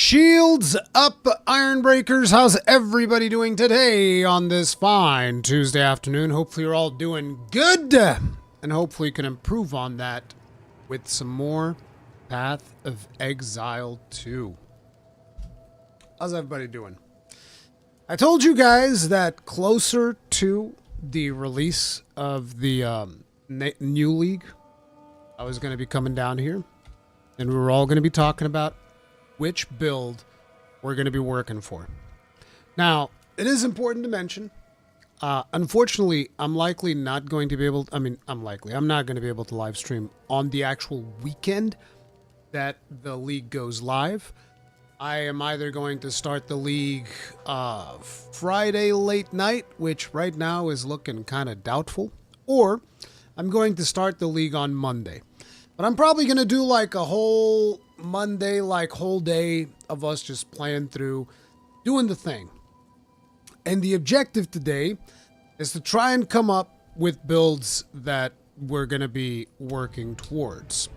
Shields up, Iron Breakers. How's everybody doing today on this fine Tuesday afternoon? Hopefully you're all doing good, and hopefully you can improve on that with some more Path of Exile 2. How's everybody doing? I told you guys that closer to the release of the new league, I was going to be coming down here, and we were all going to be talking about which build we're going to be working for. Now, it is important to mention, unfortunately, I'm likely not going to be able, I'm not going to be able to live stream on the actual weekend that the league goes live. I am either going to start the league Friday late night, which right now is looking kind of doubtful, or I'm going to start the league on Monday. But I'm probably going to do like a whole Monday, like whole day of us just playing through, doing the thing. And the objective today is to try and come up with builds that we're going to be working towards.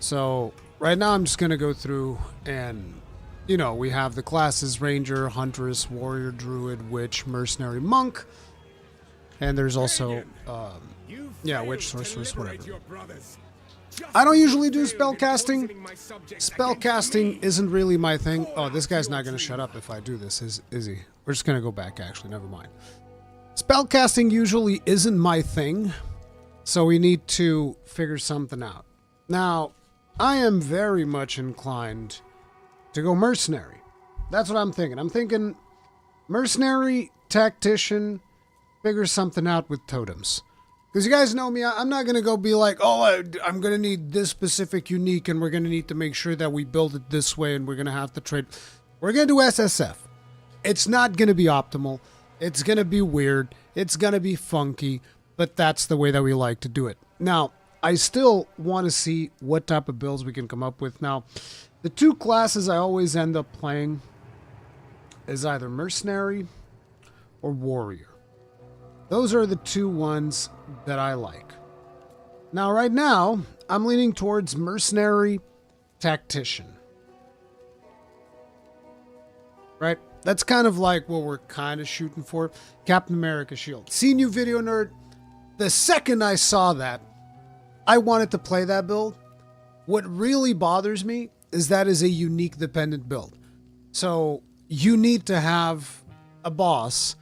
So right now I'm just going to go through and, you know, we have the classes Ranger, Huntress, Warrior, Druid, Witch, Mercenary, Monk. And there's also, Witch, Sorceress, whatever. I don't usually do spellcasting. Spellcasting isn't really my thing. Oh, this guy's not going to shut up if I do this, is he? We're just going to go back, actually. Never mind. Spellcasting usually isn't my thing, so we need to figure something out. Now, I am very much inclined to go Mercenary. That's what I'm thinking. I'm thinking Mercenary, Tactician, figure something out with totems. Because you guys know me, I'm not going to go be like, oh, I'm going to need this specific unique and we're going to need to make sure that we build it this way and we're going to have to trade. We're going to do SSF. It's not going to be optimal. It's going to be weird. It's going to be funky, but that's the way that we like to do it. Now, I still want to see what type of builds we can come up with. Now, the two classes I always end up playing is either Mercenary or Warrior. Those are the two ones that I like. Now, right now, I'm leaning towards Mercenary, Tactician. Right? That's kind of like what we're kind of shooting for. Captain America Shield. See, new video nerd, the second I saw that, I wanted to play that build. What really bothers me is that is a unique dependent build. So you need to have a boss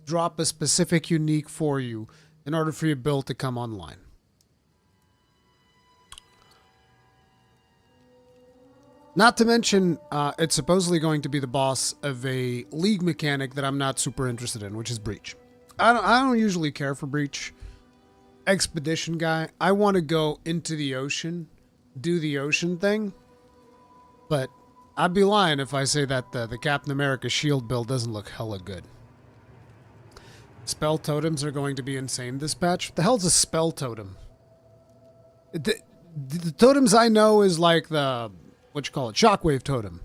drop a specific unique for you in order for your build to come online. Not to mention, it's supposedly going to be the boss of a league mechanic that I'm not super interested in, which is Breach. I don't usually care for Breach. Expedition guy. I want to go into the ocean, do the ocean thing, but I'd be lying if I say that the Captain America Shield build doesn't look hella good. Spell totems are going to be insane this patch. What the hell's a spell totem? The totems I know is like the, what you call it, Shockwave totem.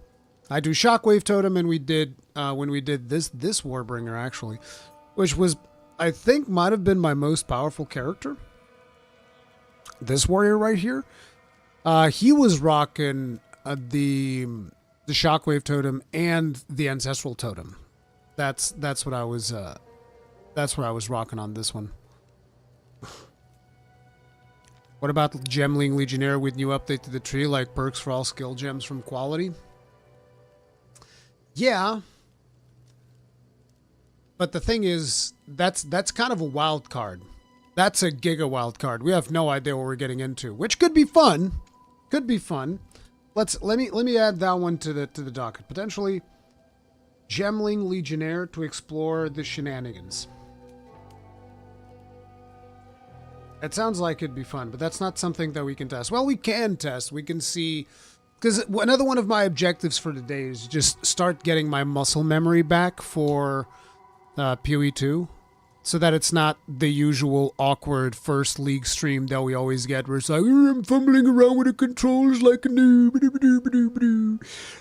I do Shockwave totem, and we did, when we did this Warbringer actually, which was, I think, might have been my most powerful character. This warrior right here. He was rocking the Shockwave totem and the Ancestral totem. That's what I was rocking on this one. What about Gemling Legionnaire with new update to the tree, like perks for all skill gems from quality? Yeah. But the thing is, that's kind of a wild card. That's a giga wild card. We have no idea what we're getting into, which could be fun. Could be fun. Let me add that one to the docket. Potentially Gemling Legionnaire to explore the shenanigans. It sounds like it'd be fun, but that's not something that we can test. Well, we can test. We can see, because another one of my objectives for today is just start getting my muscle memory back for PoE 2, so that it's not the usual awkward first league stream that we always get, where it's like, I'm fumbling around with the controls like a noob.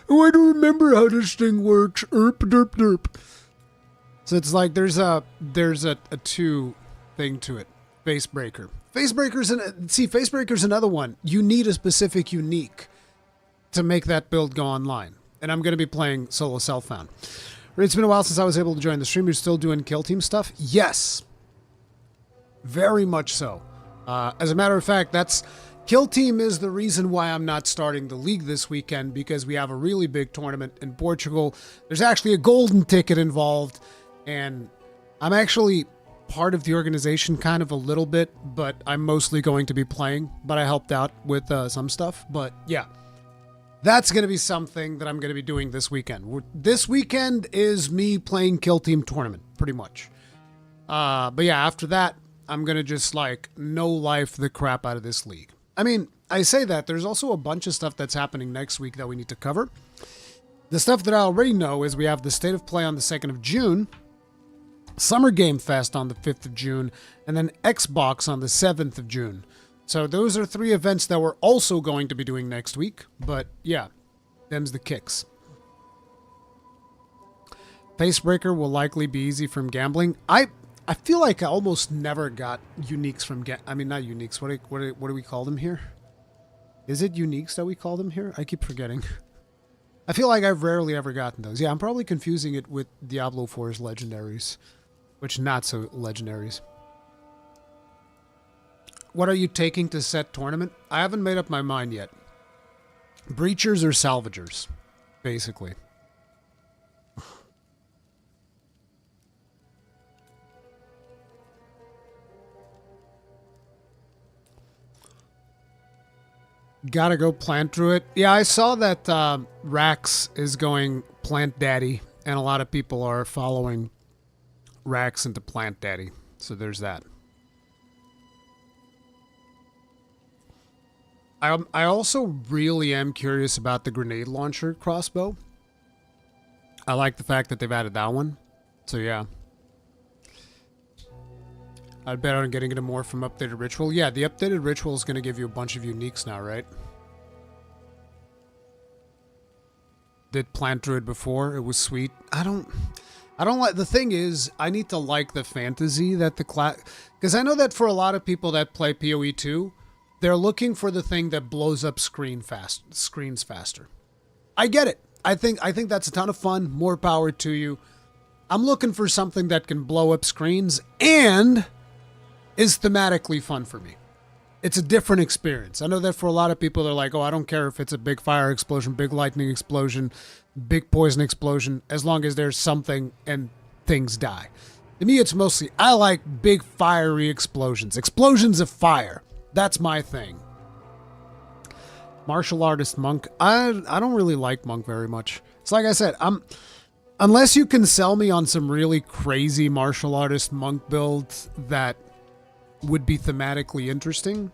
Oh, I don't remember how this thing works. Erp, derp, derp. So it's like there's a two thing to it. Facebreaker. Facebreaker's another one. You need a specific unique to make that build go online. And I'm going to be playing solo self-found. It's been a while since I was able to join the stream. You're still doing kill team stuff? Yes. Very much so. As a matter of fact, kill team is the reason why I'm not starting the league this weekend, because we have a really big tournament in Portugal. There's actually a golden ticket involved, and I'm actually part of the organization kind of a little bit, but I'm mostly going to be playing, but I helped out with some stuff. But yeah, that's going to be something that I'm going to be doing this weekend. This weekend is me playing kill team tournament, pretty much. But yeah, after that, I'm going to just like no life the crap out of this league. I mean, I say that there's also a bunch of stuff that's happening next week that we need to cover. The stuff that I already know is we have the State of Play on the 2nd of June, Summer Game Fest on the 5th of June, and then Xbox on the 7th of June. So those are 3 events that we're also going to be doing next week. But yeah, them's the kicks. Facebreaker will likely be easy from gambling. I feel like I almost never got uniques from I mean, not uniques. What do we call them here? Is it uniques that we call them here? I keep forgetting. I feel like I've rarely ever gotten those. Yeah, I'm probably confusing it with Diablo 4's legendaries, which not so legendaries. What are you taking to set tournament? I haven't made up my mind yet. Breachers or salvagers, basically. Gotta go plant druid. Yeah, I saw that Rax is going plant daddy, and a lot of people are following Rax into plant daddy. So there's that. I also really am curious about the grenade launcher crossbow. I like the fact that they've added that one. So yeah. I'd bet on getting into more from updated ritual. Yeah, the updated ritual is going to give you a bunch of uniques now, right? Did plant druid before. It was sweet. I don't like, the thing is, I need to like the fantasy that the class, because I know that for a lot of people that play PoE 2, they're looking for the thing that blows up screens faster. I get it. I think that's a ton of fun. More power to you. I'm looking for something that can blow up screens and is thematically fun for me. It's a different experience. I know that for a lot of people, they're like, oh, I don't care if it's a big fire explosion, big lightning explosion, big poison explosion, as long as there's something and things die. To me, it's mostly, I like big fiery explosions. Explosions of fire. That's my thing. Martial artist monk. I don't really like monk very much. It's like I said, unless you can sell me on some really crazy martial artist monk builds that would be thematically interesting,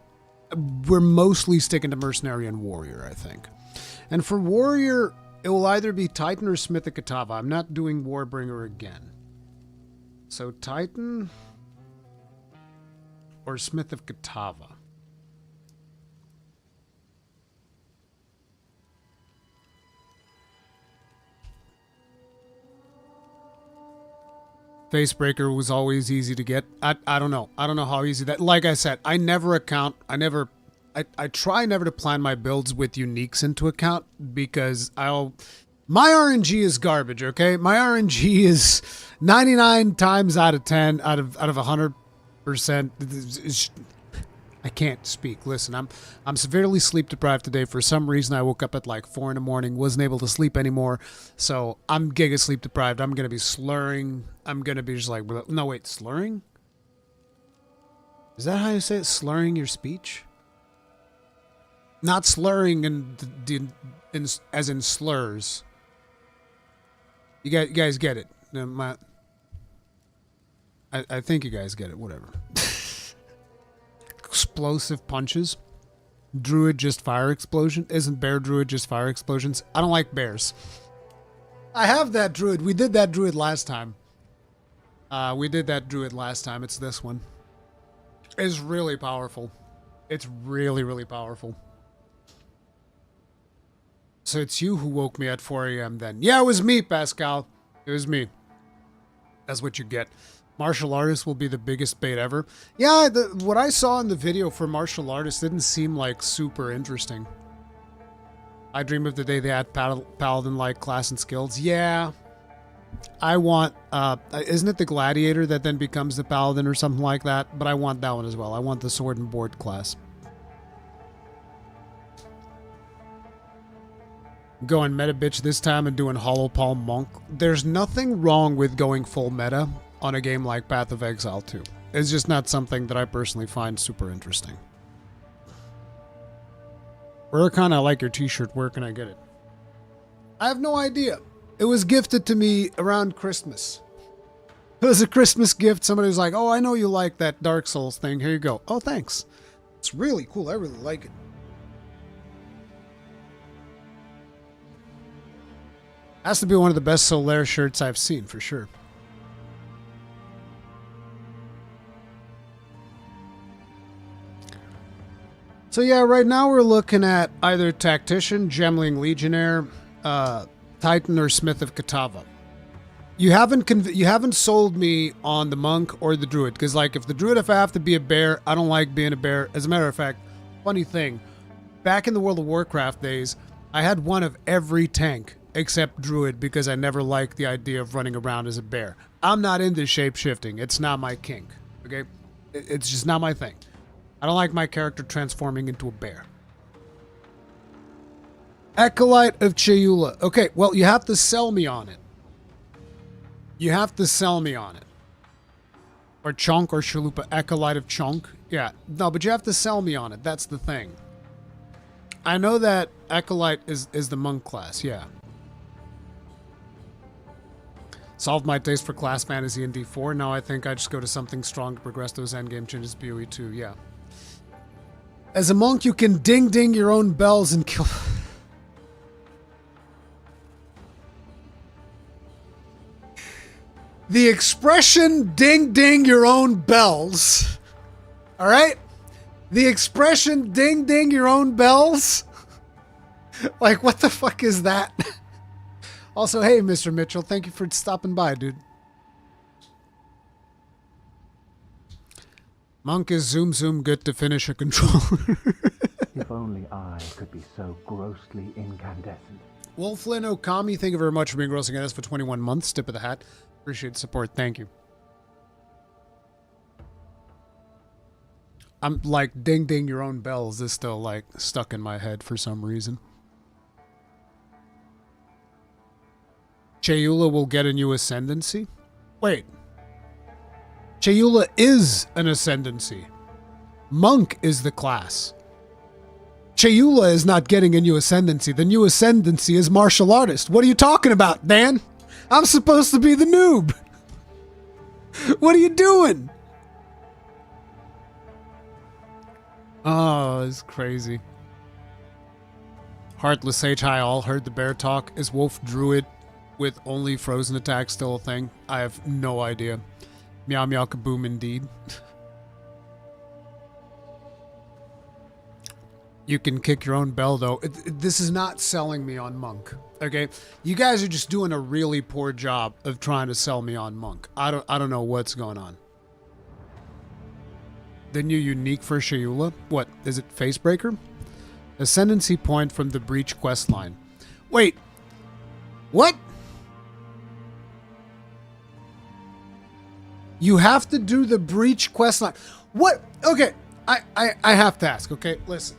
we're mostly sticking to mercenary and warrior, I think. And for warrior, it will either be Titan or Smith of Katava. I'm not doing Warbringer again. So Titan or Smith of Katava. Facebreaker was always easy to get. I don't know. I don't know how easy that... Like I said, I never account... I try never to plan my builds with uniques into account because my RNG is garbage, okay? My RNG is 99 times out of 10, out of 100%. I can't speak. Listen, I'm severely sleep deprived today. For some reason, I woke up at like 4 in the morning, wasn't able to sleep anymore. So I'm giga sleep deprived. I'm going to be slurring. I'm going to be just like, no, wait, slurring? Is that how you say it? Slurring your speech? Not slurring as in slurs. You guys get it. I think you guys get it. Whatever. Explosive punches. Druid just fire explosion. Isn't bear druid just fire explosions? I don't like bears. I have that druid. We did that druid last time. It's this one. It's really powerful. It's really, really powerful. So it's you who woke me at 4 a.m. then. Yeah, it was me, Pascal. It was me. That's what you get. Martial artist will be the biggest bait ever. Yeah, what I saw in the video for martial artists didn't seem like super interesting. I dream of the day they add paladin-like class and skills. Yeah. I want, isn't it the gladiator that then becomes the paladin or something like that? But I want that one as well. I want the sword and board class. Going meta bitch this time and doing Hollow Palm Monk. There's nothing wrong with going full meta on a game like Path of Exile 2. It's just not something that I personally find super interesting. Rurikhan, I like your t-shirt. Where can I get it? I have no idea. It was gifted to me around Christmas. It was a Christmas gift. Somebody was like, oh, I know you like that Dark Souls thing. Here you go. Oh, thanks. It's really cool. I really like it. Has to be one of the best Solaire shirts I've seen, for sure. So yeah, right now we're looking at either Tactician, Gemling Legionnaire, Titan, or Smith of Katava. You haven't sold me on the Monk or the Druid, because like if the Druid, if I have to be a bear, I don't like being a bear. As a matter of fact, funny thing, back in the World of Warcraft days, I had one of every tank except Druid because I never liked the idea of running around as a bear. I'm not into shape-shifting. It's not my kink, okay? It's just not my thing. I don't like my character transforming into a bear. Acolyte of Chayula. Okay, well, you have to sell me on it. You have to sell me on it. Or Chunk or Chalupa. Acolyte of Chunk. Yeah, no, but you have to sell me on it. That's the thing. I know that Acolyte is the monk class, yeah. Solved my taste for class fantasy in D4. Now I think I just go to something strong to progress those endgame changes PoE 2, yeah. As a monk, you can ding your own bells and kill... The expression ding your own bells. All right? The expression ding your own bells. Like, what the fuck is that? Also, hey, Mr. Mitchell, thank you for stopping by, dude. Monk is zoom good to finish a controller. If only I could be so grossly incandescent. Wolflin Okami, thank you very much for being grossing at us for 21 months. Tip of the hat. Appreciate the support. Thank you. I'm like, ding your own bells is still like stuck in my head for some reason. Chayula will get a new ascendancy? Wait. Chayula is an ascendancy. Monk is the class. Chayula is not getting a new ascendancy. The new ascendancy is martial artist. What are you talking about, Dan? I'm supposed to be the noob. What are you doing? Oh, it's crazy. Heartless Sage High all heard the bear talk. Is Wolf Druid with only frozen attack still a thing? I have no idea. Meow meow kaboom indeed. You can kick your own bell though. This is not selling me on Monk. Okay? You guys are just doing a really poor job of trying to sell me on Monk. I don't know what's going on. The new unique for Shayula? What, is it Facebreaker? Ascendancy point from the Breach quest line. Wait. What? You have to do the Breach quest line. What? Okay, I have to ask, okay? Listen.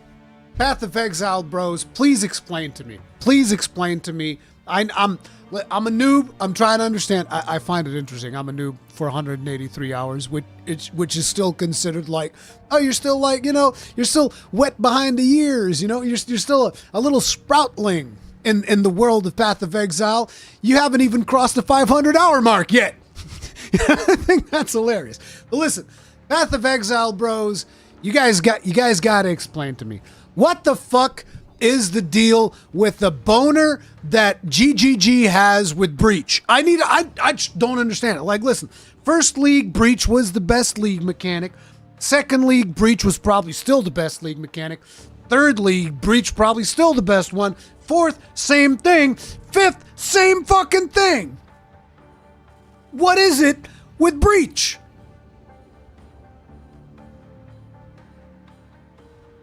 Path of Exile bros, please explain to me. Please explain to me. I'm a noob. I'm trying to understand. I find it interesting. I'm a noob for 183 hours, which is still considered like, oh, you're still like, you know, you're still wet behind the ears, you know, you're still a little sproutling in the world of Path of Exile. You haven't even crossed the 500-hour mark yet. I think that's hilarious. But listen, Path of Exile bros, you guys got to explain to me. What the fuck is the deal with the boner that GGG has with Breach? I just don't understand it. Like, listen, first league Breach was the best league mechanic. Second league Breach was probably still the best league mechanic. Third league Breach probably still the best one. Fourth, same thing. Fifth, same fucking thing. What is it with Breach?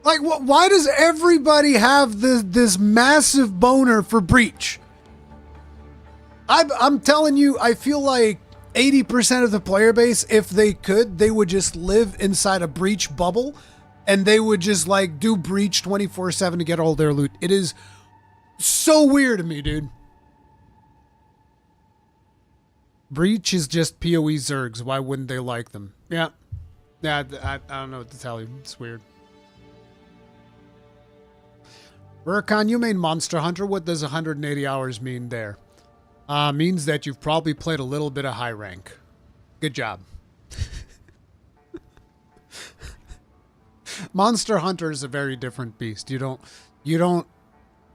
Like, why does everybody have this massive boner for Breach? I'm telling you, I feel like 80% of the player base, if they could, they would just live inside a Breach bubble and they would just like do Breach 24/7 to get all their loot. It is so weird to me, dude. Breach is just PoE Zergs. Why wouldn't they like them? Yeah. Yeah, I don't know what to tell you. It's weird. Rurikhan, you main Monster Hunter. What does 180 hours mean there? Means that you've probably played a little bit of high rank. Good job. Monster Hunter is a very different beast. You don't,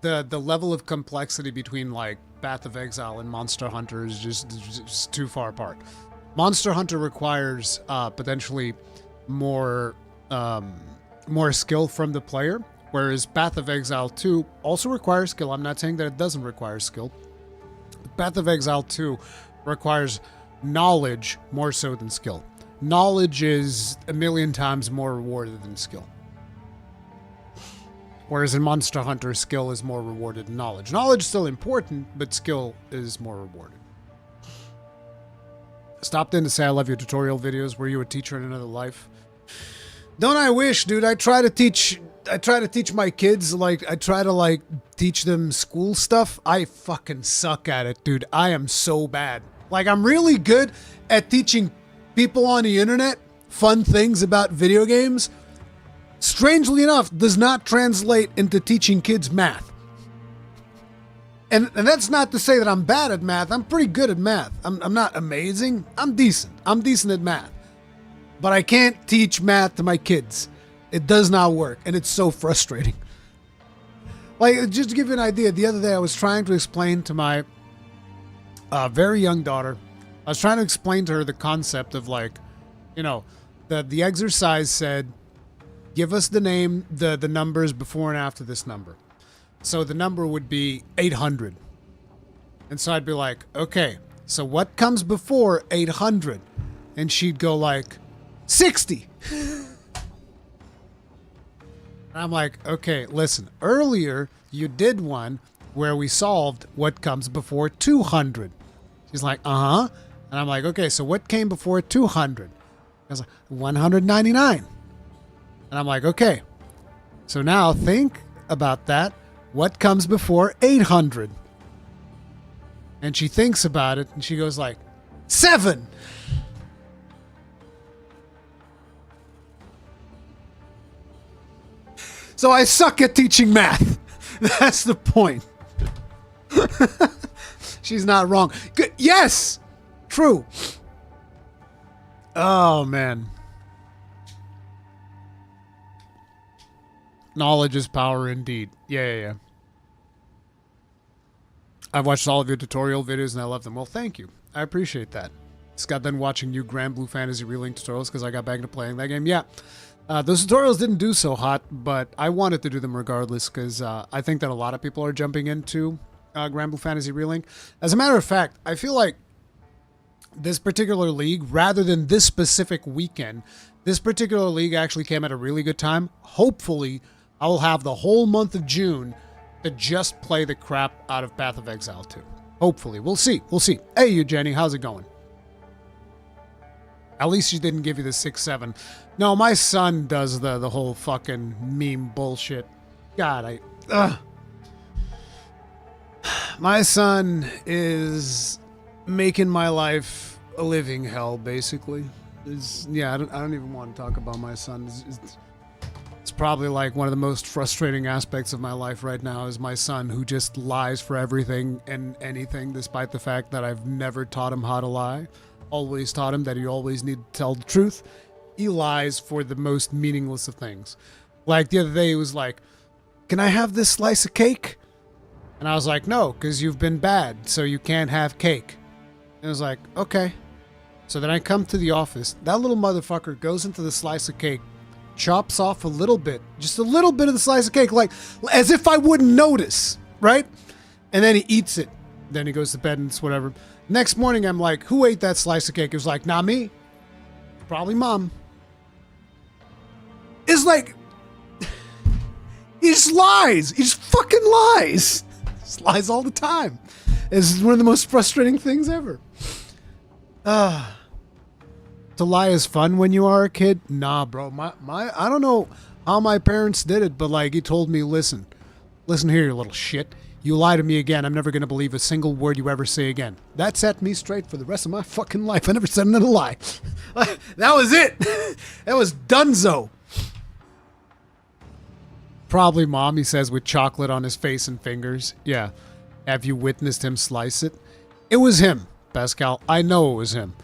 the level of complexity between like Path of Exile and Monster Hunter is just too far apart. Monster Hunter requires potentially more skill from the player, whereas Path of Exile 2 also requires skill. I'm not saying that it doesn't require skill. Path of Exile 2 requires knowledge more so than skill. Knowledge is a million times more rewarded than skill. Whereas in Monster Hunter, skill is more rewarded than knowledge. Knowledge is still important, but skill is more rewarded. Stopped in to say I love your tutorial videos. Were you a teacher in another life? Don't I wish, dude? I try to teach my kids, like, I try to, like, teach them school stuff. I fucking suck at it, dude. I am so bad. Like, I'm really good at teaching people on the internet fun things about video games. Strangely enough, does not translate into teaching kids math. And that's not to say that I'm bad at math. I'm pretty good at math. I'm not amazing. I'm decent. I'm decent at math. But I can't teach math to my kids. It does not work, and it's so frustrating. Like, just to give you an idea, the other day I was trying to explain to my very young daughter, I was trying to explain to her the concept of, like, you know, the exercise said, give us the name, the numbers before and after this number. So the number would be 800. And so I'd be like, okay, so what comes before 800? And she'd go like, 60. And I'm like, okay, listen, earlier you did one where we solved what comes before 200. She's like, uh-huh. And I'm like, okay, so what came before 200? I was like, 199. And I'm like, okay, so now think about that. What comes before 800? And she thinks about it and she goes like, 7. So I suck at teaching math. That's the point. She's not wrong. Good. Yes, true. Oh, man. Knowledge is power indeed. Yeah. I've watched all of your tutorial videos and I love them. Well, thank you. I appreciate that. Just got done watching new Grand Blue Fantasy Relink tutorials because I got back into playing that game. Yeah. Those tutorials didn't do so hot, but I wanted to do them regardless because I think that a lot of people are jumping into Grand Blue Fantasy Relink. As a matter of fact, I feel like this particular league, rather than this specific weekend, this particular league actually came at a really good time. Hopefully, I will have the whole month of June to just play the crap out of Path of Exile 2. Hopefully. We'll see. We'll see. Hey, you, Jenny. How's it going? At least she didn't give you the 6-7. No, my son does the whole fucking meme bullshit. God, my son is making my life a living hell, basically. I don't even want to talk about my son. It's probably like one of the most frustrating aspects of my life right now is my son, who just lies for everything and anything, despite the fact that I've never taught him how to lie. Always taught him that you always need to tell the truth. He lies for the most meaningless of things. Like the other day, he was like, can I have this slice of cake? And I was like, no, because you've been bad, so you can't have cake. And I was like, okay. So then I come to the office. That little motherfucker goes into the slice of cake, chops off a little bit, just a little bit of the slice of cake, like as if I wouldn't notice, right? And then he eats it. Then he goes to bed and it's whatever. Next morning, I'm like, who ate that slice of cake? He was like, not me. Probably mom. It's like, He just lies. He just fucking lies. He just lies all the time. It's one of the most frustrating things ever. To lie is fun when you are a kid? Nah, bro. My I don't know how my parents did it, but like he told me, listen here, you little shit. You lie to me again, I'm never going to believe a single word you ever say again. That set me straight for the rest of my fucking life. I never said another lie. That was it. That was donezo. Probably mom, he says, with chocolate on his face and fingers. Yeah. Have you witnessed him slice it? It was him, Pascal. I know it was him.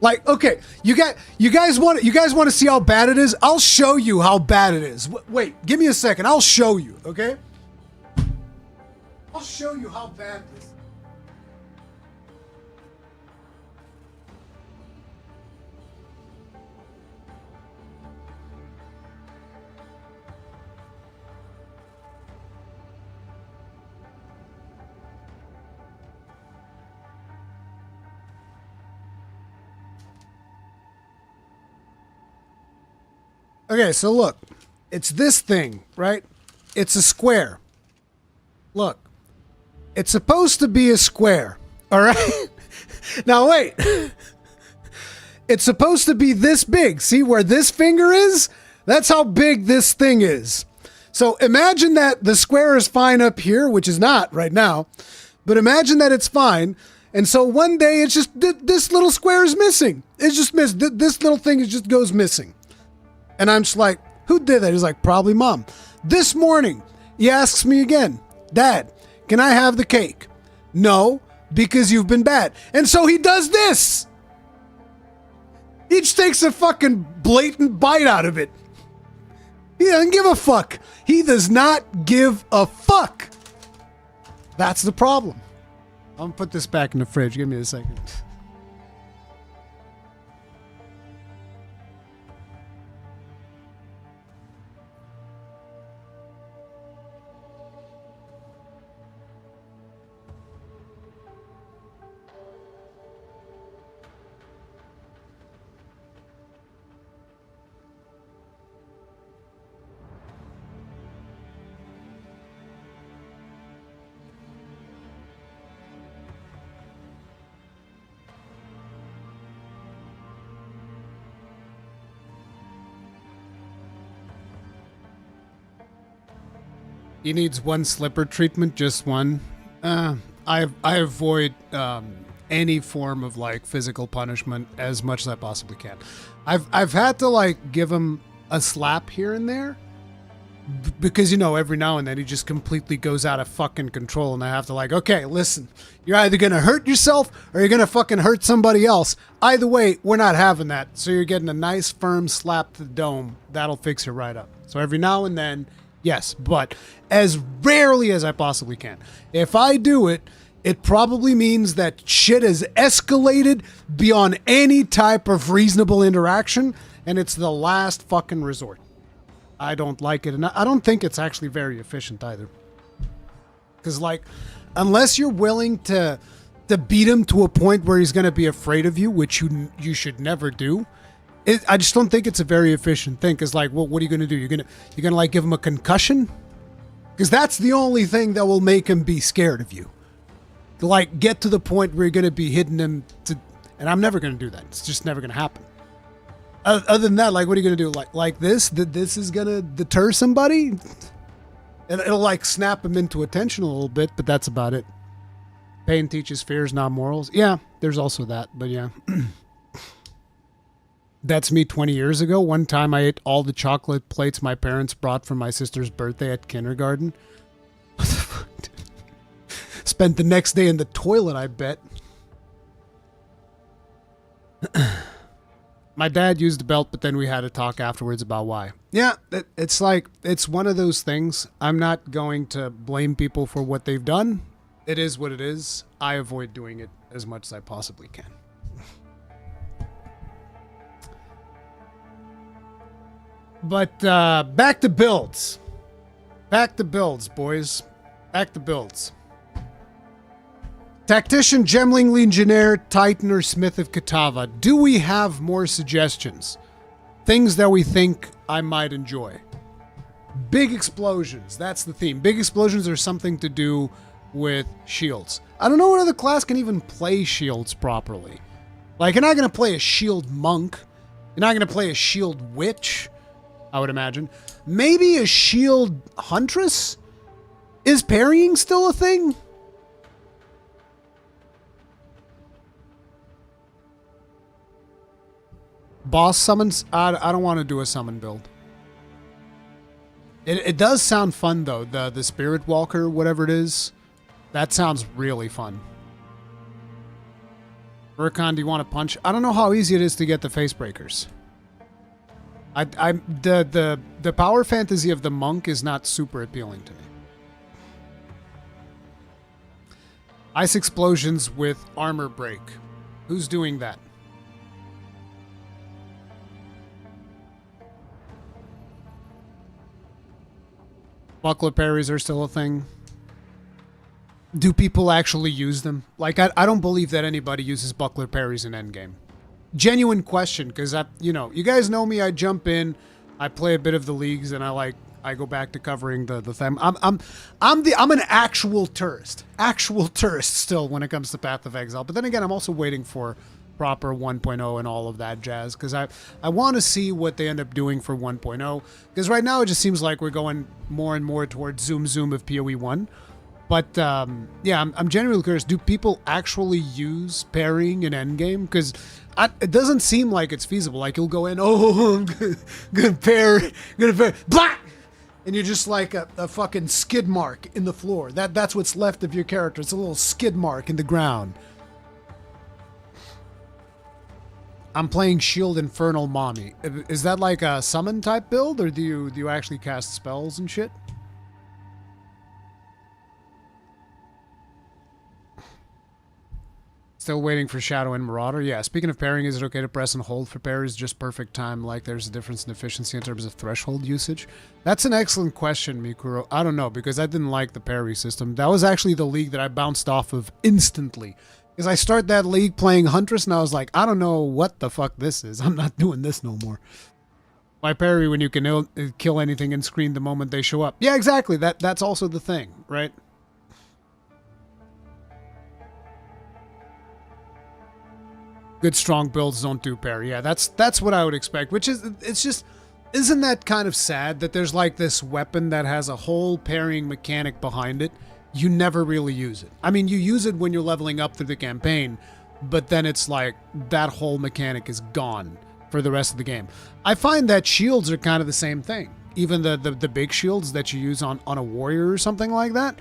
Like, okay, you guys want to see how bad it is? I'll show you how bad it is. Wait, give me a second. I'll show you, okay? I'll show you how bad this is. Okay, so look. It's this thing, right? It's a square. Look. It's supposed to be a square, all right? Now, wait. It's supposed to be this big. See where this finger is? That's how big this thing is. So imagine that the square is fine up here, which is not right now. But imagine that it's fine. And so one day it's just, this little square is missing. It's just missed. This little thing just goes missing. And I'm just like, who did that? He's like, probably mom. This morning, he asks me again, Dad, can I have the cake? No, because you've been bad. And so he does this. He just takes a fucking blatant bite out of it. He doesn't give a fuck. He does not give a fuck. That's the problem. I'm gonna put this back in the fridge. Give me a second. He needs one slipper treatment, just one. I avoid any form of like physical punishment as much as I possibly can. I've had to like give him a slap here and there because, you know, every now and then he just completely goes out of fucking control, and I have to like, okay, listen, you're either gonna hurt yourself or you're gonna fucking hurt somebody else. Either way, we're not having that. So you're getting a nice firm slap to the dome. That'll fix it right up. So every now and then, yes, but as rarely as I possibly can. If I do it, it probably means that shit has escalated beyond any type of reasonable interaction, and it's the last fucking resort. I don't like it, and I don't think it's actually very efficient either. Because, like, unless you're willing to beat him to a point where he's going to be afraid of you, which you should never do, I just don't think it's a very efficient thing. Because, like, what are you going to do? You're gonna like give him a concussion? Because that's the only thing that will make him be scared of you. Like, get to the point where you're going to be hitting him to, and I'm never going to do that. It's just never going to happen. Other than that, like, what are you going to do? Like this? This is going to deter somebody? And it'll, like, snap him into attention a little bit, but that's about it. Pain teaches fears, not morals. Yeah, there's also that, but yeah. That's me 20 years ago. One time I ate all the chocolate plates my parents brought for my sister's birthday at kindergarten. What the fuck, dude? Spent the next day in the toilet, I bet. My dad used the belt, but then we had a talk afterwards about why. Yeah, it's like, it's one of those things. I'm not going to blame people for what they've done. It is what it is. I avoid doing it as much as I possibly can. But back to builds. Back to builds, boys. Back to builds. Tactician, Gemling, Legionnaire, Titan, or Smith of Katava. Do we have more suggestions? Things that we think I might enjoy. Big explosions. That's the theme. Big explosions are something to do with shields. I don't know what other class can even play shields properly. Like, you're not going to play a shield monk. You're not going to play a shield witch, I would imagine. Maybe a shield huntress? Is parrying still a thing? Boss summons? I don't want to do a summon build. It does sound fun, though. The Spirit Walker, whatever it is. That sounds really fun. Rurikhan, do you want to punch? I don't know how easy it is to get the face breakers. The power fantasy of the monk is not super appealing to me. Ice explosions with armor break. Who's doing that? Buckler parries are still a thing. Do people actually use them? Like, I don't believe that anybody uses buckler parries in endgame. Genuine question, because you guys know me. I jump in, I play a bit of the leagues, and I go back to covering the thing. I'm an actual tourist still when it comes to Path of Exile. But then again, I'm also waiting for proper 1.0 and all of that jazz, because I want to see what they end up doing for 1.0, because right now it just seems like we're going more and more towards zoom of PoE 1. But yeah, I'm genuinely curious. Do people actually use parrying in endgame? Because it doesn't seem like it's feasible. Like, you'll go in, oh, I'm gonna parry, blah! And you're just like a fucking skid mark in the floor. That's what's left of your character. It's a little skid mark in the ground. I'm playing Shield Infernal Mommy. Is that like a summon type build, or do you actually cast spells and shit? Still waiting for Shadow and Marauder. Yeah, speaking of parrying, is it okay to press and hold for parries? Just perfect time, like there's a difference in efficiency in terms of threshold usage? That's an excellent question, Mikuro. I don't know, because I didn't like the parry system. That was actually the league that I bounced off of instantly. Because I start that league playing Huntress, and I was like, I don't know what the fuck this is. I'm not doing this no more. Why parry when you can kill anything and screen the moment they show up? Yeah, exactly. That's also the thing, right? Good strong builds don't do parry. Yeah, that's what I would expect. Which is, it's just, isn't that kind of sad that there's like this weapon that has a whole parrying mechanic behind it? You never really use it. I mean, you use it when you're leveling up through the campaign, but then it's like that whole mechanic is gone for the rest of the game. I find that shields are kind of the same thing. Even the big shields that you use on a warrior or something like that,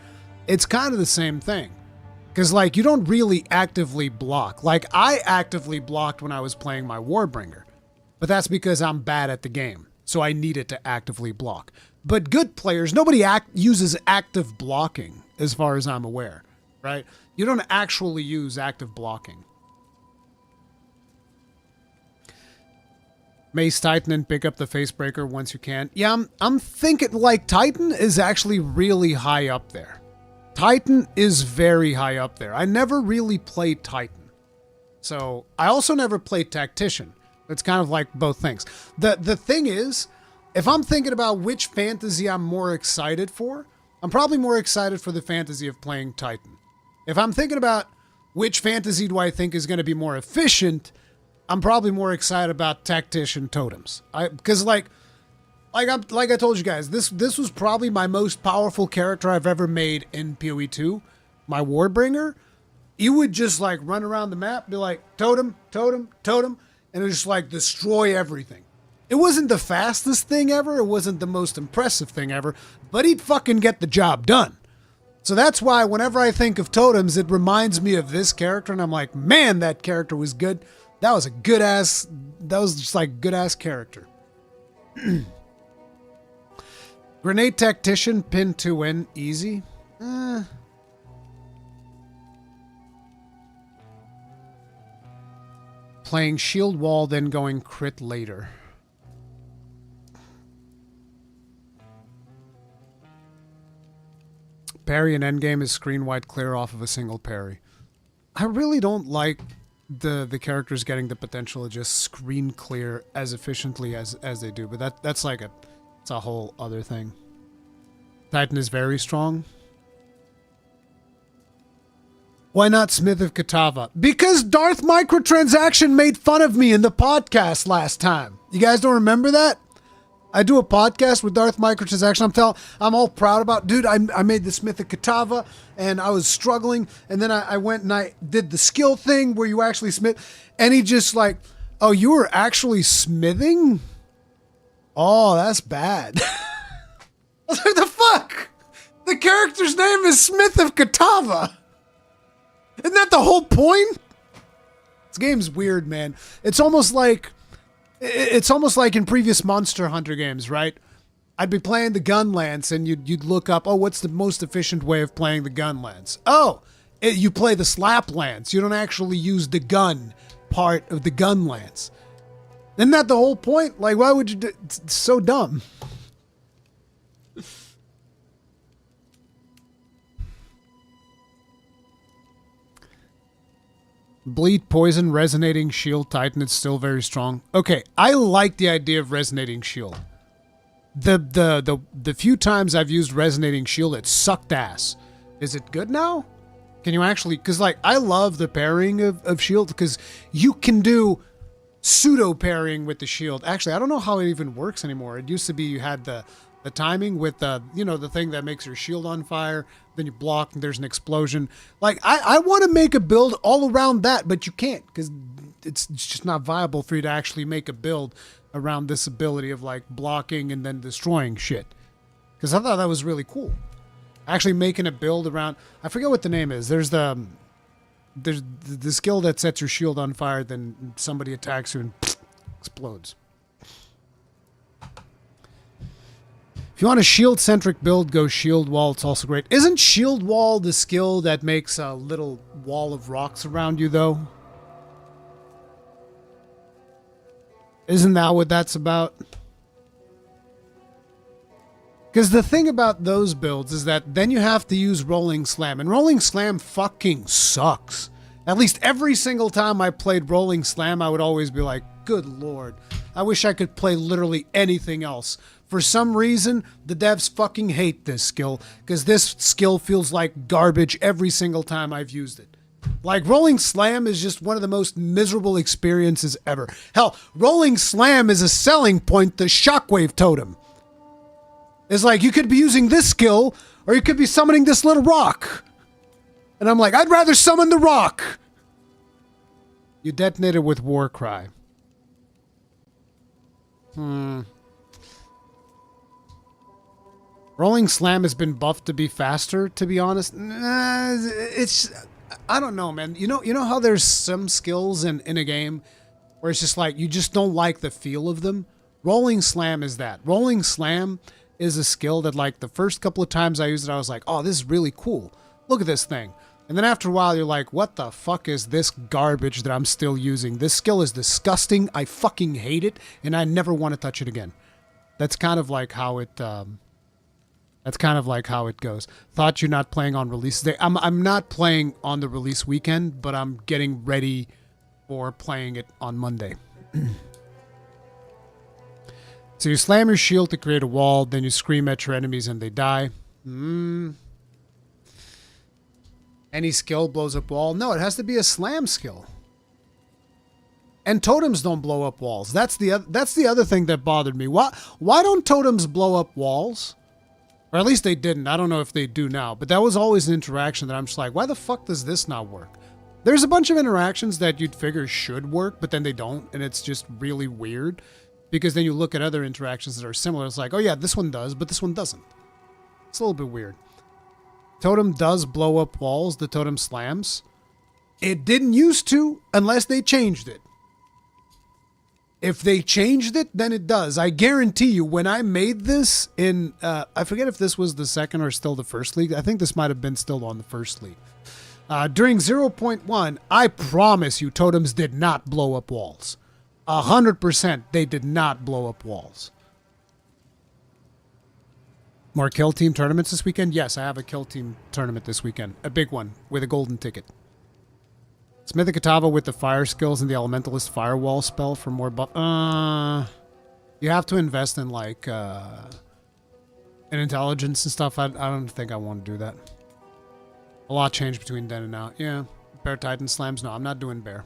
it's kind of the same thing. Because, like, you don't really actively block. Like, I actively blocked when I was playing my Warbringer. But that's because I'm bad at the game. So I needed to actively block. But good players, nobody uses active blocking, as far as I'm aware. Right? You don't actually use active blocking. Mace Titan and pick up the Facebreaker once you can. Yeah, I'm thinking, like, Titan is actually really high up there. Titan is very high up there. I never really played Titan. So, I also never played Tactician. It's kind of like both things. The thing is, if I'm thinking about which fantasy I'm more excited for, I'm probably more excited for the fantasy of playing Titan. If I'm thinking about which fantasy do I think is going to be more efficient, I'm probably more excited about Tactician Totems. Because like I told you guys, this was probably my most powerful character I've ever made in PoE 2. My Warbringer. You would just like run around the map, be like, totem, totem, totem, and it would just like destroy everything. It wasn't the fastest thing ever, it wasn't the most impressive thing ever, but he'd fucking get the job done. So that's why whenever I think of totems, it reminds me of this character, and I'm like, man, that character was good. That was just like good ass character. Grenade Tactician, pin 2 in, easy. Playing Shield Wall, then going crit later. Parry in endgame is screen wide clear off of a single parry. I really don't like the characters getting the potential to just screen clear as efficiently as they do, but that's like It's a whole other thing. Titan is very strong. Why not Smith of Katava? Because Darth Microtransaction made fun of me in the podcast last time. You guys don't remember that? I do a podcast with Darth Microtransaction. I'm all proud about, dude, I made the Smith of Katava and I was struggling. And then I went and I did the skill thing where you actually smith. And he just like, oh, you were actually smithing? Oh, that's bad. I was like, the fuck? The character's name is Smith of Katava. Isn't that the whole point? This game's weird, man. It's almost like in previous Monster Hunter games, right? I'd be playing the gun lance and you'd look up, oh, what's the most efficient way of playing the gun lance? Oh, you play the slap lance. You don't actually use the gun part of the gun lance. Isn't that the whole point? Like, why would you do it's so dumb. Bleed, Poison, Resonating Shield, Titan. It's still very strong. Okay, I like the idea of Resonating Shield. The few times I've used Resonating Shield, it sucked ass. Is it good now? Can you actually... Because, like, I love the pairing of Shield because you can do pseudo pairing with the Shield. Actually, I don't know how it even works anymore. It used to be you had the timing with the, you know, the thing that makes your shield on fire. Then you block and there's an explosion. Like, I want to make a build all around that, but you can't because it's just not viable for you to actually make a build around this ability of, like, blocking and then destroying shit. Because I thought that was really cool. Actually making a build around... I forget what the name is. There's the skill that sets your shield on fire, then somebody attacks you and explodes. If you want a shield-centric build, go Shield Wall. It's also great. Isn't Shield Wall the skill that makes a little wall of rocks around you, though? Isn't that what that's about? Because the thing about those builds is that then you have to use Rolling Slam. And Rolling Slam fucking sucks. At least every single time I played Rolling Slam, I would always be like, good lord. I wish I could play literally anything else. For some reason, the devs fucking hate this skill, because this skill feels like garbage every single time I've used it. Like, Rolling Slam is just one of the most miserable experiences ever. Hell, Rolling Slam is a selling point to Shockwave Totem. It's like, you could be using this skill, or you could be summoning this little rock. And I'm like, I'd rather summon the rock. You detonated with Warcry. Rolling Slam has been buffed to be faster, to be honest. It's... I don't know, man. You know how there's some skills in a game where it's just like, you just don't like the feel of them? Rolling Slam is that. Rolling Slam is a skill that, like, the first couple of times I used it, I was like, oh, this is really cool. Look at this thing. And then after a while, you're like, what the fuck is this garbage that I'm still using? This skill is disgusting. I fucking hate it, and I never want to touch it again. That's kind of like how it... That's kind of like how it goes. Thought you're not playing on release day. I'm not playing on the release weekend, but I'm getting ready for playing it on Monday. So you slam your shield to create a wall, then you scream at your enemies and they die. Any skill blows up wall? No, it has to be a slam skill. And totems don't blow up walls. That's the other thing that bothered me. Why don't totems blow up walls? Or at least they didn't. I don't know if they do now. But that was always an interaction that I'm just like, why the fuck does this not work? There's a bunch of interactions that you'd figure should work, but then they don't. And it's just really weird. Because then you look at other interactions that are similar. It's like, oh yeah, this one does, but this one doesn't. It's a little bit weird. Totem does blow up walls. The totem slams. It didn't used to unless they changed it. If they changed it, then it does. I guarantee you, when I made this in, I forget if this was the second or still the first league. I think this might have been still on the first league. During 0.1, I promise you, totems did not blow up walls. 100%, they did not blow up walls. More kill team tournaments this weekend? Yes, I have a kill team tournament this weekend. A big one with a golden ticket. Smith of Katava with the fire skills and the Elementalist Firewall spell for more buff. You have to invest in, like, and intelligence and stuff. I don't think I want to do that. A lot changed between then and now. Yeah. Bear Titan slams. No, I'm not doing bear.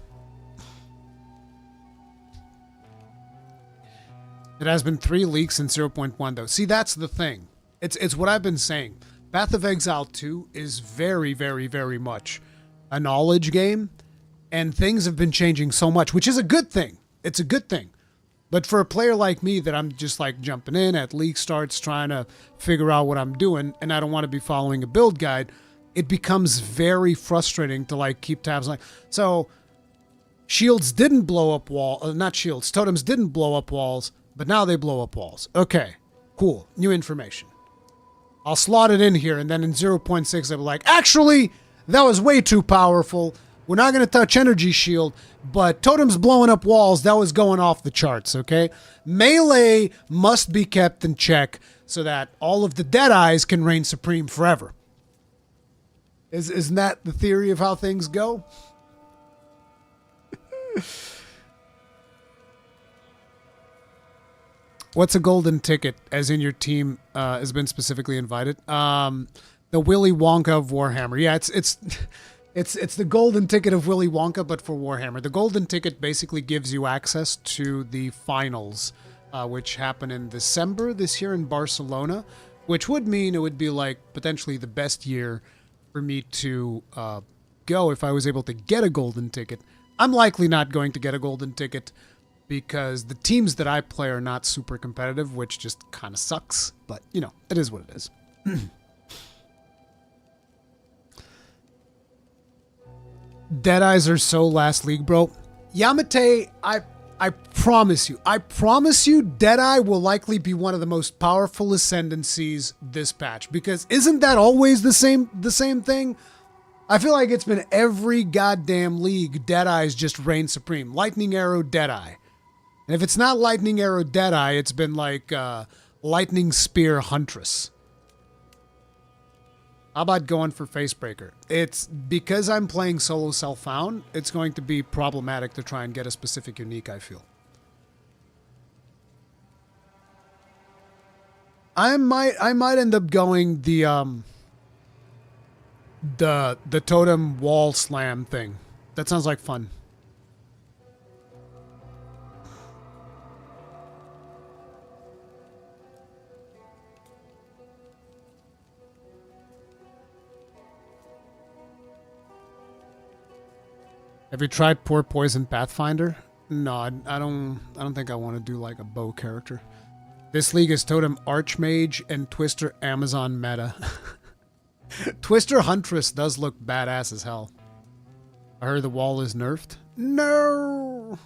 It has been 3 leaks in 0.1 though. See, that's the thing. It's what I've been saying. Path of Exile 2 is very, very, very much a knowledge game, and things have been changing so much, which is a good thing. It's a good thing. But for a player like me that I'm just like jumping in at league starts trying to figure out what I'm doing, and I don't want to be following a build guide, it becomes very frustrating to like keep tabs on. So shields didn't blow up not shields, totems didn't blow up walls, but now they blow up walls. Okay, cool, new information. I'll slot it in here, and then in 0.6 I'll be like, actually, that was way too powerful. We're not going to touch energy shield, but totems blowing up walls, that was going off the charts, okay? Melee must be kept in check so that all of the Deadeyes can reign supreme forever. Isn't that the theory of how things go? What's a golden ticket, as in your team has been specifically invited? The Willy Wonka of Warhammer. Yeah, it's the golden ticket of Willy Wonka, but for Warhammer. The golden ticket basically gives you access to the finals, which happen in December this year in Barcelona, which would mean it would be like potentially the best year for me to go if I was able to get a golden ticket. I'm likely not going to get a golden ticket because the teams that I play are not super competitive, which just kind of sucks. But, you know, it is what it is. Deadeyes are so last league, bro. Yamate, I promise you, Deadeye will likely be one of the most powerful ascendancies this patch. Because isn't that always the same thing? I feel like it's been every goddamn league, Deadeyes just reign supreme. Lightning Arrow, Deadeye. And if it's not Lightning Arrow, Deadeye, it's been like Lightning Spear, Huntress. How about going for Facebreaker? It's because I'm playing solo self-found, it's going to be problematic to try and get a specific unique, I feel. I might end up going the totem wall slam thing. That sounds like fun. Have you tried Poor Poison Pathfinder? No, I don't think I want to do like a bow character. This league is Totem Archmage and Twister Amazon meta. Twister Huntress does look badass as hell. I heard the wall is nerfed. No!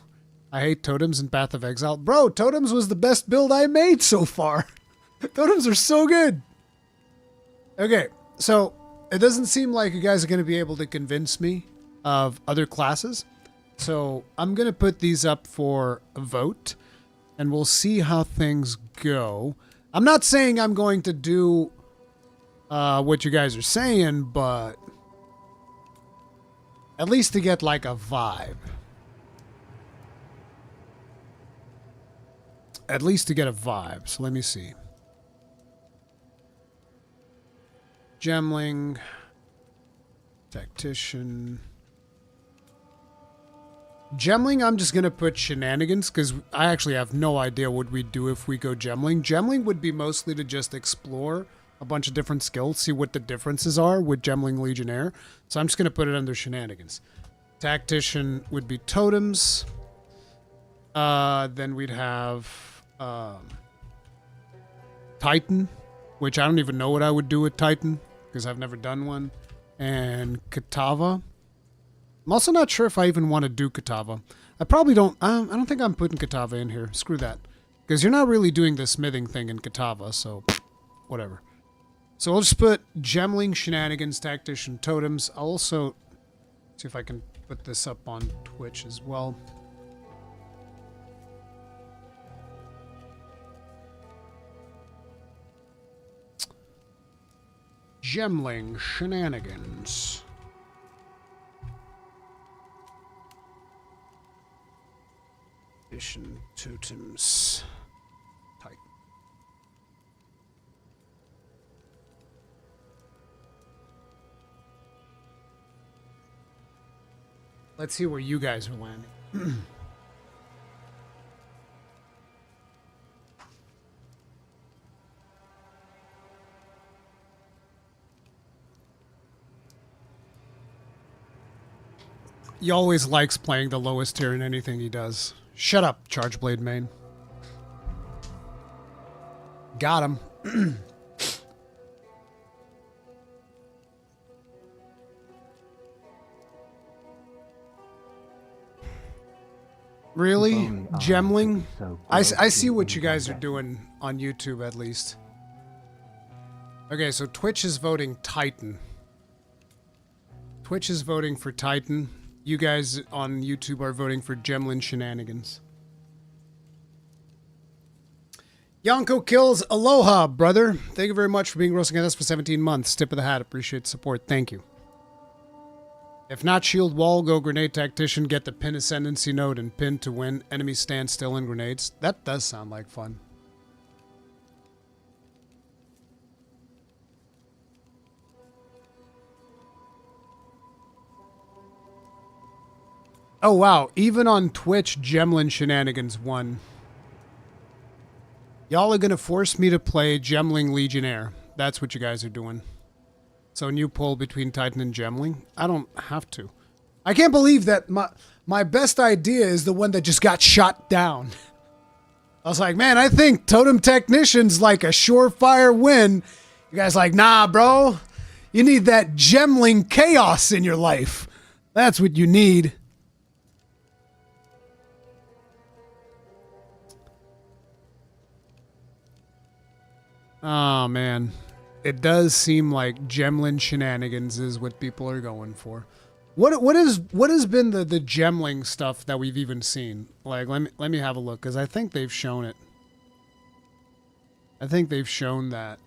I hate totems in Path of Exile. Bro, totems was the best build I made so far. Totems are so good. Okay, so it doesn't seem like you guys are going to be able to convince me of other classes. So I'm going to put these up for a vote, and we'll see how things go. I'm not saying I'm going to do what you guys are saying, but at least to get like a vibe. At least to get a vibe. So let me see. Gemling. Tactician. Gemling, I'm just going to put shenanigans because I actually have no idea what we'd do if we go Gemling. Gemling would be mostly to just explore a bunch of different skills, see what the differences are with Gemling Legionnaire. So I'm just going to put it under shenanigans. Tactician would be totems. Then we'd have Titan, which I don't even know what I would do with Titan because I've never done one. And Katava. I'm also not sure if I even want to do Katava. I probably don't. I don't think I'm putting Katava in here. Screw that. Because you're not really doing the smithing thing in Katava, so whatever. So I'll just put Gemling, Shenanigans, Tactician, Totems. I'll also see if I can put this up on Twitch as well. Gemling, Shenanigans. Totems. Titan. Let's see where you guys are landing. He always likes playing the lowest tier in anything he does. Shut up, Chargeblade main. Got him. Really? Gemling? I see what you guys are doing on YouTube, at least. Okay, so Twitch is voting Titan. Twitch is voting for Titan. You guys on YouTube are voting for Gemlin shenanigans. Yonko kills. Aloha, brother. Thank you very much for being roasting at us for 17 months. Tip of the hat. Appreciate the support. Thank you. If not shield wall, go grenade tactician, get the pin ascendancy node and pin to win. Enemies stand still in grenades. That does sound like fun. Oh wow, even on Twitch, Gemlin shenanigans won. Y'all are gonna force me to play Gemling Legionnaire. That's what you guys are doing. So new poll between Titan and Gemling? I don't have to. I can't believe that my best idea is the one that just got shot down. I was like, man, I think Totem Technician's like a surefire win. You guys like, nah, bro. You need that Gemling chaos in your life. That's what you need. Oh, man. It does seem like Gemlin shenanigans is what people are going for. What has been the Gemling stuff that we've even seen? Like, let me have a look, because I think they've shown it. I think they've shown that.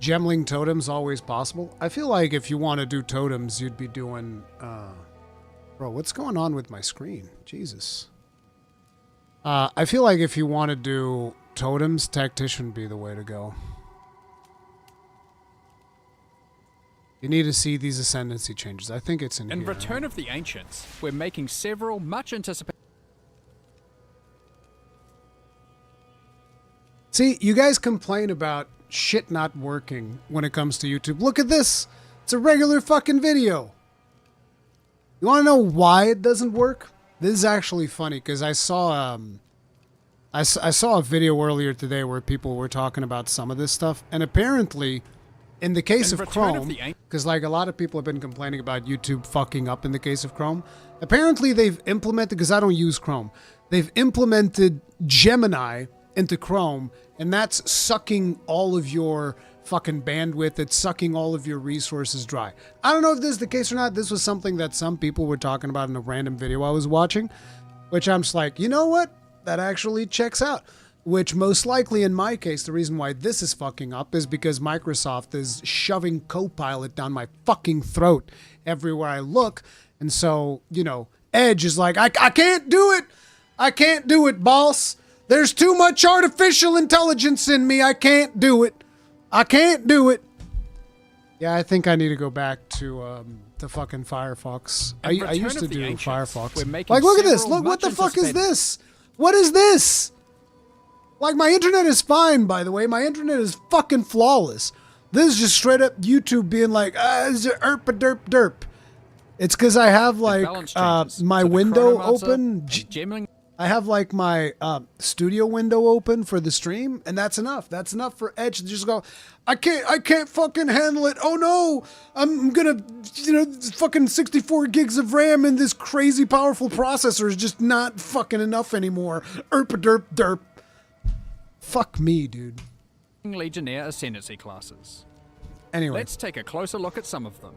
Gemling totems always possible. I feel like if you want to do totems, you'd be doing... Bro, what's going on with my screen? Jesus. I feel like if you want to do totems, Tactician would be the way to go. You need to see these ascendancy changes. I think it's in here. In Return of the Ancients, we're making several much anticipated... See, you guys complain about shit not working when it comes to YouTube. Look at this. It's a regular fucking video. You want to know why it doesn't work? This is actually funny because I saw I saw a video earlier today where people were talking about some of this stuff, and apparently in the case of Chrome, because like a lot of people have been complaining about YouTube fucking up in the case of Chrome, apparently they've implemented, because I don't use Chrome, they've implemented Gemini into Chrome, and that's sucking all of your fucking bandwidth. It's sucking all of your resources dry. I don't know if this is the case or not. This was something that some people were talking about in a random video I was watching, which I'm just like, you know what? That actually checks out. Which most likely in my case, the reason why this is fucking up is because Microsoft is shoving Copilot down my fucking throat everywhere I look. And so, you know, Edge is like, I can't do it. I can't do it, boss. There's too much artificial intelligence in me. I can't do it. I can't do it. Yeah, I think I need to go back to fucking Firefox. I used to do Firefox. Like, look at this. Look, what the fuck is this? What is this? Like, my internet is fine, by the way. My internet is fucking flawless. This is just straight up YouTube being like, is it derp derp. It's because I have, like, my window open. I have like my studio window open for the stream, and that's enough. That's enough for Edge to just go, I can't fucking handle it. Oh no, I'm gonna, you know, fucking 64 gigs of RAM in this crazy powerful processor is just not fucking enough anymore. Derp derp. Fuck me, dude. Legionnaire Ascendancy classes. Anyway. Let's take a closer look at some of them.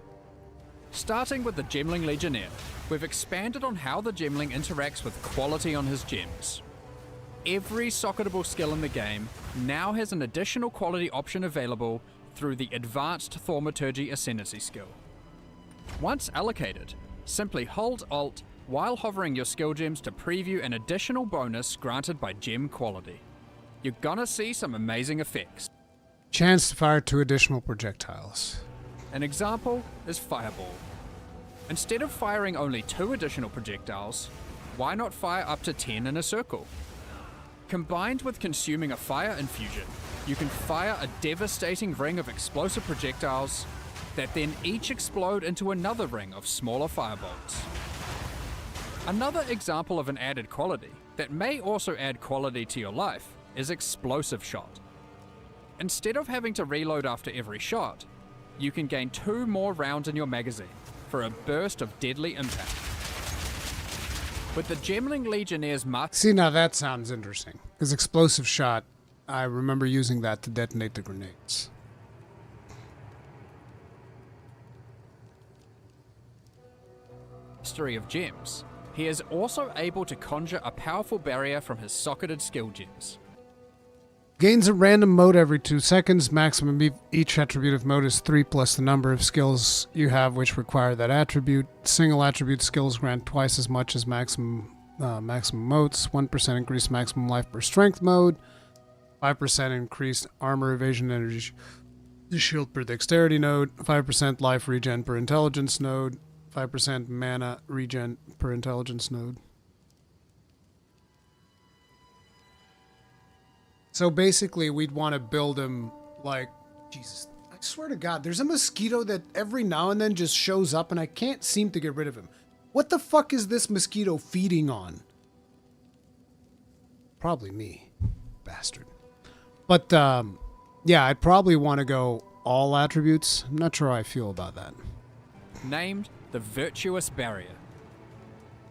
Starting with the Gemling Legionnaire, we've expanded on how the Gemling interacts with quality on his gems. Every socketable skill in the game now has an additional quality option available through the Advanced Thaumaturgy Ascendancy skill. Once allocated, simply hold Alt while hovering your skill gems to preview an additional bonus granted by gem quality. you're gonna see some amazing effects. Chance to fire 2 additional projectiles. An example is Fireball. Instead of firing only 2 additional projectiles, why not fire up to 10 in a circle? Combined with consuming a fire infusion, you can fire a devastating ring of explosive projectiles that then each explode into another ring of smaller firebolts. Another example of an added quality that may also add quality to your life is Explosive Shot. Instead of having to reload after every shot, you can gain 2 more rounds in your magazine for a burst of deadly impact. With the Gemling Legionnaire's See, now that sounds interesting. Because Explosive Shot, I remember using that to detonate the grenades. mastery of gems, he is also able to conjure a powerful barrier from his socketed skill gems. Gains a random mode every 2 seconds. Maximum each attribute of mode is 3 plus the number of skills you have which require that attribute. Single attribute skills grant twice as much as maximum modes. 1% increased maximum life per strength mode. 5% increased armor evasion energy shield per dexterity node. 5% life regen per intelligence node. 5% mana regen per intelligence node. So basically, we'd want to build him like... Jesus, I swear to God, there's a mosquito that every now and then just shows up and I can't seem to get rid of him. What the fuck is this mosquito feeding on? Probably me. Bastard. But, yeah, I'd probably want to go all attributes. I'm not sure how I feel about that. Named the Virtuous Barrier.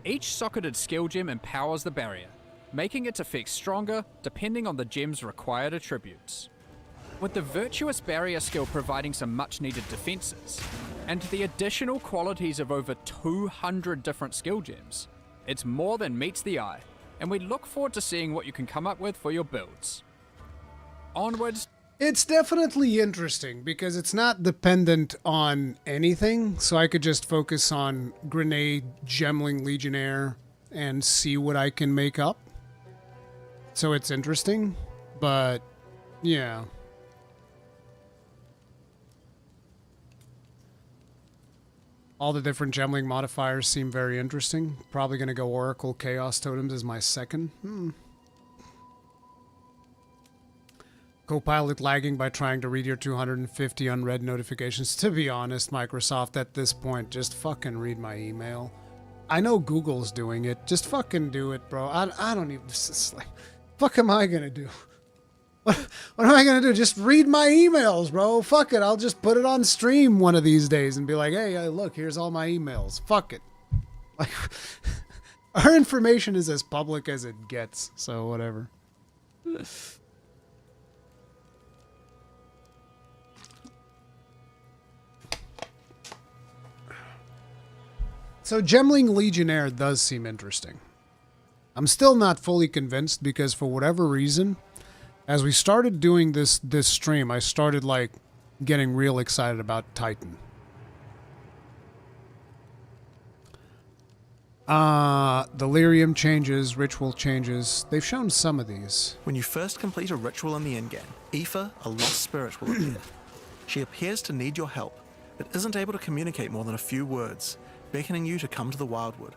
Each socketed skill gem empowers the barrier, making its effects stronger depending on the gem's required attributes. With the Virtuous Barrier skill providing some much needed defenses, and the additional qualities of over 200 different skill gems, it's more than meets the eye, and we look forward to seeing what you can come up with for your builds. Onwards. It's definitely interesting because it's not dependent on anything, so I could just focus on Grenade, Gemling Legionnaire, and see what I can make up. So it's interesting, but yeah. All the different Gemling modifiers seem very interesting. Probably going to go Oracle Chaos Totems as my second. Copilot lagging by trying to read your 250 unread notifications. To be honest, Microsoft, at this point, just fucking read my email. I know Google's doing it. Just fucking do it, bro. I don't even... Like, fuck am I gonna do? What am I gonna do? Just read my emails, bro. Fuck it. I'll just put it on stream one of these days and be like, hey, look, here's all my emails. Fuck it. Like, our information is as public as it gets, so whatever. So Gemling Legionnaire does seem interesting. I'm still not fully convinced because for whatever reason, as we started doing this stream, I started like getting real excited about Titan. Delirium changes, ritual changes. They've shown some of these. When you first complete a ritual in the endgame, Aoife, a lost spirit, will appear. She appears to need your help, but isn't able to communicate more than a few words, beckoning you to come to the Wildwood.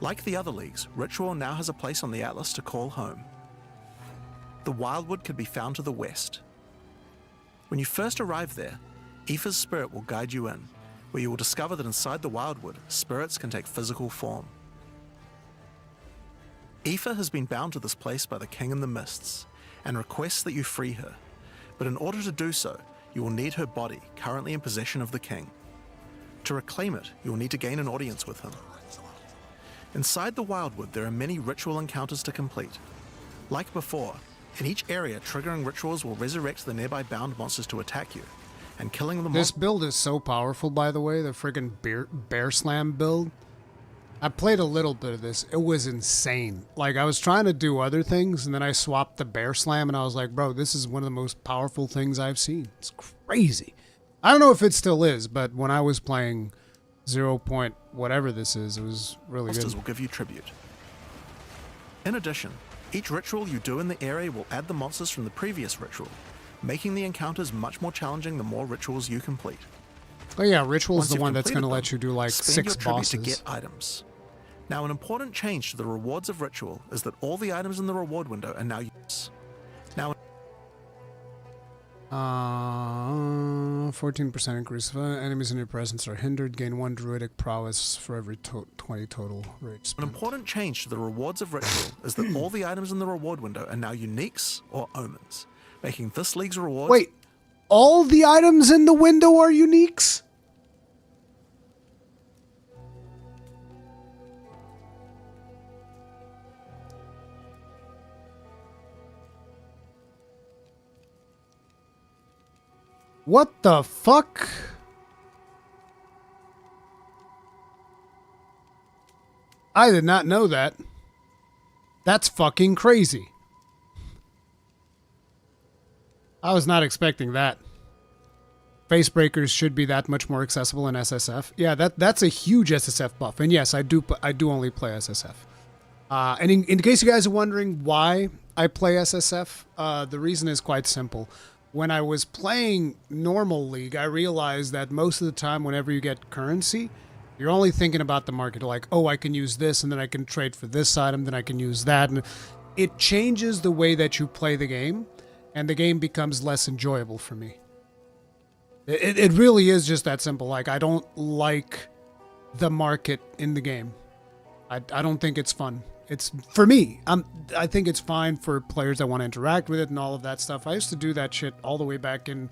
Like the other leagues, Ritual now has a place on the Atlas to call home. The Wildwood could be found to the west. When you first arrive there, Aoife's spirit will guide you in, where you will discover that inside the Wildwood, spirits can take physical form. Aoife has been bound to this place by the King in the Mists, and requests that you free her, but in order to do so, you will need her body, currently in possession of the King. To reclaim it, you will need to gain an audience with him. Inside the Wildwood, there are many ritual encounters to complete. Like before, in each area, triggering rituals will resurrect the nearby bound monsters to attack you, and killing them. This build is so powerful, by the way, the friggin' bear slam build. I played a little bit of this. It was insane. Like, I was trying to do other things, and then I swapped the bear slam, and I was like, bro, this is one of the most powerful things I've seen. It's crazy. I don't know if it still is, but when I was playing 0. Whatever this is, it was really good. Monsters will give you tribute. In addition, Each ritual you do in the area will add the monsters from the previous ritual, making the encounters much more challenging the more rituals you complete. Oh yeah, ritual is Once the you've one that's going to completed let you do like spend 6 your tribute bosses. to get items. Now, an important change to the rewards of ritual is that all the items in the reward window are now yours. Now, 14% increase. If enemies in your presence are hindered, gain 1 druidic prowess for every 20 total rage an spent. important change to the rewards of ritual is that all the items in the reward window are now uniques or omens, making this league's rewards. Wait, all the items in the window are uniques? What the fuck? I did not know that. That's fucking crazy. I was not expecting that. Face breakers should be that much more accessible in SSF. Yeah, that's a huge SSF buff. And yes, I do only play SSF. And in case you guys are wondering why I play SSF, the reason is quite simple. When I was playing normal League, I realized that most of the time whenever you get currency, you're only thinking about the market. Like, oh, I can use this, and then I can trade for this item, then I can use that. And it changes the way that you play the game, and the game becomes less enjoyable for me. It really is just that simple. Like, I don't like the market in the game. I don't think it's fun. It's for me. I think it's fine for players that want to interact with it and all of that stuff. I used to do that shit all the way back in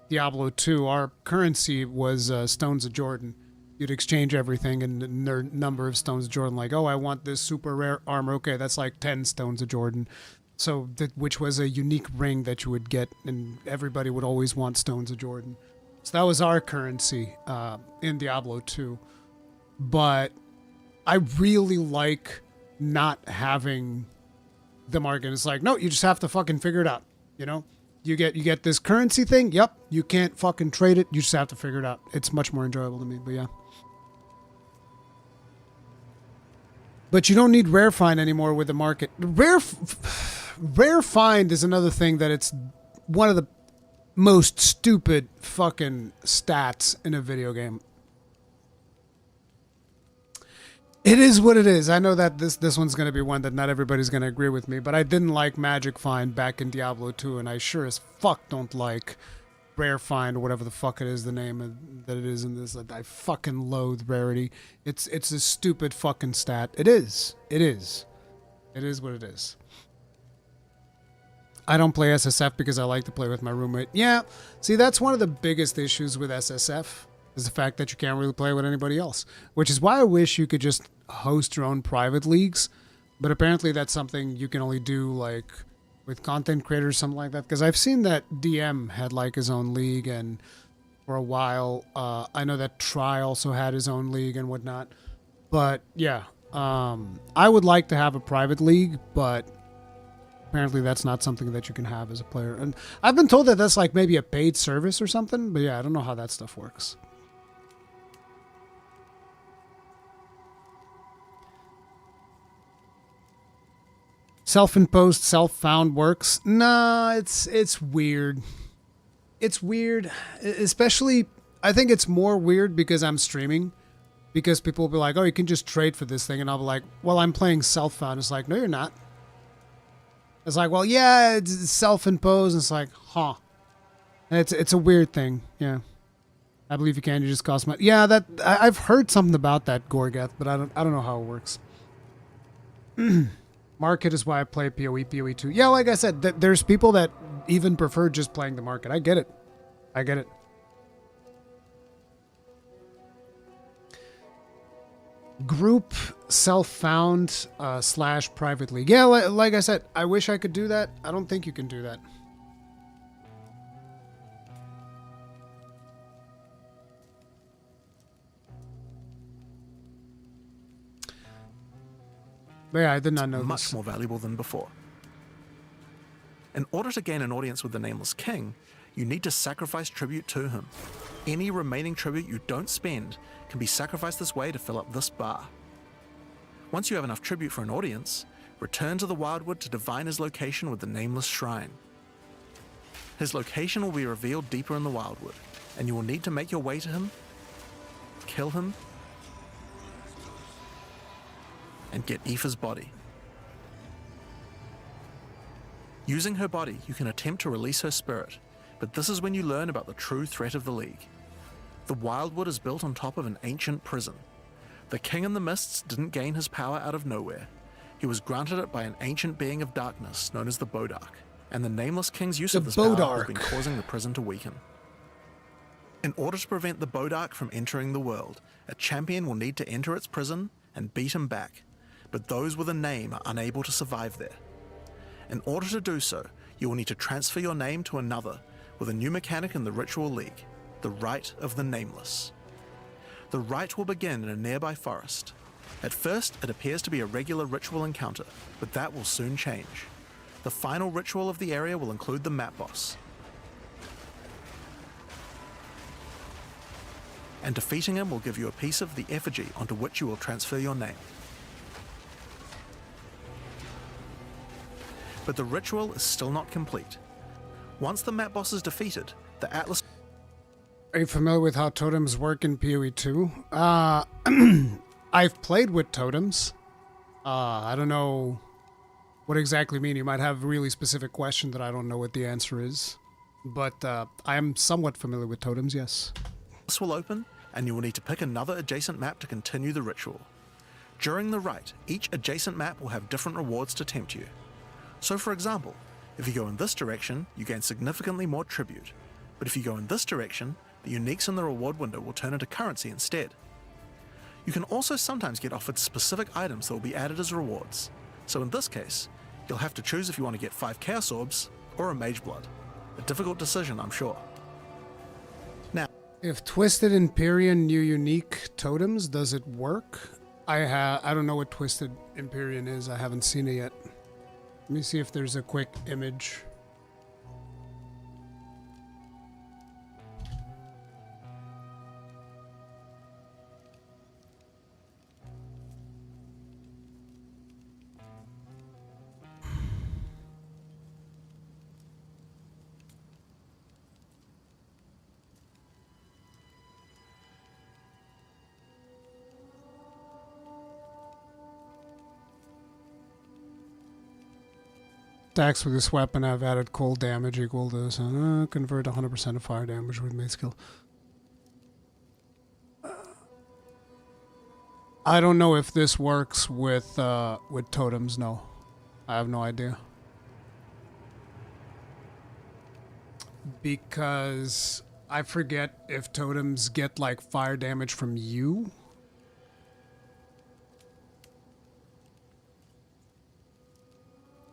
Diablo 2. Our currency was Stones of Jordan. You'd exchange everything and their number of Stones of Jordan. Like, oh, I want this super rare armor. Okay, that's like 10 Stones of Jordan. So, which was a unique ring that you would get, and everybody would always want Stones of Jordan. So that was our currency in Diablo 2. But I really like not having the market. It's like, no, you just have to fucking figure it out. You know, you get this currency thing. Yep, you can't fucking trade it. You just have to figure it out. It's much more enjoyable to me. But yeah, but you don't need rare find anymore with the market. Rare find is another thing that it's one of the most stupid fucking stats in a video game. It is what it is. I know that this one's going to be one that not everybody's going to agree with me, but I didn't like Magic Find back in Diablo 2, and I sure as fuck don't like Rare Find, or whatever the fuck it is, the name that it is in this. I fucking loathe rarity. It's a stupid fucking stat. It is. It is. It is what it is. I don't play SSF because I like to play with my roommate. Yeah, see, that's one of the biggest issues with SSF. Is the fact that you can't really play with anybody else. Which is why I wish you could just host your own private leagues. But apparently that's something you can only do like with content creators, something like that. Because I've seen that DM had like his own league, and for a while I know that Try also had his own league and whatnot. But yeah, I would like to have a private league, but apparently that's not something that you can have as a player. And I've been told that that's like maybe a paid service or something. But yeah, I don't know how that stuff works. Self-imposed, self-found works. Nah, it's weird. It's weird. Especially, I think it's more weird because I'm streaming. Because people will be like, oh, you can just trade for this thing. And I'll be like, well, I'm playing self-found. It's like, no, you're not. It's like, well, yeah, it's self-imposed. It's like, huh. And it's a weird thing. Yeah. I believe you can. You just cost money. Yeah, I've heard something about that, Gorgath, but I don't know how it works. Market is why I play PoE 2. Yeah, like I said, there's people that even prefer just playing the market. I get it. I get it. Group self-found / private league. Yeah, like I said, I wish I could do that. I don't think you can do that. But yeah, I did not know much this. more valuable than before. In order to gain an audience with the Nameless King, you need to sacrifice tribute to him. Any remaining tribute you don't spend can be sacrificed this way to fill up this bar. Once you have enough tribute for an audience, Return to the Wildwood to divine his location with the Nameless Shrine. His location will be revealed deeper in the Wildwood, and you will need to make your way to him, kill him, and get Aoife's body. Using her body, you can attempt to release her spirit, but this is when you learn about the true threat of the League. The Wildwood is built on top of an ancient prison. The King in the Mists didn't gain his power out of nowhere. He was granted it by an ancient being of darkness known as the Bodark, and the Nameless King's use of this power has been causing the prison to weaken. In order to prevent the Bodark from entering the world, a champion will need to enter its prison and beat him back, but those with a name are unable to survive there. In order to do so, you will need to transfer your name to another with a new mechanic in the Ritual League, the Rite of the Nameless. The rite will begin in a nearby forest. At first, it appears to be a regular ritual encounter, but that will soon change. The final ritual of the area will include the map boss, and defeating him will give you a piece of the effigy onto which you will transfer your name. But the ritual is still not complete. Once the map boss is defeated, the Atlas... Are you familiar with how totems work in PoE 2? I've played with totems. I don't know what exactly mean. You might have a really specific question that I don't know what the answer is. But I am somewhat familiar with totems, yes. This will open, and you will need to pick another adjacent map to continue the ritual. During the rite, each adjacent map will have different rewards to tempt you. So for example, if you go in this direction, you gain significantly more tribute. But if you go in this direction, the uniques in the reward window will turn into currency instead. You can also sometimes get offered specific items that will be added as rewards. So in this case, you'll have to choose if you want to get 5 Chaos Orbs or a Mage Blood. A difficult decision, I'm sure. Now, if Twisted Empyrean new unique totems, does it work? I don't know what Twisted Empyrean is. I haven't seen it yet. Let me see if there's a quick image. Attacks with this weapon have added cold damage equal to convert 100% of fire damage with main skill. I don't know if this works with totems. No, I have no idea. Because I forget if totems get like fire damage from you.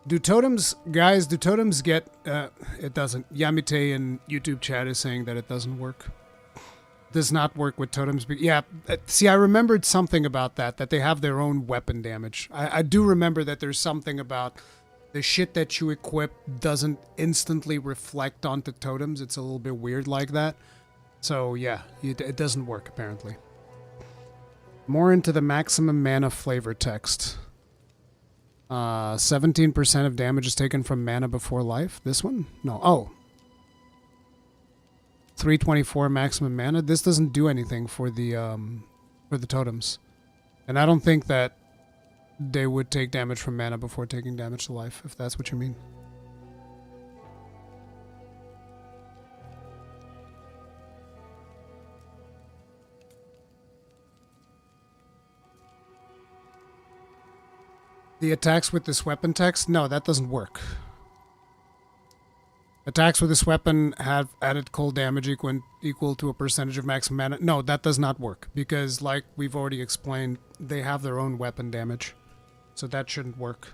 Do totems, guys, do totems get, it doesn't. Yamite in YouTube chat is saying that it doesn't work. Does not work with totems. But yeah, see, I remembered something about that they have their own weapon damage. I do remember that there's something about the shit that you equip doesn't instantly reflect onto totems. It's a little bit weird like that. So yeah, it doesn't work apparently. More into the maximum mana flavor text. 17% of damage is taken from mana before life. This one? No. Oh. 324 maximum mana. This doesn't do anything for the totems. And I don't think that they would take damage from mana before taking damage to life, if that's what you mean. The attacks with this weapon text? No, that doesn't work. Attacks with this weapon have added cold damage equal to a percentage of maximum mana. No, that does not work. Because, like we've already explained, they have their own weapon damage. So that shouldn't work.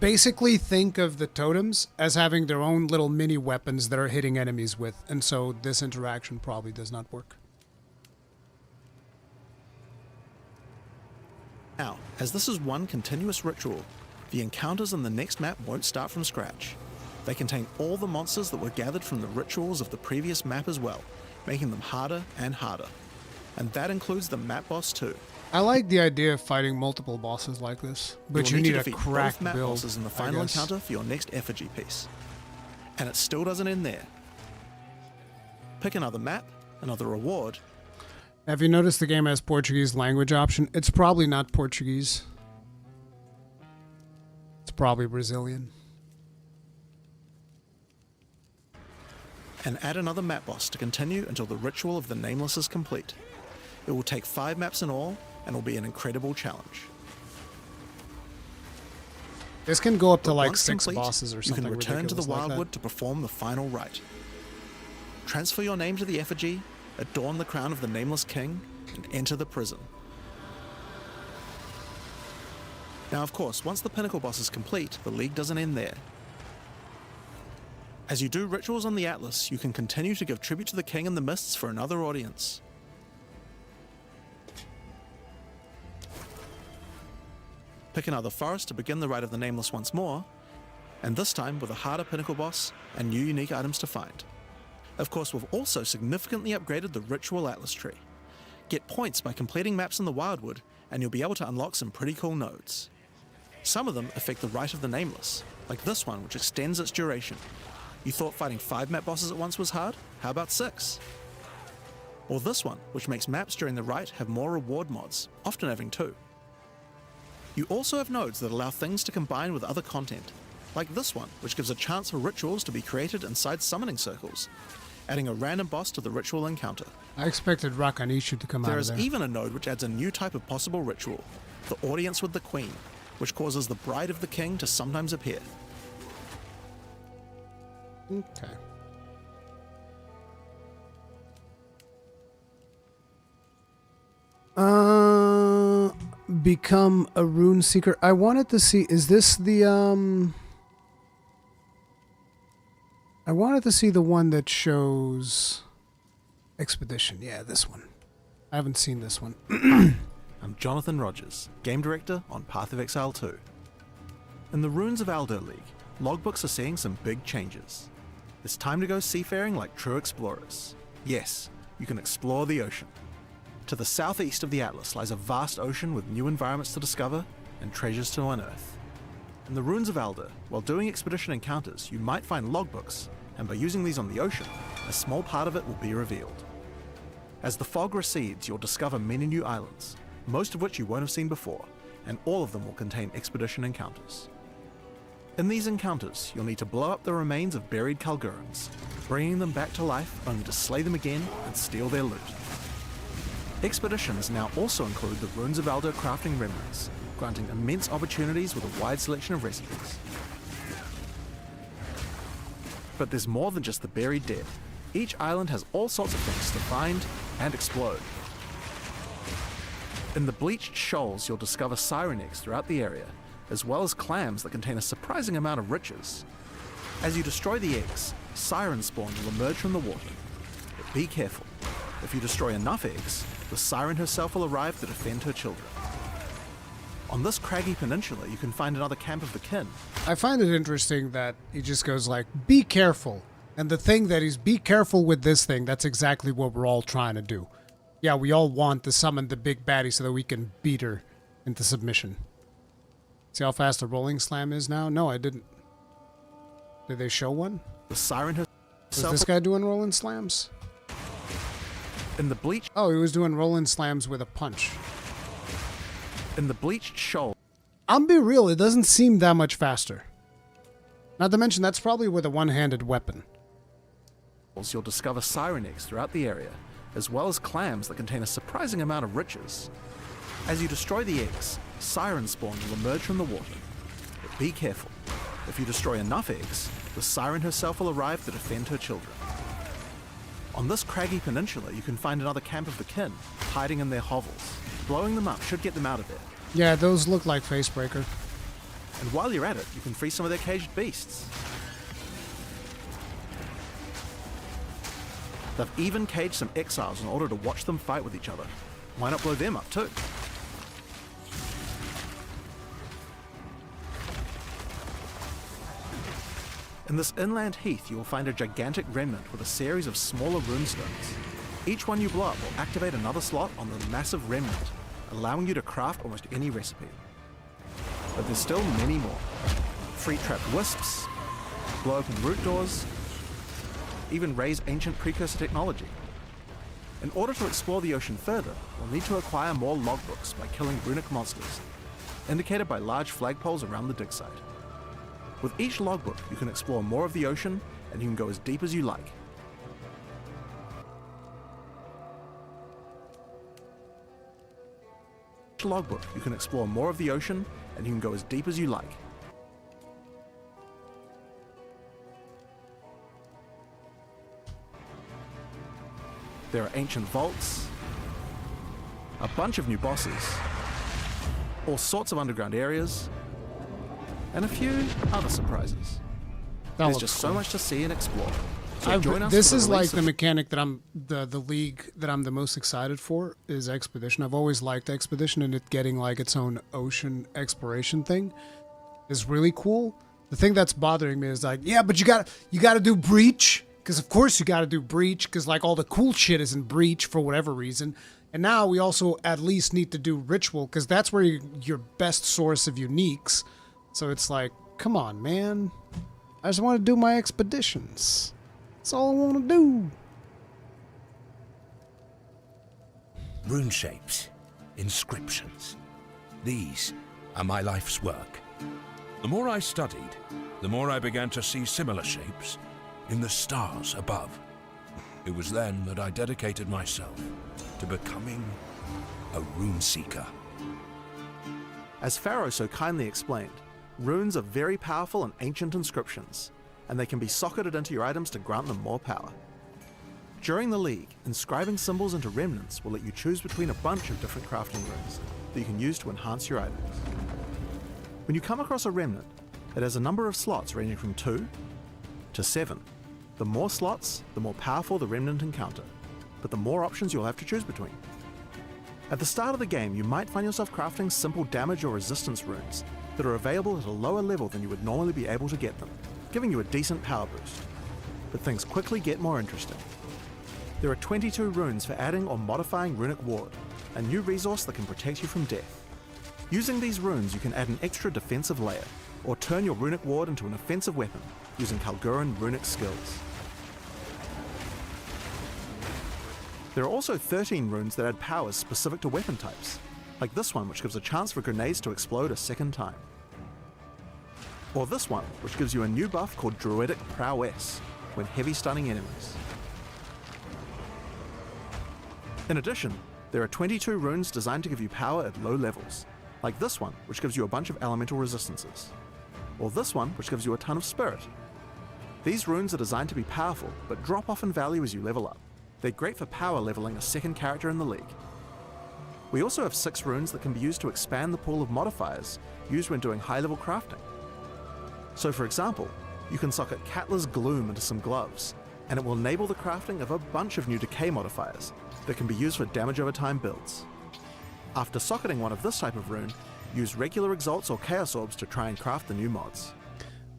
Basically, think of the totems as having their own little mini weapons that are hitting enemies with. And so this interaction probably does not work. Now, as this is one continuous ritual, the encounters in the next map won't start from scratch. They contain all the monsters that were gathered from the rituals of the previous map as well, making them harder and harder. And that includes the map boss too. I like the idea of fighting multiple bosses like this, but you will need to a defeat cracked both map build. bosses in the I final guess. encounter for your next effigy piece. And it still doesn't end there. Pick another map, another reward. Have you noticed the game has Portuguese language option? It's probably not Portuguese. It's probably Brazilian. And add another map boss to continue until the ritual of the Nameless is complete. It will take 5 maps in all and will be an incredible challenge. This can go up to But like once 6 complete, bosses or you something can return to the ridiculous like that. Wildwood to perform the final rite. Transfer your name to the effigy, adorn the crown of the Nameless King, and enter the prison. Now, of course, once the pinnacle boss is complete, the league doesn't end there. As you do rituals on the Atlas, you can continue to give tribute to the King in the Mists for another audience. Pick another forest to begin the rite of the Nameless once more, and this time with a harder pinnacle boss and new unique items to find. Of course, we've also significantly upgraded the Ritual Atlas tree. Get points by completing maps in the Wildwood, and you'll be able to unlock some pretty cool nodes. Some of them affect the Rite of the Nameless, like this one, which extends its duration. You thought fighting 5 map bosses at once was hard? How about 6? Or this one, which makes maps during the rite have more reward mods, often having 2. You also have nodes that allow things to combine with other content, like this one, which gives a chance for rituals to be created inside summoning circles, adding a random boss to the ritual encounter. I expected Rakanishu to come out There of is there. even a node which adds a new type of possible ritual, the Audience with the Queen, which causes the bride of the king to sometimes appear. Okay. Become a rune seeker. I wanted to see, is this the, I wanted to see the one that shows Expedition. Yeah, this one. I haven't seen this one. I'm Jonathan Rogers, Game Director on Path of Exile 2. In the Runes of Alder League, logbooks are seeing some big changes. It's time to go seafaring like true explorers. Yes, you can explore the ocean. To the southeast of the Atlas lies a vast ocean with new environments to discover and treasures to unearth. In the Runes of Alder, while doing expedition encounters, you might find logbooks, and by using these on the ocean, a small part of it will be revealed. As the fog recedes, you'll discover many new islands, most of which you won't have seen before, and all of them will contain expedition encounters. In these encounters, you'll need to blow up the remains of buried Kalgurans, bringing them back to life only to slay them again and steal their loot. Expeditions now also include the Runes of Alder crafting remnants, granting immense opportunities with a wide selection of recipes. But there's more than just the buried dead. Each island has all sorts of things to find and explode. In the Bleached Shoals, you'll discover siren eggs throughout the area, as well as clams that contain a surprising amount of riches. As you destroy the eggs, siren spawn will emerge from the water. But be careful. If you destroy enough eggs, the siren herself will arrive to defend her children. On this craggy peninsula, you can find another camp of the kin. I find it interesting that he just goes like, be careful. And the thing that is, be careful with this thing, that's exactly what we're all trying to do. Yeah, we all want to summon the big baddie so that we can beat her into submission. See how fast the rolling slam is now? No, I didn't. Did they show one? The siren Was herself this guy doing rolling slams? in the bleached Oh, he was doing rolling slams with a punch. shoal. I'll be real, it doesn't seem that much faster. Not to mention, that's probably with a one-handed weapon. You'll discover siren eggs throughout the area, as well as clams that contain a surprising amount of riches. As you destroy the eggs, siren spawn will emerge from the water. But be careful. If you destroy enough eggs, the siren herself will arrive to defend her children. On this craggy peninsula, you can find another camp of the kin, hiding in their hovels. Blowing them up should get them out of there. Yeah, those look like Facebreaker. And while you're at it, you can free some of their caged beasts. They've even caged some exiles in order to watch them fight with each other. Why not blow them up too? In this inland heath, you will find a gigantic remnant with a series of smaller runestones. Each one you blow up will activate another slot on the massive remnant, allowing you to craft almost any recipe. But there's still many more. Free trapped wisps, blow open root doors, even raise ancient precursor technology. In order to explore the ocean further, we'll need to acquire more logbooks by killing runic monsters, indicated by large flagpoles around the dig site. With each logbook, you can explore more of the ocean, and you can go as deep as you like. Each logbook, you can explore more of the ocean, and you can go as deep as you like. There are ancient vaults, a bunch of new bosses, all sorts of underground areas, and a few other surprises. There's just so much to see and explore. So join us this for the is like release the mechanic that I'm the league that I'm the most excited for is Expedition. I've always liked Expedition, and it getting like its own ocean exploration thing is really cool. The thing that's bothering me is like, yeah, but you got to do Breach. Because of course you got to do Breach, because like all the cool shit is in Breach for whatever reason. And now we also at least need to do Ritual, because that's where your best source of uniques. So it's like, come on, man. I just want to do my expeditions. That's all I want to do. Rune shapes, inscriptions. These are my life's work. The more I studied, the more I began to see similar shapes in the stars above. It was then that I dedicated myself to becoming a rune seeker. As Pharaoh so kindly explained, runes are very powerful and ancient inscriptions, and they can be socketed into your items to grant them more power. During the League, inscribing symbols into remnants will let you choose between a bunch of different crafting runes that you can use to enhance your items. When you come across a remnant, it has a number of slots ranging from 2 to 7. The more slots, the more powerful the remnant encounter, but the more options you'll have to choose between. At the start of the game, you might find yourself crafting simple damage or resistance runes that are available at a lower level than you would normally be able to get them, giving you a decent power boost. But things quickly get more interesting. There are 22 runes for adding or modifying Runic Ward, a new resource that can protect you from death. Using these runes, you can add an extra defensive layer, or turn your Runic Ward into an offensive weapon using Kalguran runic skills. There are also 13 runes that add powers specific to weapon types, like this one which gives a chance for grenades to explode a second time. Or this one, which gives you a new buff called Druidic Prowess, when heavy stunning enemies. In addition, there are 22 runes designed to give you power at low levels, like this one, which gives you a bunch of elemental resistances, or this one, which gives you a ton of spirit. These runes are designed to be powerful, but drop off in value as you level up. They're great for power leveling a second character in the League. We also have 6 runes that can be used to expand the pool of modifiers used when doing high-level crafting. So for example, you can socket Katla's Gloom into some gloves, and it will enable the crafting of a bunch of new decay modifiers that can be used for damage over time builds. After socketing one of this type of rune, use regular Exalts or Chaos Orbs to try and craft the new mods.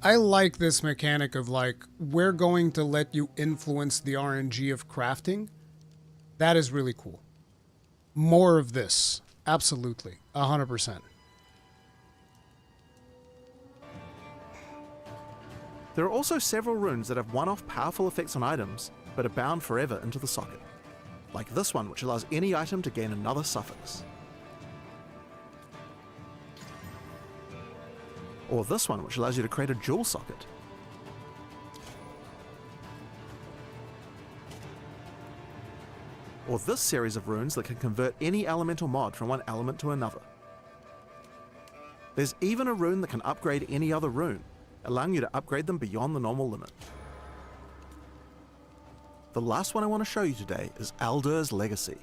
I like this mechanic of like, we're going to let you influence the RNG of crafting. That is really cool. More of this. Absolutely. 100%. There are also several runes that have one-off powerful effects on items, but are bound forever into the socket. Like this one, which allows any item to gain another suffix. Or this one, which allows you to create a jewel socket. Or this series of runes that can convert any elemental mod from one element to another. There's even a rune that can upgrade any other rune, allowing you to upgrade them beyond the normal limit. The last one I want to show you today is Aldur's Legacy,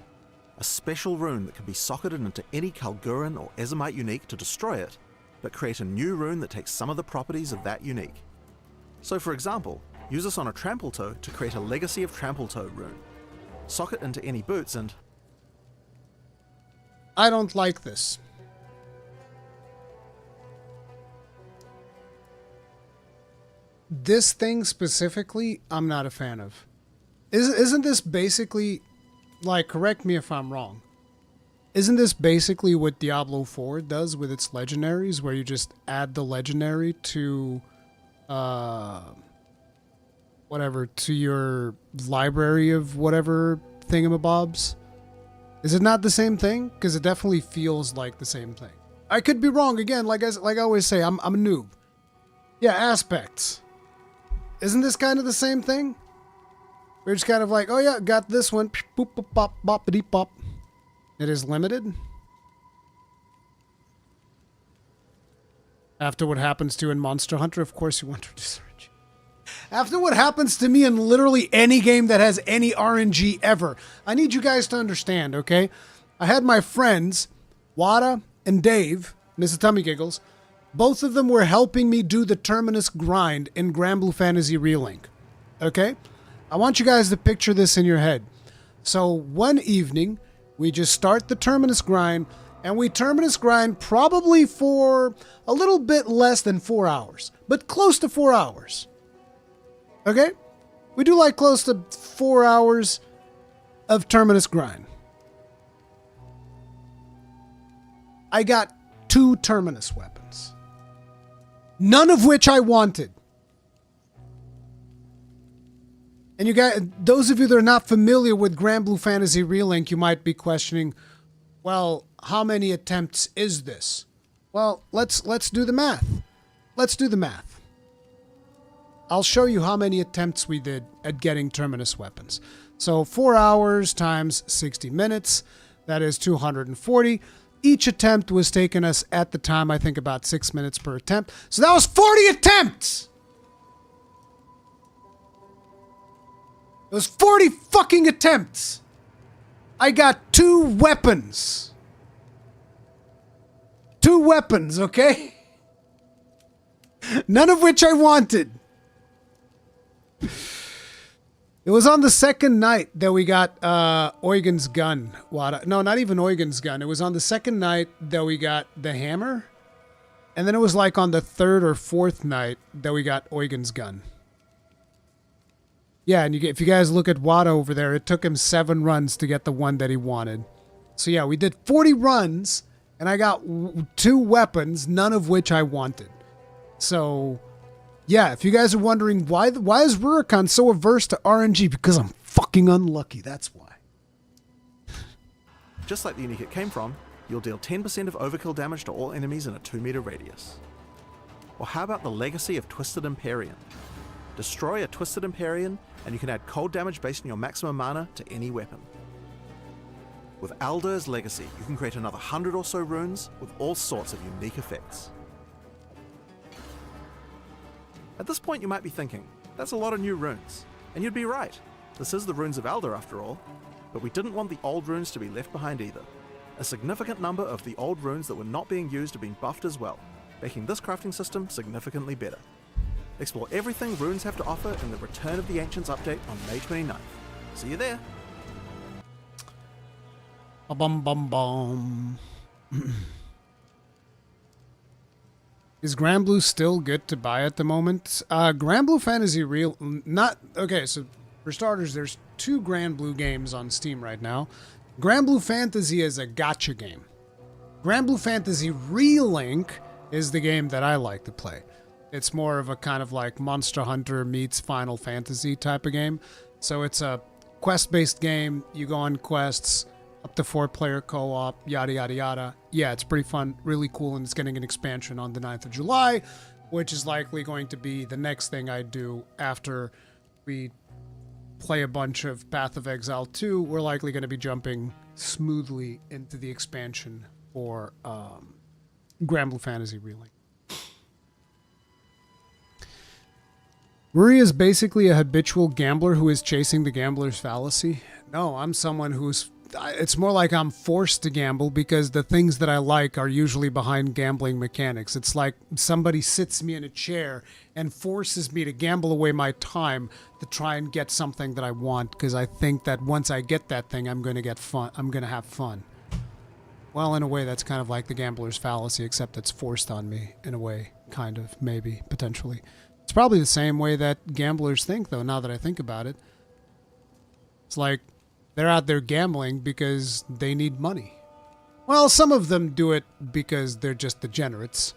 a special rune that can be socketed into any Kalguran or Ezomite unique to destroy it, but create a new rune that takes some of the properties of that unique. So for example, use this on a Trampletoe to create a Legacy of Trampletoe rune. Socket into any boots and... I don't like this. This thing specifically, I'm not a fan of. Isn't this basically, like, correct me if I'm wrong, Isn't this basically what Diablo 4 does with its legendaries, where you just add the legendary to, whatever, to your library of whatever thingamabobs? Is it not the same thing? Because it definitely feels like the same thing. I could be wrong. Again, like I always say, I'm a noob. Yeah, aspects. Isn't this kind of the same thing? We're just kind of like, oh yeah, got this one. Boop, boop, bop, boppity bop. It is limited. After what happens to you in Monster Hunter, of course you want to search. After what happens to me in literally any game that has any RNG ever. I need you guys to understand, okay? I had my friends, Wada and Dave, Mrs. Tummy Giggles. Both of them were helping me do the Terminus grind in Grand Blue Fantasy Relink. Okay? I want you guys to picture this in your head. So one evening, we just start the Terminus grind, and we Terminus grind probably for a little bit less than 4 hours, but close to 4 hours. Okay? We do like close to 4 hours of Terminus grind. I got 2 Terminus weapons. None of which I wanted. And you guys, those of you that are not familiar with Grand Blue Fantasy Relink, you might be questioning, well, how many attempts is this? Well, let's do the math. Let's do the math. I'll show you how many attempts we did at getting Terminus weapons. So 4 hours times 60 minutes, that is 240. Each attempt was taking us at the time, I think, about 6 minutes per attempt. So that was 40 attempts! It was 40 fucking attempts! I got 2 weapons. 2 weapons, okay? None of which I wanted. It was on the second night that we got Eugen's gun. No, not even Eugen's gun. It was on the second night that we got the hammer. And then it was like on the 3rd or 4th night that we got Eugen's gun. Yeah, and if you guys look at Wada over there, it took him 7 runs to get the one that he wanted. So yeah, we did 40 runs, and I got 2 weapons, none of which I wanted. So yeah, if you guys are wondering why is Rurikhan so averse to RNG, because I'm fucking unlucky, that's why. Just like the unique it came from, you'll deal 10% of overkill damage to all enemies in a 2-meter radius. Or how about the legacy of Twisted Empyrean? Destroy a Twisted Empyrean, and you can add cold damage based on your maximum mana to any weapon. With Aldur's Legacy, you can create another 100 or so runes with all sorts of unique effects. At this point you might be thinking, that's a lot of new runes. And you'd be right. This is the runes of Aldur after all. But we didn't want the old runes to be left behind either. A significant number of the old runes that were not being used have been buffed as well, making this crafting system significantly better. Explore everything runes have to offer in the Return of the Ancients update on May 29th. See you there! Bum bum bum. Is Grand Blue still good to buy at the moment? Grand Blue Fantasy Real... Not... Okay, so for starters, there's 2 Grand Blue games on Steam right now. Grand Blue Fantasy is a gacha game. Grand Blue Fantasy Relink is the game that I like to play. It's more of a kind of like Monster Hunter meets Final Fantasy type of game. So it's a quest-based game. You go on quests, up to 4-player co-op, yada, yada, yada. Yeah, it's pretty fun, really cool, and it's getting an expansion on the 9th of July, which is likely going to be the next thing I do after we play a bunch of Path of Exile 2. We're likely going to be jumping smoothly into the expansion for Grand Blue Fantasy Relink. Ruri is basically a habitual gambler who is chasing the gambler's fallacy. No, I'm someone who's... It's more like I'm forced to gamble because the things that I like are usually behind gambling mechanics. It's like somebody sits me in a chair and forces me to gamble away my time to try and get something that I want, because I think that once I get that thing, I'm going to get fun. I'm going to have fun. Well, in a way, that's kind of like the gambler's fallacy, except it's forced on me in a way, kind of, maybe, potentially. It's probably the same way that gamblers think, though, now that I think about it. It's like they're out there gambling because they need money. Well, some of them do it because they're just degenerates.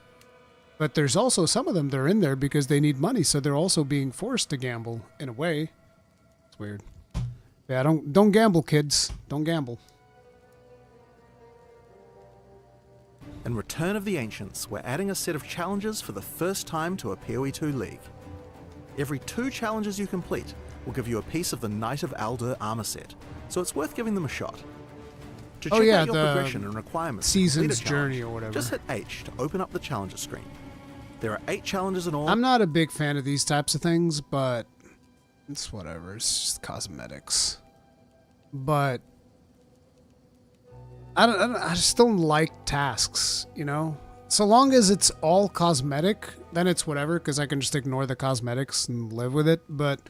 But there's also some of them that are in there because they need money, so they're also being forced to gamble in a way. It's weird. Yeah, don't gamble, kids. Don't gamble. In Return of the Ancients, we're adding a set of challenges for the first time to a PoE 2 league. Every 2 challenges you complete will give you a piece of the Knight of Aldur armor set, so it's worth giving them a shot. To check out your progression and requirements, Season's Journey or whatever. Just hit H to open up the challenges screen. There are 8 challenges in all. I'm not a big fan of these types of things, but it's whatever. It's just cosmetics. But I just don't like tasks, you know? So long as it's all cosmetic, then it's whatever, because I can just ignore the cosmetics and live with it. But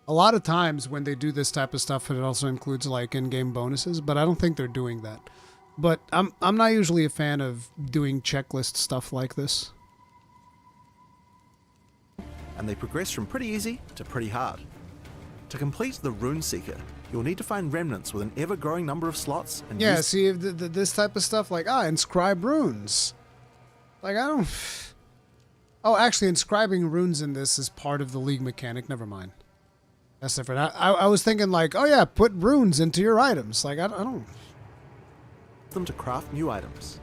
a lot of times when they do this type of stuff, it also includes like in-game bonuses, but I don't think they're doing that. But I'm not usually a fan of doing checklist stuff like this. And they progress from pretty easy to pretty hard. To complete the Rune Seeker, you'll need to find remnants with an ever-growing number of slots. And yeah, see, this type of stuff, like, inscribe runes. Like, I don't... Oh, actually, inscribing runes in this is part of the league mechanic. Never mind. That's different. I was thinking, like, oh yeah, put runes into your items. Like, I don't... them to craft new items.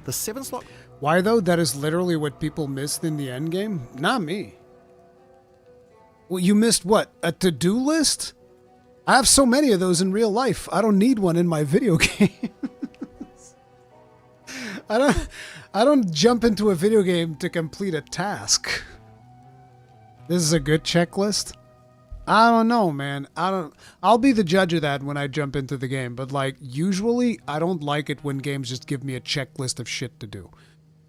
The 7-slot... Why, though? That is literally what people missed in the end game? Not me. Well, you missed what? A to-do list? I have so many of those in real life. I don't need one in my video games. I don't jump into a video game to complete a task. This is a good checklist? I don't know, man. I'll be the judge of that when I jump into the game, but like usually I don't like it when games just give me a checklist of shit to do.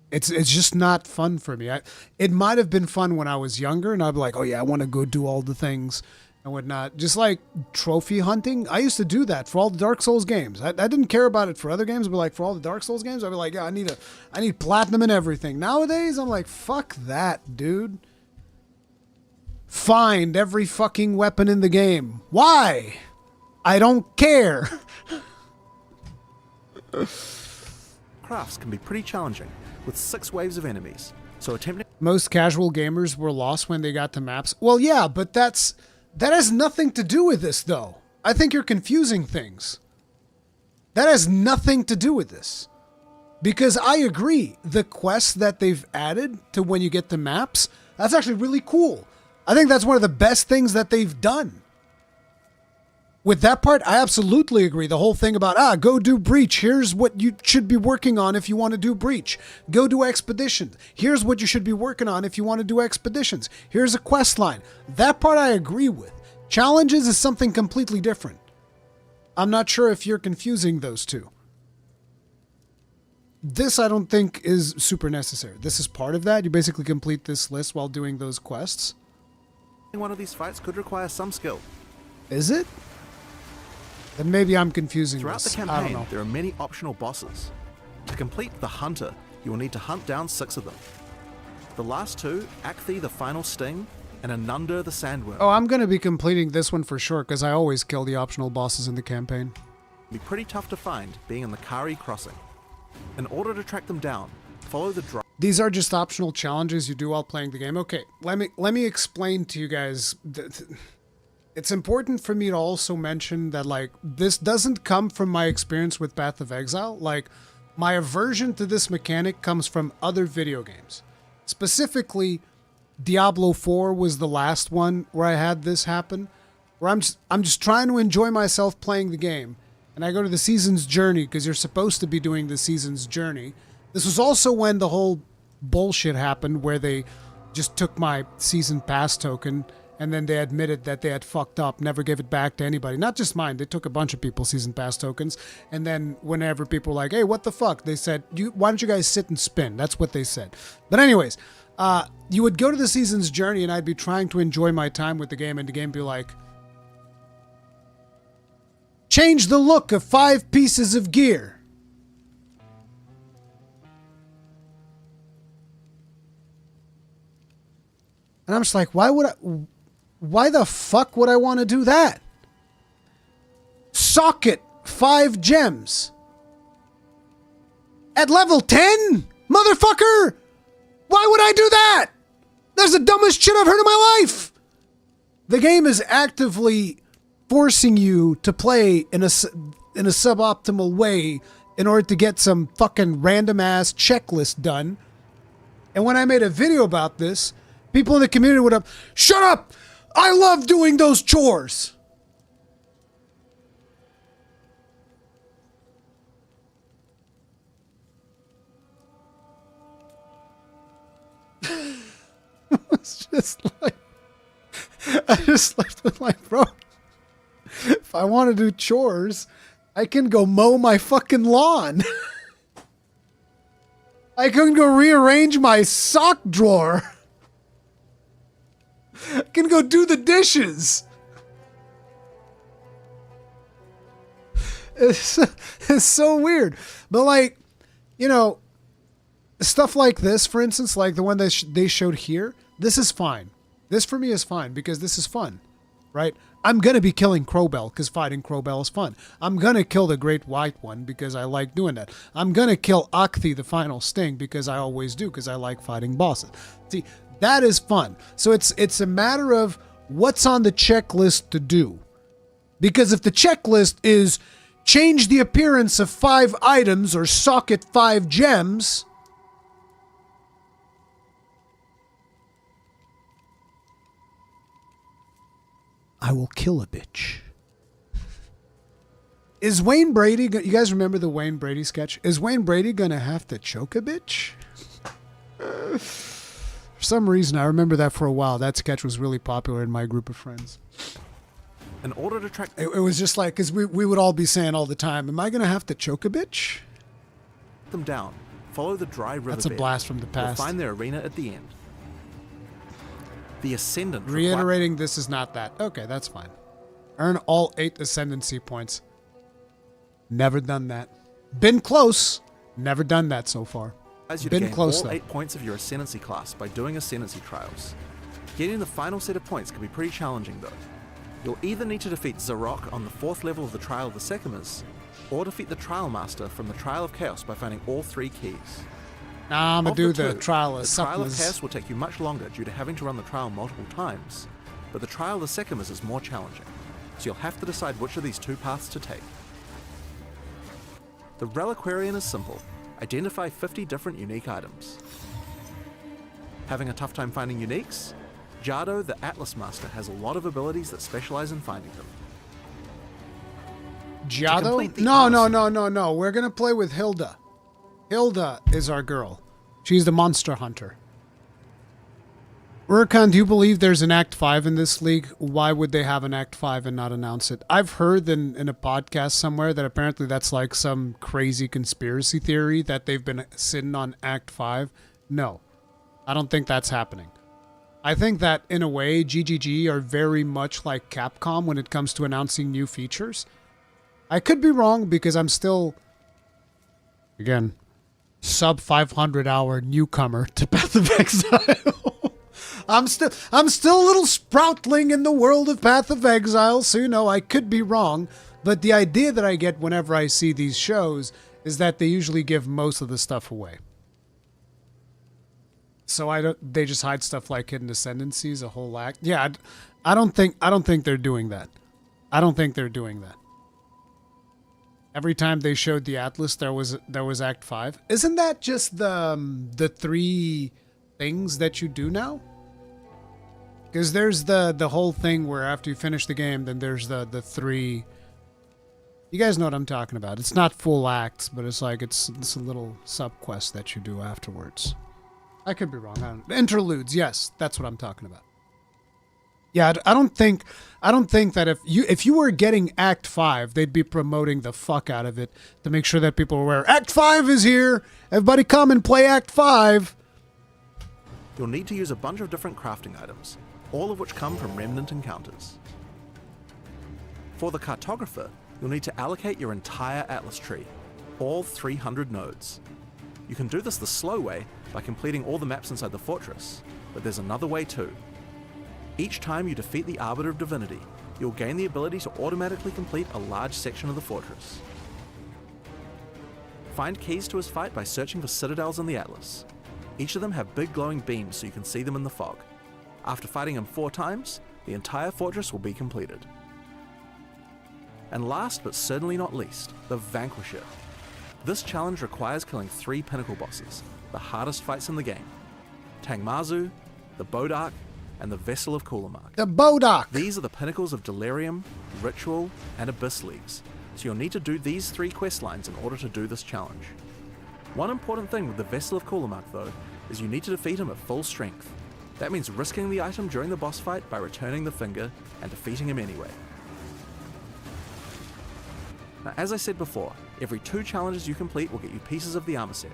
It's just not fun for me. It might have been fun when I was younger, and I'd be like, oh yeah, I want to go do all the things and whatnot. Just like trophy hunting. I used to do that for all the Dark Souls games. I didn't care about it for other games, but like for all the Dark Souls games, I'd be like, yeah, I need platinum and everything. Nowadays, I'm like, fuck that, dude. Find every fucking weapon in the game. Why? I don't care. Crafts can be pretty challenging, with 6 waves of enemies, so attempting... Most casual gamers were lost when they got to maps. Well, yeah, but that has nothing to do with this, though. I think you're confusing things. That has nothing to do with this. Because I agree, the quests that they've added to when you get to maps, that's actually really cool. I think that's one of the best things that they've done. With that part, I absolutely agree. The whole thing about, go do Breach. Here's what you should be working on if you want to do Breach. Go do Expeditions. Here's what you should be working on if you want to do Expeditions. Here's a quest line. That part I agree with. Challenges is something completely different. I'm not sure if you're confusing those two. This I don't think is super necessary. This is part of that. You basically complete this list while doing those quests. One of these fights could require some skill. Is it? Then maybe I'm confusing Throughout this. the I don't campaign, know. there are many optional bosses. To complete the Hunter, you will need to hunt down 6 of them. The last 2, Akthi the Final Sting, and Anunda the Sandworm, Oh, I'm going to be completing this one for sure, because I always kill the optional bosses in the campaign. will be pretty tough to find, being in the Kari Crossing. In order to track them down, follow the drive. These are just optional challenges you do while playing the game. Okay, let me explain to you guys. It's important for me to also mention that, like, this doesn't come from my experience with Path of Exile. Like, my aversion to this mechanic comes from other video games. Specifically, Diablo 4 was the last one where I had this happen, where I'm just trying to enjoy myself playing the game, and I go to the Season's Journey because you're supposed to be doing the Season's Journey. This was also when the whole bullshit happened where they just took my Season Pass token and then they admitted that they had fucked up, never gave it back to anybody. Not just mine. They took a bunch of people's Season Pass tokens. And then whenever people were like, hey, what the fuck? They said, why don't you guys sit and spin? That's what they said. But anyways, you would go to the Season's Journey and I'd be trying to enjoy my time with the game and the game be like, change the look of 5 pieces of gear. And I'm just like, why the fuck would I want to do that? Socket 5 gems. At level 10? Motherfucker! Why would I do that? That's the dumbest shit I've heard in my life! The game is actively forcing you to play in a suboptimal way in order to get some fucking random ass checklist done. And when I made a video about this, people in the community would have, shut up! I love doing those chores! It's just like, I just left with like, bro, if I want to do chores, I can go mow my fucking lawn. I can go rearrange my sock drawer. I can go do the dishes. It's so weird. But like, you know, stuff like this, for instance, like the one that they showed here, this is fine. This for me is fine because this is fun, right? I'm going to be killing Crowbell because fighting Crowbell is fun. I'm going to kill the Great White One because I like doing that. I'm going to kill Akthi, the Final Sting, because I always do because I like fighting bosses. See, that is fun. So it's a matter of what's on the checklist to do. Because if the checklist is change the appearance of 5 items or socket 5 gems, I will kill a bitch. Is Wayne Brady, you guys remember the Wayne Brady sketch? Is Wayne Brady gonna have to choke a bitch? For some reason, I remember that for a while. That sketch was really popular in my group of friends. In order to track It was just like, because we would all be saying all the time, am I gonna have to choke a bitch? them down, follow the dry river That's a bed. blast from the You'll past. find their arena at the end. The Ascendant. Reiterating, this is not that. Okay, that's fine. Earn all 8 ascendancy points. Never done that. Been close. Never done that so far. As you Been gain close, all though. 8 points of your Ascendancy class by doing Ascendancy trials. Getting the final set of points can be pretty challenging though. You'll either need to defeat Zarok on the 4th level of the Trial of the Sycamores, or defeat the Trial Master from the Trial of Chaos by finding all 3 keys. Nah, I'm gonna Of do the the two, trial of The Trial of Supplements. Chaos will take you much longer due to having to run the trial multiple times, but the Trial of the Sycamores is more challenging, so you'll have to decide which of these 2 paths to take. The Reliquarian is simple. Identify 50 different unique items. Having a tough time finding uniques? Jardo, the Atlas Master, has a lot of abilities that specialize in finding them. Giado? complete the No. We're gonna play with Hilda. Hilda is our girl. She's the monster hunter. Rurikhan, do you believe there's an Act 5 in this league? Why would they have an Act 5 and not announce it? I've heard in a podcast somewhere that apparently that's like some crazy conspiracy theory that they've been sitting on Act 5. No, I don't think that's happening. I think that in a way, GGG are very much like Capcom when it comes to announcing new features. I could be wrong because I'm still, again, sub 500 hour newcomer to Path of Exile. I'm still a little sproutling in the world of Path of Exile, so you know I could be wrong. But the idea that I get whenever I see these shows is that they usually give most of the stuff away. So they just hide stuff like Hidden Ascendancies, a whole act. Yeah, I don't think they're doing that. I don't think they're doing that. Every time they showed the Atlas, there was Act 5. Isn't that just the 3 things that you do now? Because there's the whole thing where after you finish the game, then there's the 3. You guys know what I'm talking about. It's not full acts, but it's like it's a little sub quest that you do afterwards. I could be wrong. Interludes, yes, that's what I'm talking about. Yeah, I don't think that if you were getting Act 5, they'd be promoting the fuck out of it to make sure that people are aware. Act 5 is here. Everybody come and play Act 5. You'll need to use a bunch of different crafting items, all of which come from Remnant encounters. For the Cartographer, you'll need to allocate your entire Atlas tree, all 300 nodes. You can do this the slow way by completing all the maps inside the fortress, but there's another way too. Each time you defeat the Arbiter of Divinity, you'll gain the ability to automatically complete a large section of the fortress. Find keys to his fight by searching for citadels in the Atlas. Each of them have big glowing beams so you can see them in the fog. After fighting him 4 times, the entire fortress will be completed. And last but certainly not least, the Vanquisher. This challenge requires killing 3 pinnacle bosses, the hardest fights in the game. Tangmazu, the Bodark, and the Vessel of Kulamark. The Bodark! These are the pinnacles of Delirium, Ritual, and Abyss Leagues, so you'll need to do these 3 quest lines in order to do this challenge. One important thing with the Vessel of Kulamark though, is you need to defeat him at full strength. That means risking the item during the boss fight by returning the finger and defeating him anyway. Now, as I said before, every 2 challenges you complete will get you pieces of the armor set,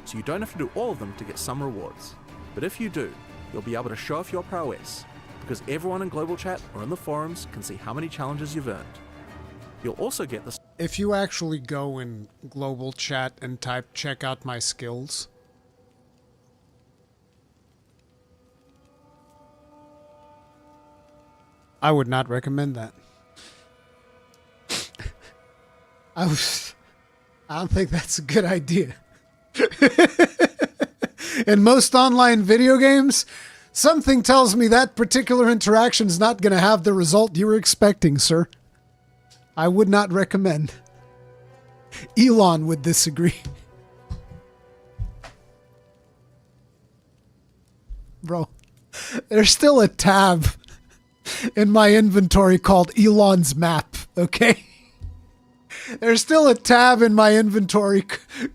so you don't have to do all of them to get some rewards. But if you do, you'll be able to show off your prowess, because everyone in global chat or in the forums can see how many challenges you've earned. You'll also get this. If you actually go in global chat and type check out my skills, I would not recommend that. I don't think that's a good idea. In most online video games, something tells me that particular interaction is not going to have the result you were expecting, sir. I would not recommend. Elon would disagree. Bro, there's still a tab in my inventory called Elon's map, okay? There's still a tab in my inventory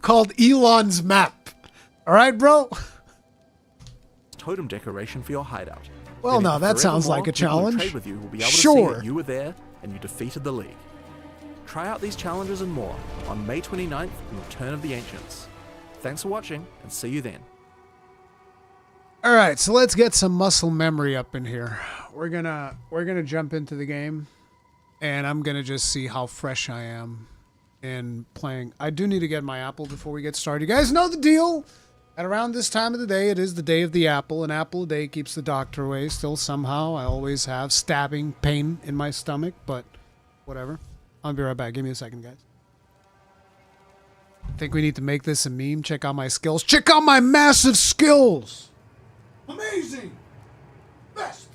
called Elon's map. All right, bro? Totem decoration for your hideout. Well, no, that sounds like a challenge. Trade with you will be able to see Sure. that you were there and you defeated the League. Try out these challenges and more on May 29th in Return of the Ancients. Thanks for watching and see you then. All right, so let's get some muscle memory up in here. We're gonna jump into the game, and I'm gonna just see how fresh I am in playing. I do need to get my apple before we get started. You guys know the deal. At around this time of the day, it is the day of the apple. An apple a day keeps the doctor away. Still, somehow, I always have stabbing pain in my stomach, but whatever. I'll be right back. Give me a second, guys. I think we need to make this a meme. Check out my skills. Check out my massive skills. Amazing. Best.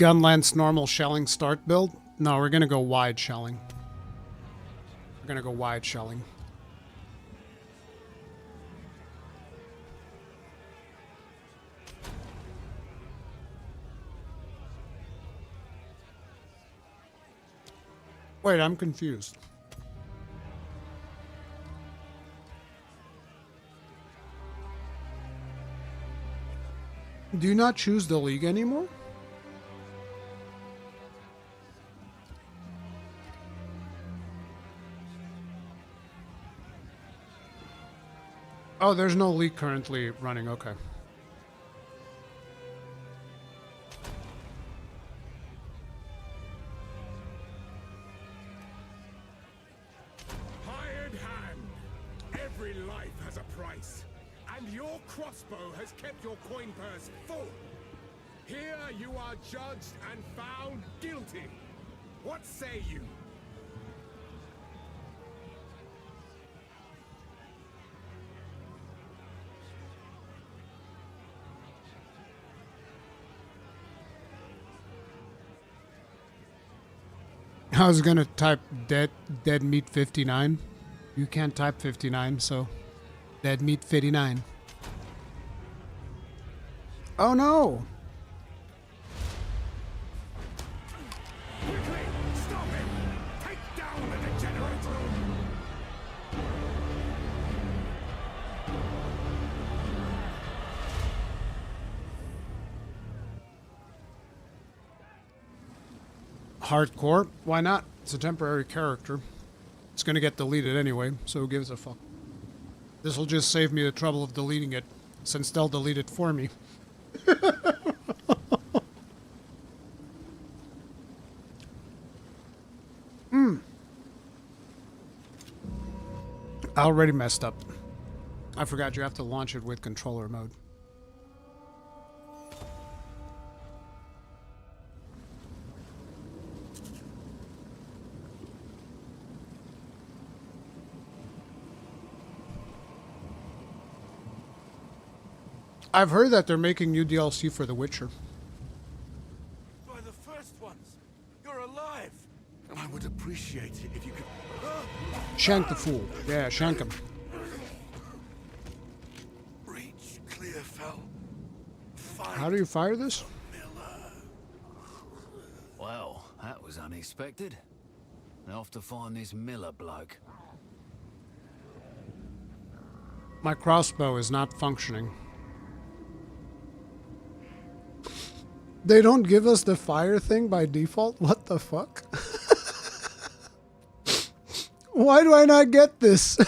Gun lance normal shelling start build? No, we're gonna go wide shelling. We're gonna go wide shelling. Wait, I'm confused. Do you not choose the league anymore? Oh, there's no league currently running. Okay. Hired hand. Every life has a price, and your crossbow has kept your coin purse full. Here you are judged and found guilty. What say you? I was gonna type dead meat 59. You can't type 59, so dead meat 59. Oh no! Quickly, stop him! Take down the degenerate! Hardcore? Why not? It's a temporary character. It's gonna get deleted anyway, so who gives a fuck? This will just save me the trouble of deleting it, since they'll delete it for me. I already messed up. I forgot you have to launch it with controller mode. I've heard that they're making new DLC for The Witcher. By the first ones, you're alive! And I would appreciate it if you could... Shank the fool. Yeah, shank him. Reach Clearfell. How do you fire this? Well, that was unexpected. I'll have to find this Miller bloke. My crossbow is not functioning. They don't give us the fire thing by default? What the fuck? Why do I not get this?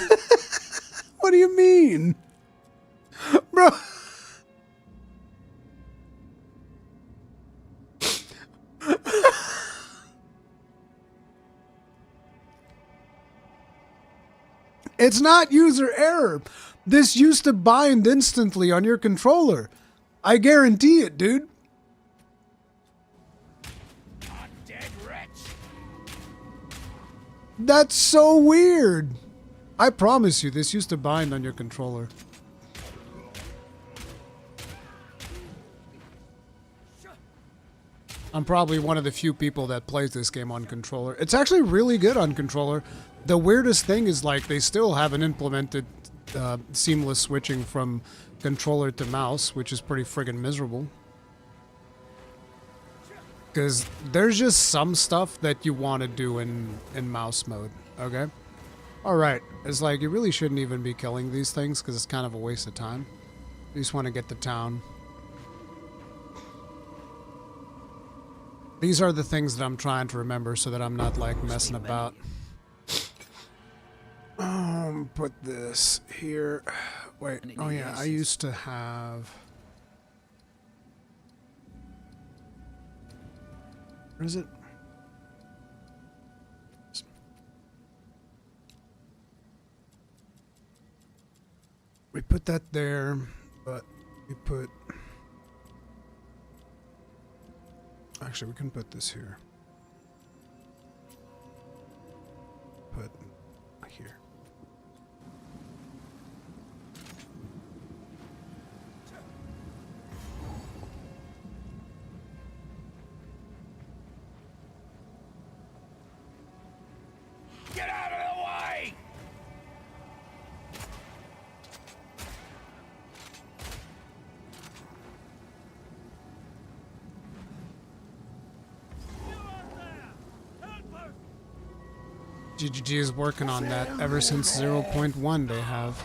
What do you mean? Bro. It's not user error. This used to bind instantly on your controller. I guarantee it, dude. That's so weird. I promise you, this used to bind on your controller. I'm probably one of the few people that plays this game on controller. It's actually really good on controller. The weirdest thing is, like, they still haven't implemented seamless switching from controller to mouse, which is pretty friggin' miserable. Because there's just some stuff that you want to do in mouse mode, okay? Alright, it's like you really shouldn't even be killing these things because it's kind of a waste of time. You just want to get the town. These are the things that I'm trying to remember so that I'm not, like, messing about. Put this here. Wait, oh yeah, I used to have... Where is it? We put that there, but we put... Actually, we can put this here. Put here. GGG is working on that ever since 0.1 they have.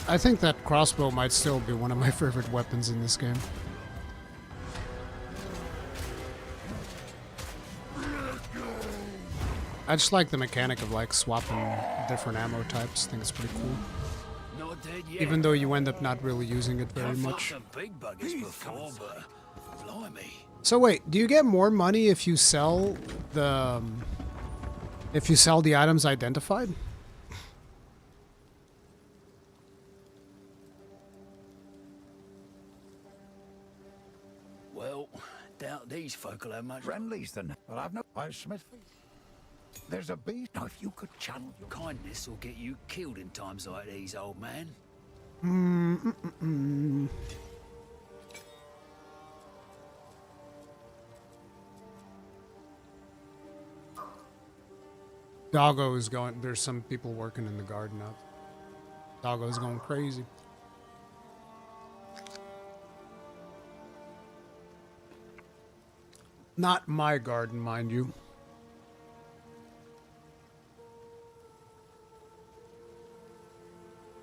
I think that crossbow might still be one of my favorite weapons in this game. I just like the mechanic of like swapping different ammo types. I think it's pretty cool. Not dead yet. Even though you end up not really using it very I've fought much. some big buggers before, but blimey. So wait, do you get more money if you sell the items identified? Well, doubt these folk will have much. Friendlies then. Well, I've no. I'm Smith. There's a beast. Now, if you could channel your Kindness will get you killed in times like these, old man. Doggo is going. There's some people working in the garden up. Doggo is going crazy. Not my garden, mind you.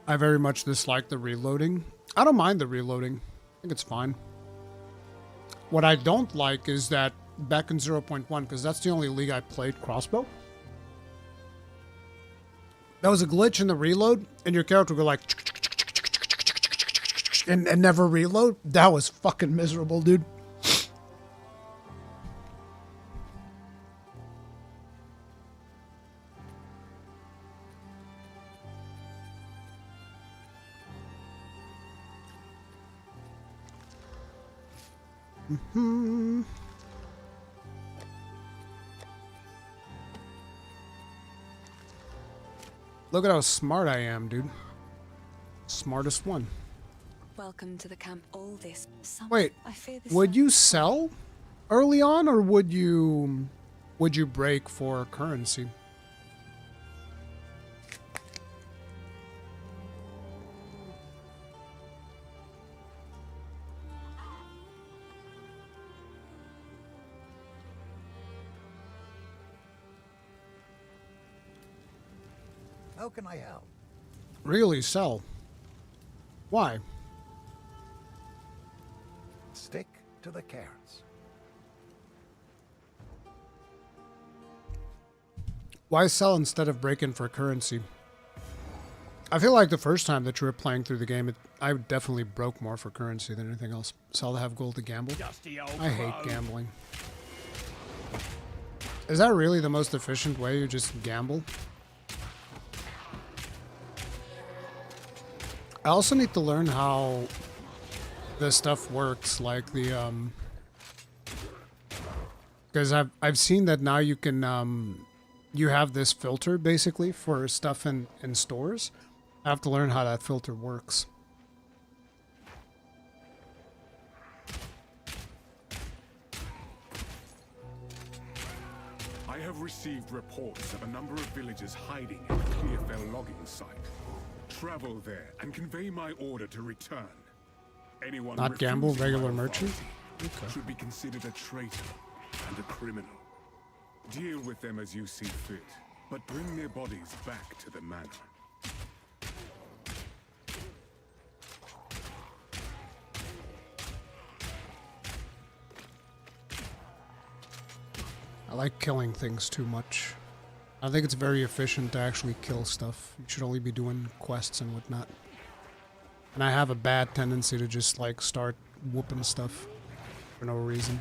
I very much dislike the reloading. I don't mind the reloading. I think it's fine. What I don't like is that back in 0.1, because that's the only league I played crossbow. That was a glitch in the reload, and your character would go like and never reload. That was fucking miserable, dude. Look at how smart I am, dude. Smartest one. Welcome to the camp. All this. Wait, I fear this would you sell early on, or would you break for currency? How can I help? Really sell? Why? Stick to the carrots. Why sell instead of break in for currency? I feel like the first time that you were playing through the game, I definitely broke more for currency than anything else. Sell to have gold to gamble. I hate gambling. Is that really the most efficient way? You just gamble? I also need to learn how this stuff works, like the because I've seen that now you can you have this filter basically for stuff in stores. I have to learn how that filter works. I have received reports of a number of villagers hiding in the Clearfell logging site. Travel there and convey my order to return. Anyone Not gamble, refusing regular my merchant? authority Okay. should be considered a traitor and a criminal. Deal with them as you see fit, but bring their bodies back to the manor. I like killing things too much. I think it's very efficient to actually kill stuff. You should only be doing quests and whatnot. And I have a bad tendency to just like start whooping stuff for no reason.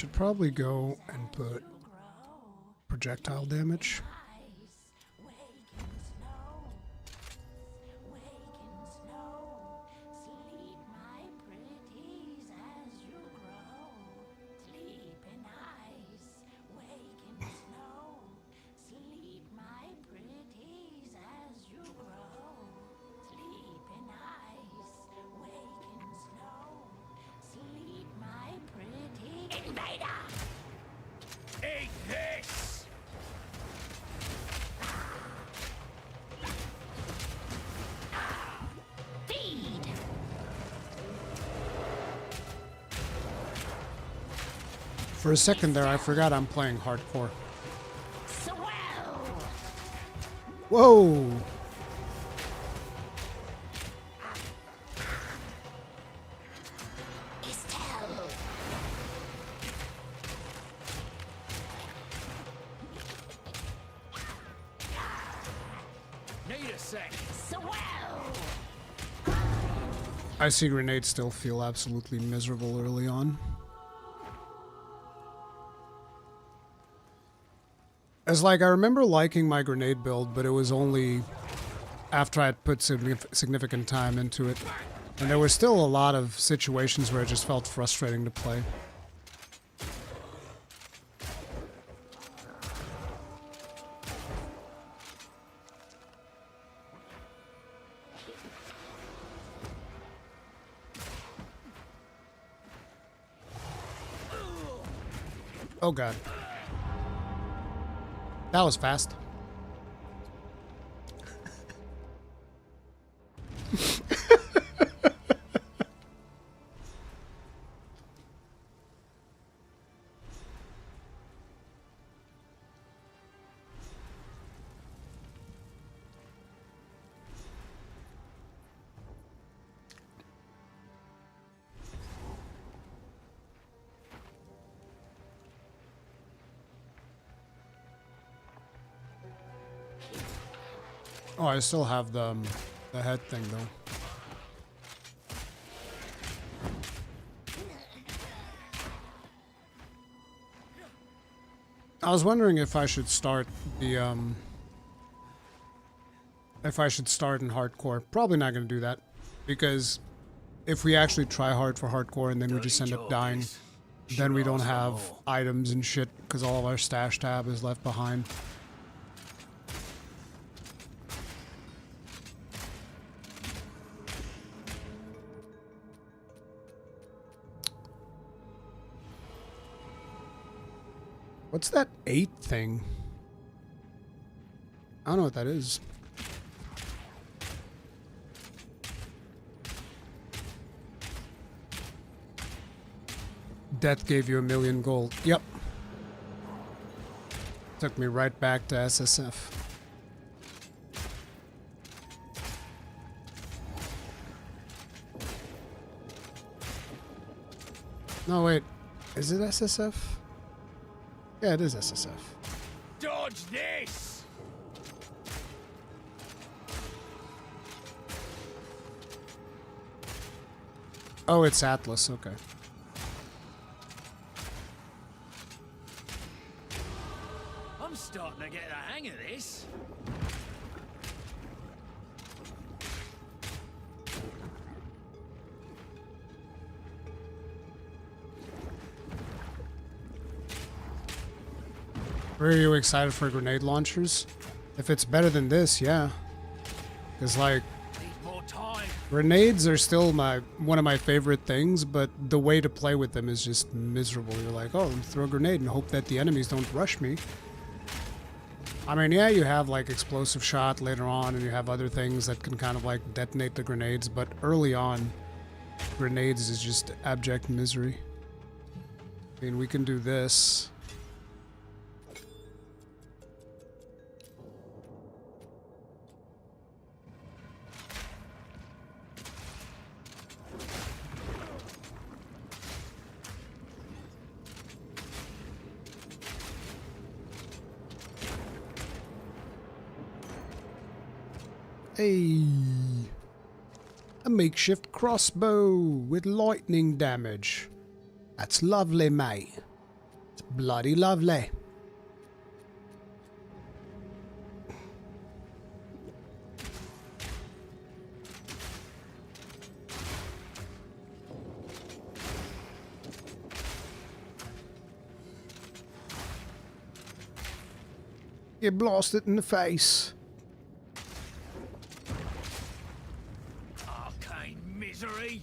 should probably go and put projectile damage. Eat this! For a second there, I forgot I'm playing hardcore. Whoa! Need a sec. Icy grenades still feel absolutely miserable early on. As like, I remember liking my grenade build, but it was only after I'd put significant time into it. And there were still a lot of situations where it just felt frustrating to play. Oh god. That was fast. Oh, I still have the head thing though. I was wondering if I should start the if I should start in hardcore. Probably not going to do that, because if we actually try hard for hardcore and then we just end up dying, then we don't have items and shit because all of our stash tab is left behind. What's that 8 thing? I don't know what that is. Death gave you 1,000,000 gold. Yep. Took me right back to SSF. No, wait. Is it SSF? Yeah, it is SSF. Dodge this! Oh, it's Atlas, okay. I'm starting to get the hang of this. Are you excited for grenade launchers? If it's better than this, yeah. Because, like, grenades are still one of my favorite things, but the way to play with them is just miserable. You're like, oh, throw a grenade and hope that the enemies don't rush me. I mean, yeah, you have, like, explosive shot later on, and you have other things that can kind of, like, detonate the grenades, but early on, grenades is just abject misery. I mean, we can do this. Hey, a makeshift crossbow with lightning damage. That's lovely, mate. Bloody lovely. Get blasted in the face. Arcane misery!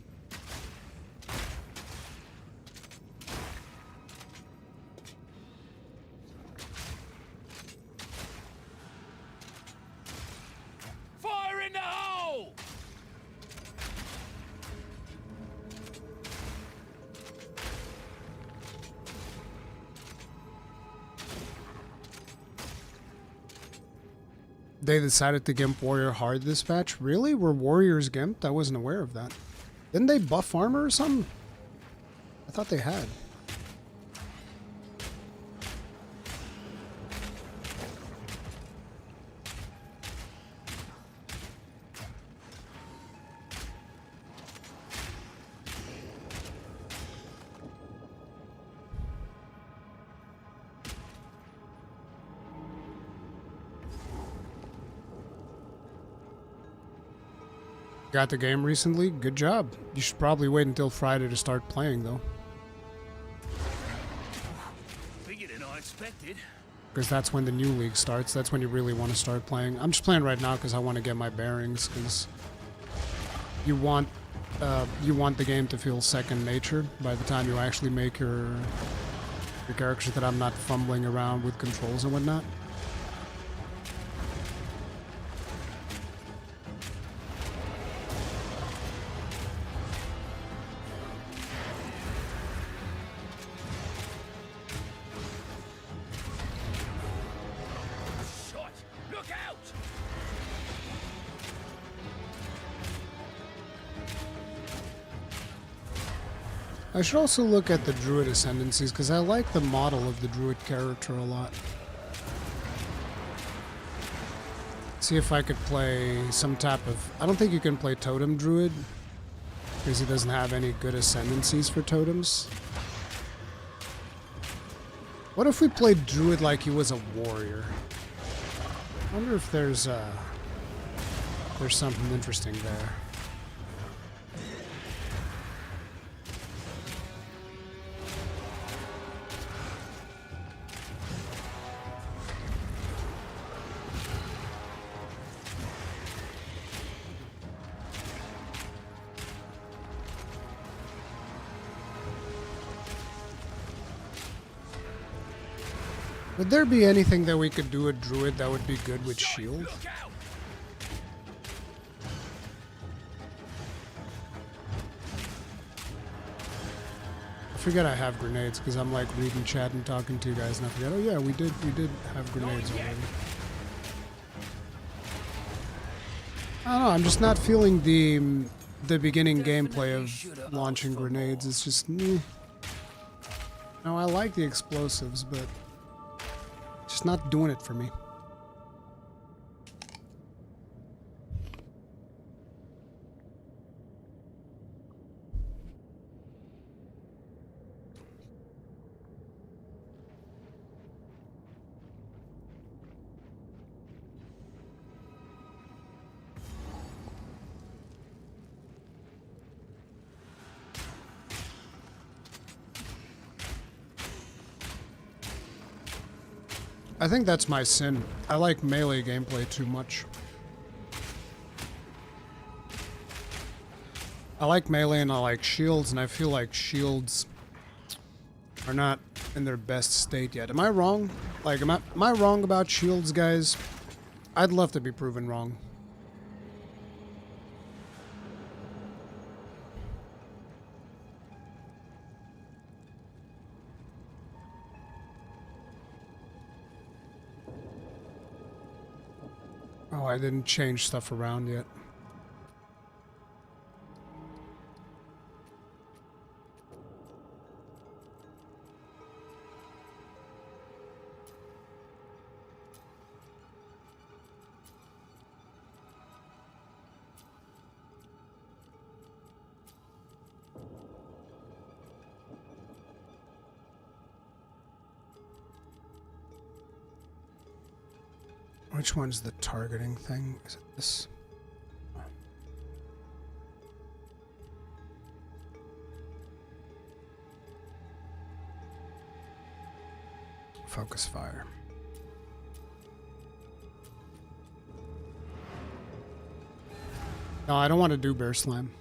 Fire in the hole! They decided to gimp warrior hard this patch? Really? Were warriors gimped? I wasn't aware of that. Didn't they buff armor or something? I thought they had. Got the game recently? Good job. You should probably wait until Friday to start playing, though. Bigger than I expected. Because that's when the new league starts. That's when you really want to start playing. I'm just playing right now because I want to get my bearings. Because you want the game to feel second nature by the time you actually make your character, so that I'm not fumbling around with controls and whatnot. I should also look at the druid ascendancies because I like the model of the druid character a lot. See if I could play some type of... I don't think you can play totem druid because he doesn't have any good ascendancies for totems. What if we played druid like he was a warrior? I wonder if there's something interesting there. Would there be anything that we could do a druid that would be good with shield? I forget I have grenades because I'm like reading chat and talking to you guys and I forget, oh yeah, we did have grenades already. I don't know, I'm just not feeling the beginning gameplay of launching grenades. It's just me. No, I like the explosives, but just not doing it for me. I think that's my sin. I like melee gameplay too much. I like melee and I like shields, and I feel like shields are not in their best state yet. Am I wrong? Like, am I wrong about shields, guys? I'd love to be proven wrong. Oh, I didn't change stuff around yet. Which one's the targeting thing? Is it this? Focus fire. No, I don't want to do bear slam.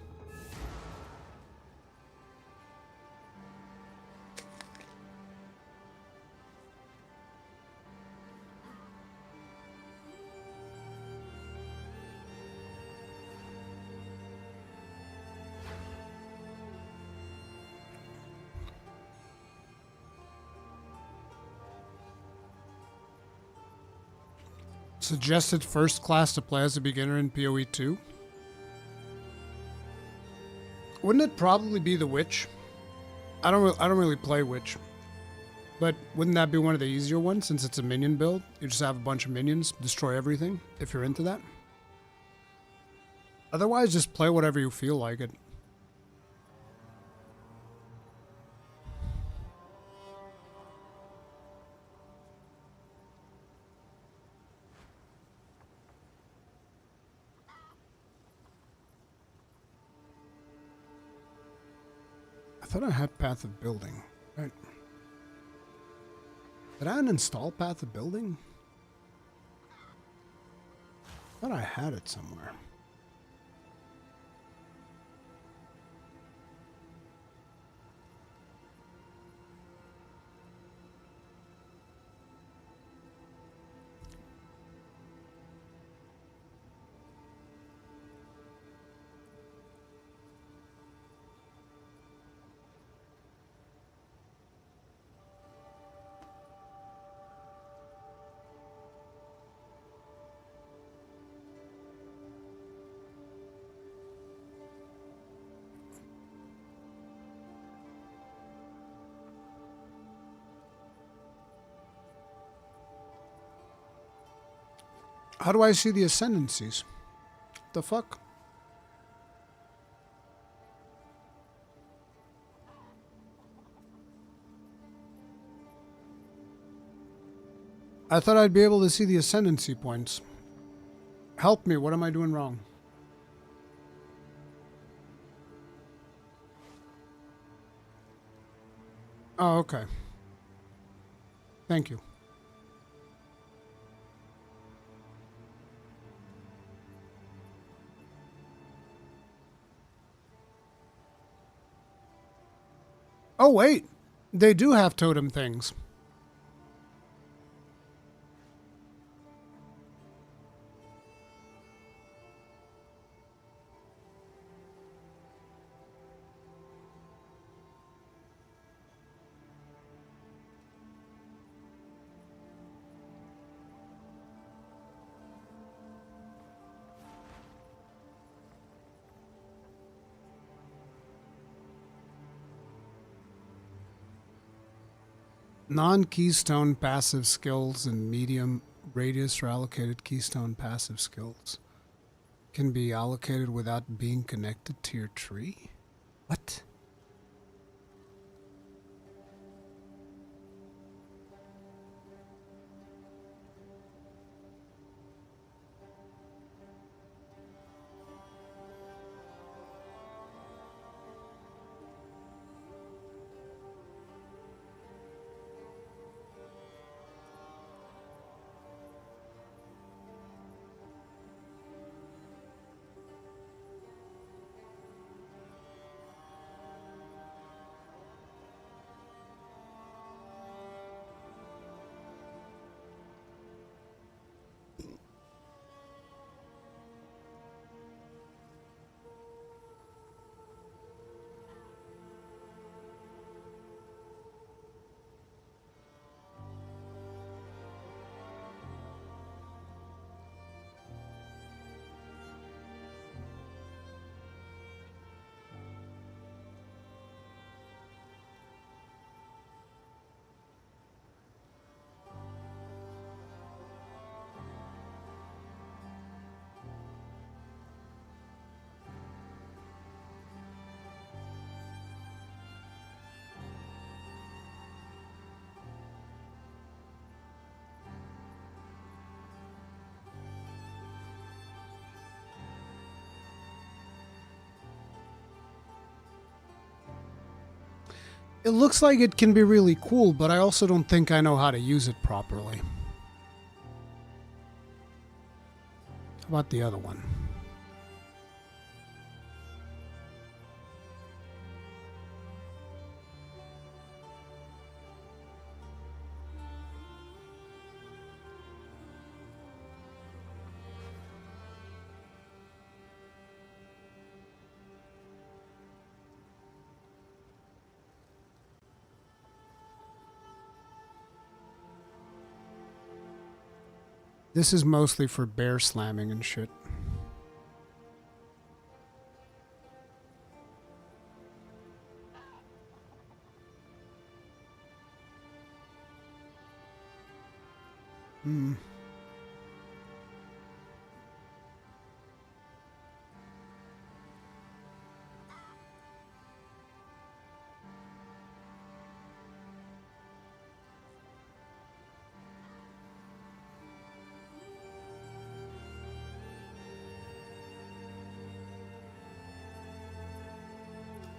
Suggested first class to play as a beginner in PoE 2? Wouldn't it probably be the Witch? I don't really play Witch. But wouldn't that be one of the easier ones since it's a minion build? You just have a bunch of minions, destroy everything, if you're into that. Otherwise, just play whatever you feel like it. I thought I had Path of Building. Right. Did I uninstall Path of Building? I thought I had it somewhere. How do I see the ascendancies? The fuck? I thought I'd be able to see the ascendancy points. Help me, what am I doing wrong? Oh, okay. Thank you. Oh, wait. They do have totem things. Non-keystone passive skills and medium radius or allocated keystone passive skills can be allocated without being connected to your tree? What? It looks like it can be really cool, but I also don't think I know how to use it properly. How about the other one? This is mostly for bear slamming and shit.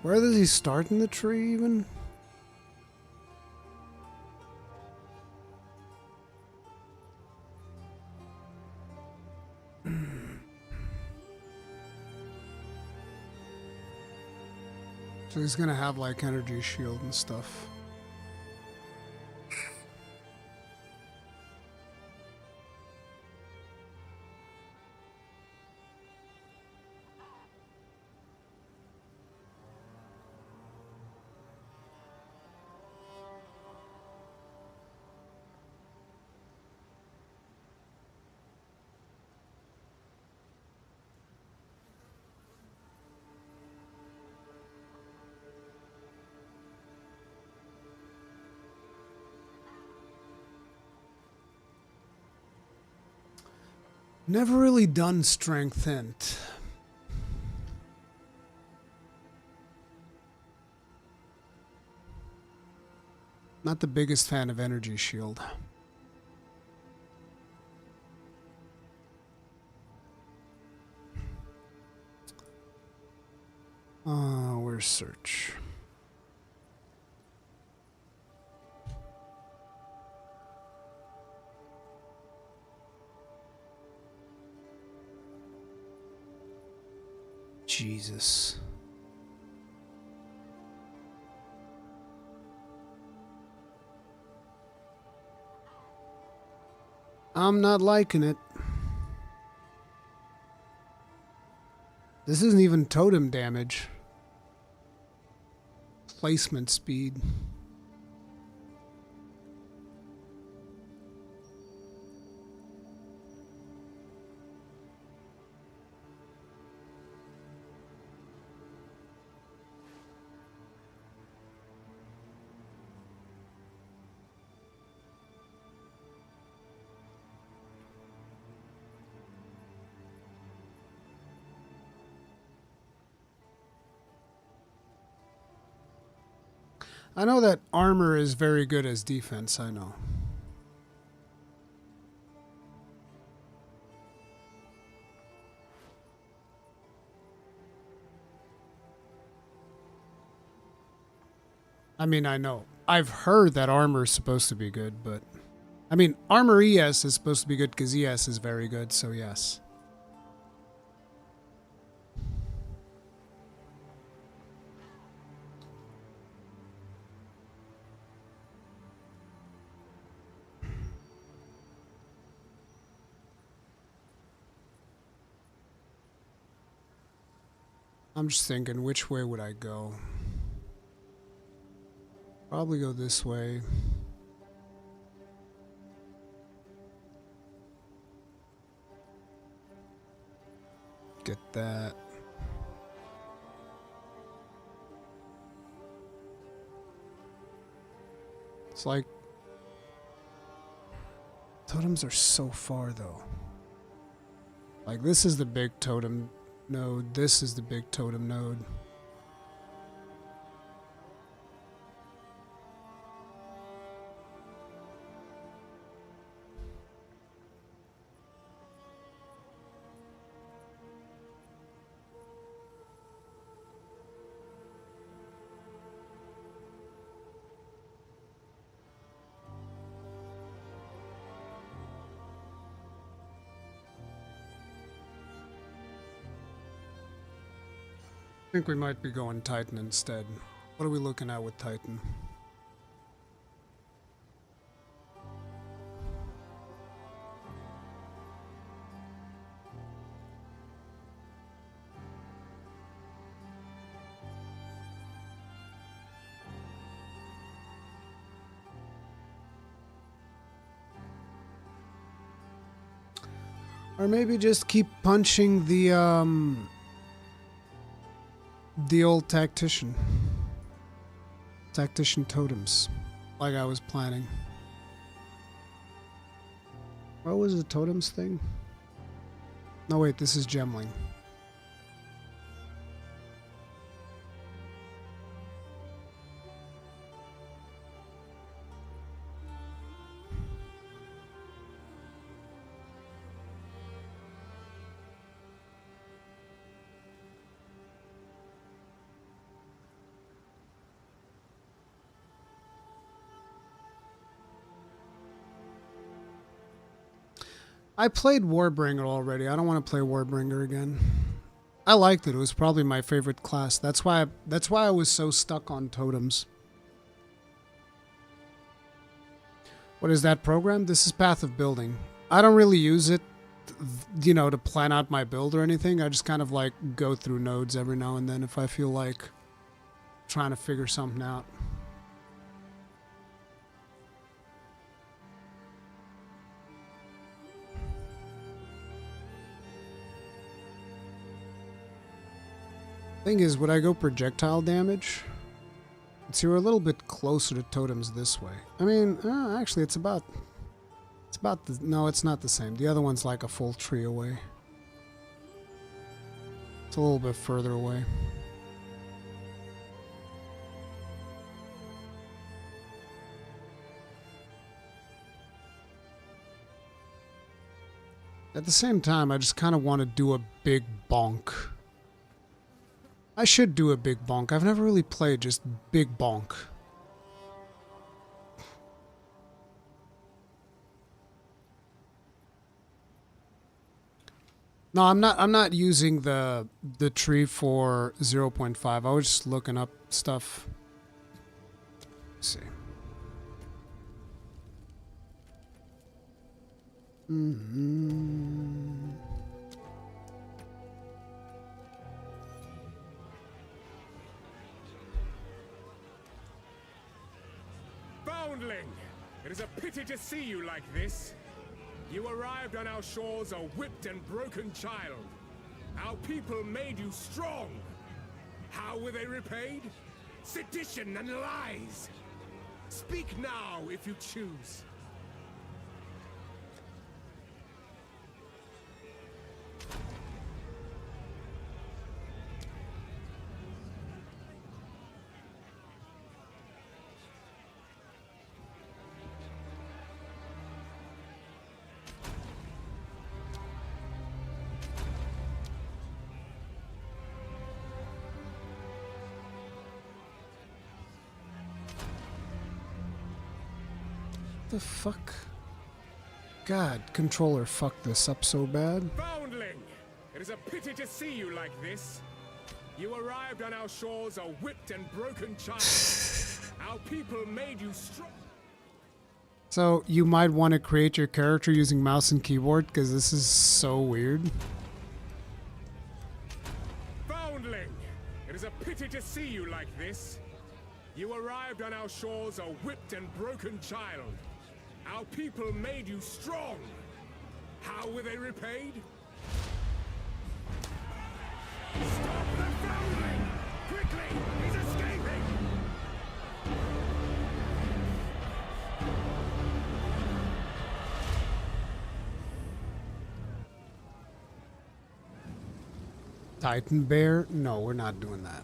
Where does he start in the tree even? So he's gonna have like energy shield and stuff. Never really done strength hint. Not the biggest fan of energy shield. Where's search? Jesus. I'm not liking it. This isn't even totem damage. Placement speed. I know that armor is very good as defense, I know. I mean, I know. I've heard that armor is supposed to be good, but... I mean, armor ES is supposed to be good because ES is very good, so yes. I'm just thinking, which way would I go? Probably go this way. Get that. It's like... Totems are so far, though. Like, this is the big totem node. This is the big totem node. I think we might be going Titan instead. What are we looking at with Titan? Or maybe just keep punching the old tactician totems, like I was planning. What was the totems thing? No, wait, this is Gemling. I played Warbringer already. I don't want to play Warbringer again. I liked it. It was probably my favorite class. That's why I was so stuck on totems. What is that program? This is Path of Building. I don't really use it, you know, to plan out my build or anything. I just kind of like go through nodes every now and then if I feel like trying to figure something out. Thing is, would I go projectile damage? See, we're a little bit closer to totems this way. I mean, actually, it's about the, no, it's not the same. The other one's like a full tree away. It's a little bit further away. At the same time, I just kind of want to do a big bonk. I should do a big bonk. I've never really played just big bonk. No, I'm not using the tree for 0.5. I was just looking up stuff. Let's see. Foundling! It is a pity to see you like this. You arrived on our shores a whipped and broken child. Our people made you strong. How were they repaid? Sedition and lies. Speak now if you choose. The fuck? God, controller fucked this up so bad. Foundling! It is a pity to see you like this. You arrived on our shores a whipped and broken child. Our people made you strong. So, you might want to create your character using mouse and keyboard, because this is so weird. Foundling! It is a pity to see you like this. You arrived on our shores a whipped and broken child. Our people made you strong. How were they repaid? Stop the foundling! Quickly! He's escaping! Titan Bear? No, we're not doing that.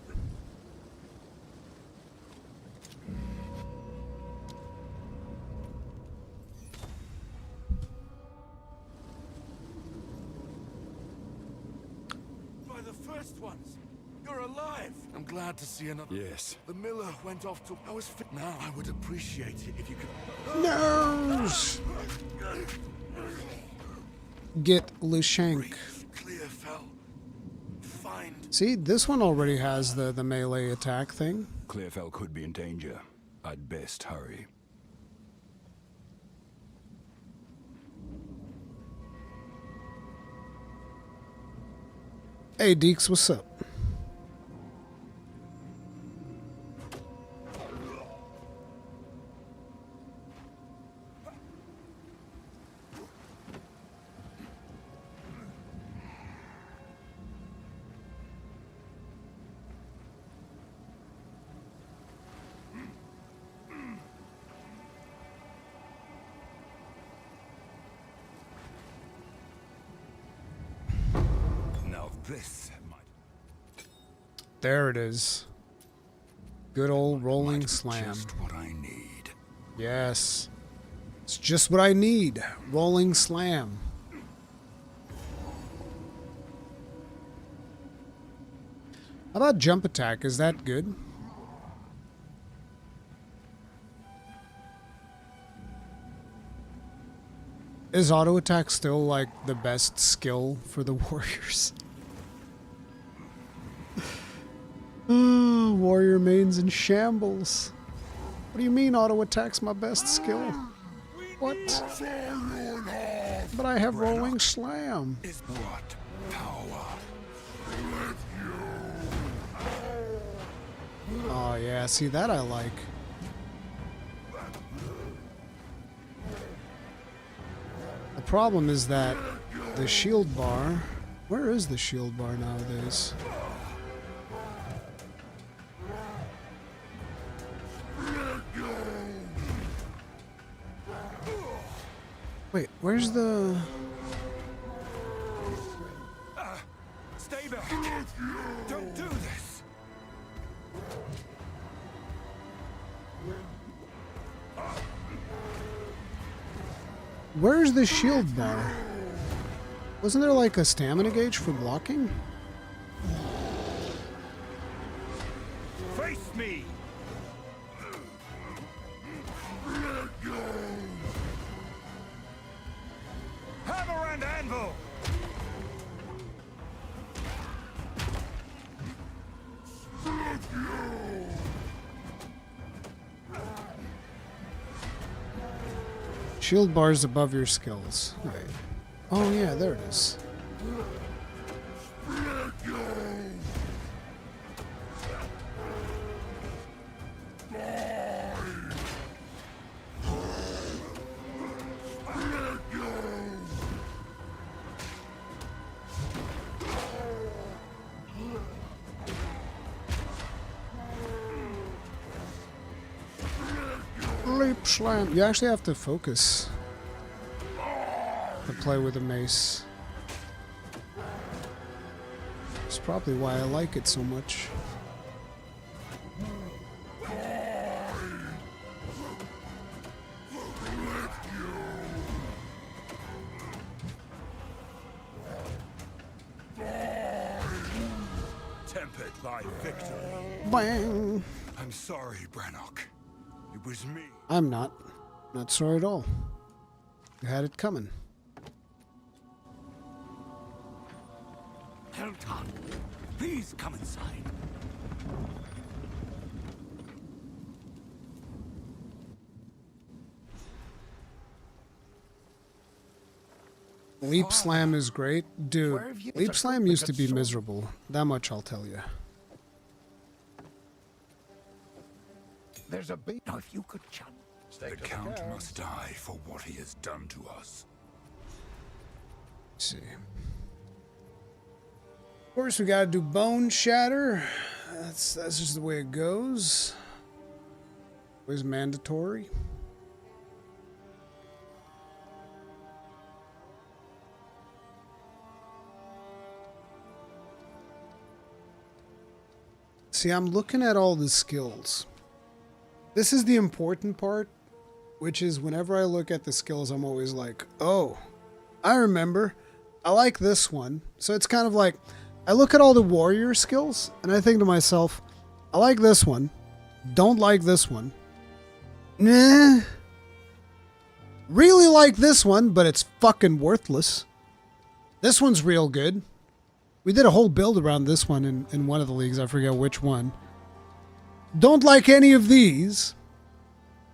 Ones. You're alive. I'm glad to see another. Yes. The miller went off to. I was fit. Now I would appreciate it if you could. No. Get Lushank. Clear fell. Find See, this one already has the melee attack thing. Clearfell could be in danger. I'd best hurry. Hey, Deeks, what's up? Now this might There it is. Good old rolling slam. just what I need. Yes. It's just what I need. Rolling slam. How about jump attack? Is that good? Is auto attack still like the best skill for the warriors? Warrior mains in shambles. What do you mean auto attack's my best skill? What? But I have rolling slam. Is what power? Oh yeah, see that I like. The problem is that the shield bar... Where is the shield bar nowadays? Wait, where's the... Stay back! Don't do this! Where's the shield bar? Wasn't there like a stamina gauge for blocking? Face me! Hammer and anvil! Shield bars above your skills. Wait. Oh yeah, there it is. Leap slam. You actually have to focus to play with a mace. That's probably why I like it so much. Tempered by victory. Bang! I'm sorry, Brannock. It was me. I'm not. Not sorry at all. You had it coming. Helton, please come inside. Leap slam is great. Dude, leap slam used to be miserable. That much I'll tell you. There's a beat. Now, if you could chant. The Count must die for what he has done to us. Let's see. Of course, we gotta do bone shatter. That's just the way it goes. Always mandatory. See, I'm looking at all the skills. This is the important part, which is whenever I look at the skills, I'm always like, oh, I remember. I like this one. So it's kind of like, I look at all the warrior skills, and I think to myself, I like this one. Don't like this one. Nah. Really like this one, but it's fucking worthless. This one's real good. We did a whole build around this one in one of the leagues. I forget which one. Don't like any of these.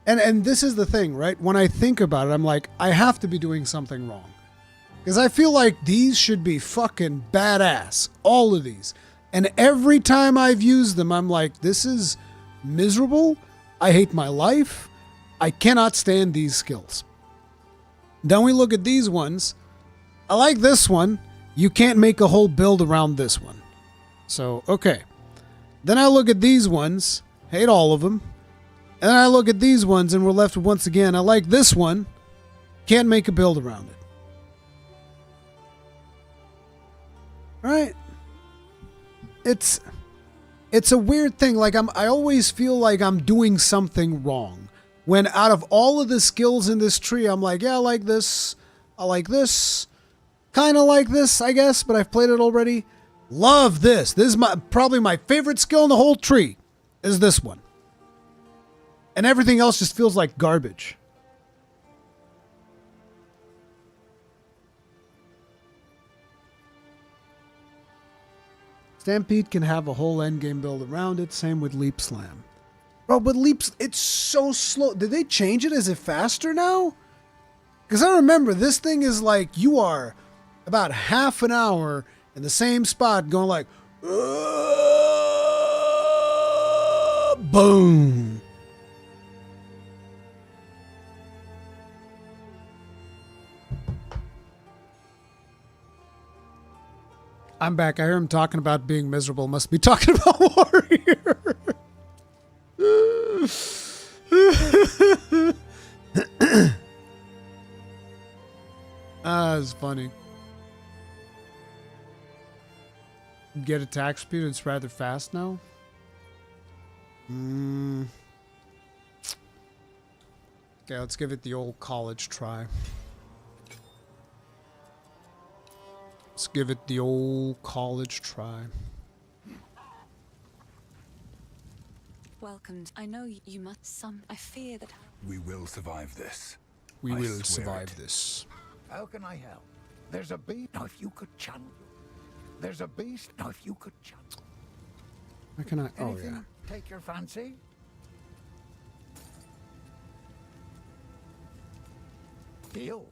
And this is the thing, right? When I think about it, I'm like, I have to be doing something wrong. Because I feel like these should be fucking badass. All of these. And every time I've used them, I'm like, this is miserable. I hate my life. I cannot stand these skills. Then we look at these ones. I like this one. You can't make a whole build around this one. So, okay. Then I look at these ones. Hate all of them. And then I look at these ones and we're left with, once again, I like this one. Can't make a build around it. Right? It's a weird thing. Like I always feel like I'm doing something wrong. When out of all of the skills in this tree, I'm like, yeah, I like this. I like this. Kind of like this, I guess, but I've played it already. Love this. This is probably my favorite skill in the whole tree is this one. And everything else just feels like garbage. Stampede can have a whole endgame build around it. Same with Leap Slam. Bro, but Leaps, it's so slow. Did they change it? Is it faster now? Because I remember this thing is like you are about half an hour in the same spot going like, boom. I'm back. I hear him talking about being miserable. Must be talking about Warrior. It's funny. Get attack speed. It's rather fast now. Okay, let's give it the old college try. Let's give it the old college try. Welcome. I know you must I fear that... We will survive this. We I will swear survive it. this. How can I help? There's a beast. Now, if you could channel. There's a beast. Now, if you could channel. Why can I? Oh, Anything yeah. take your fancy? Deal.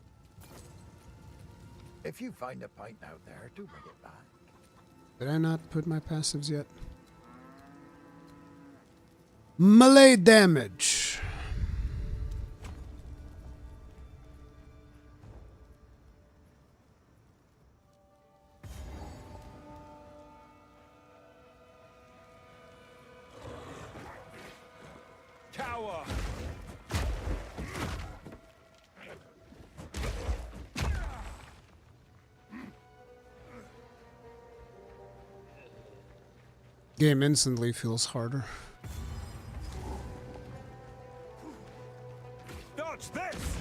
If you find a pint out there, do bring it back. Did I not put my passives yet? Melee damage. Tower. Game instantly feels harder. Dodge this.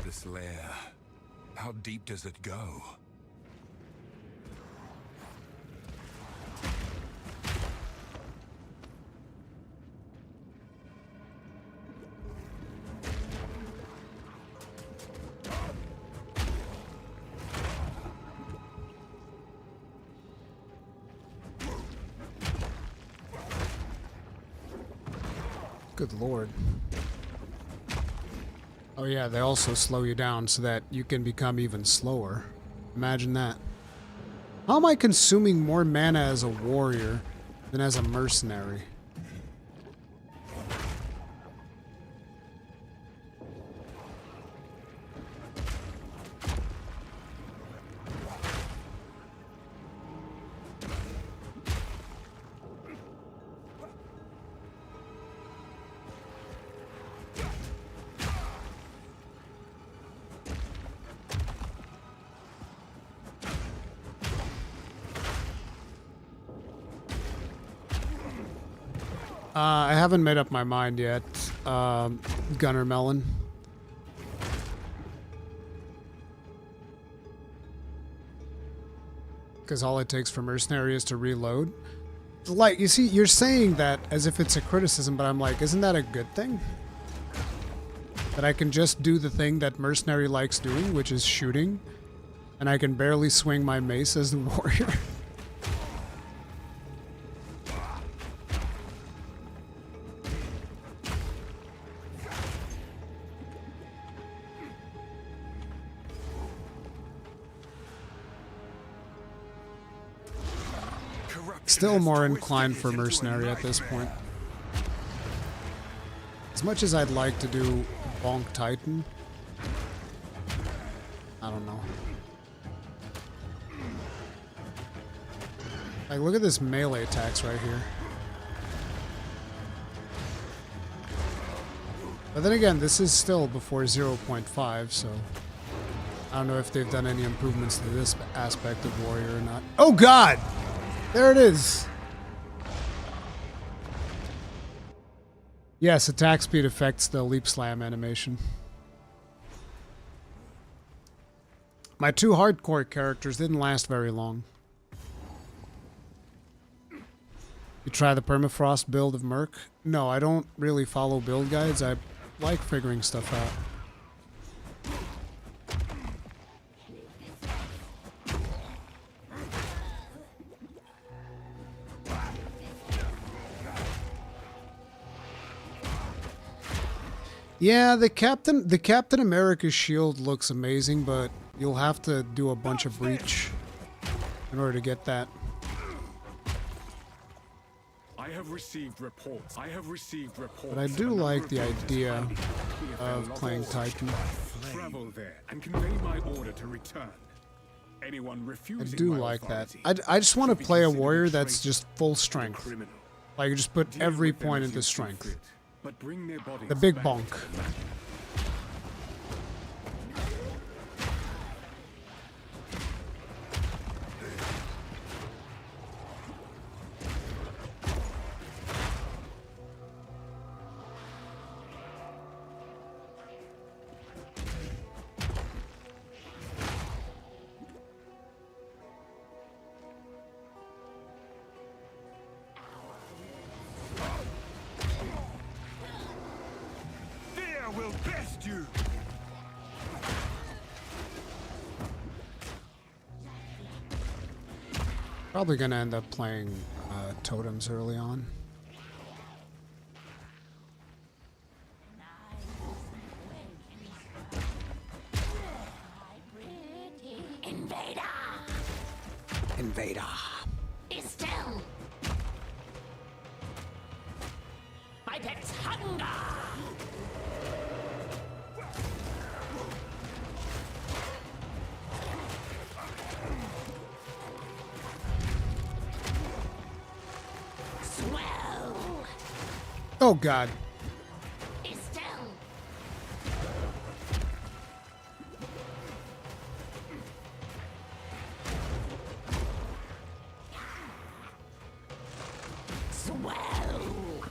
This lair. How deep does it go? Good lord. Oh yeah, they also slow you down so that you can become even slower. Imagine that. How am I consuming more mana as a warrior than as a mercenary? I haven't made up my mind yet, Gunner Melon. Because all it takes for mercenary is to reload. Like, you see, you're saying that as if it's a criticism, but I'm like, isn't that a good thing? that I can just do the thing that Mercenary likes doing, which is shooting, and I can barely swing my mace as the warrior. Still more inclined for Mercenary at this point. As much as I'd like to do Bonk Titan, I don't know. Like, look at this melee attacks right here. But then again, this is still before 0.5, so I don't know if they've done any improvements to this aspect of Warrior or not. Oh god! There it is! Yes, attack speed affects the leap slam animation. My two hardcore characters didn't last very long. You try the permafrost build of Merc? No, I don't really follow build guides. I like figuring stuff out. Yeah, the Captain America shield looks amazing, but you'll have to do a bunch of breach in order to get that. I have received reports. But I do like the idea of playing Titan. Travel there and convey my order to return. Anyone I refusing do my like that. authority I just want to should be play a considered warrior that's traitor just full and strength. criminal. Like, you just put Deal every with them point as into you see strength. fit, but bring their bodies The big back bonk. to the land. Fear will best you. Probably gonna end up playing totems early on. Invader. Be still. My pet's hunger. Swell. Oh god. Be still. Swell.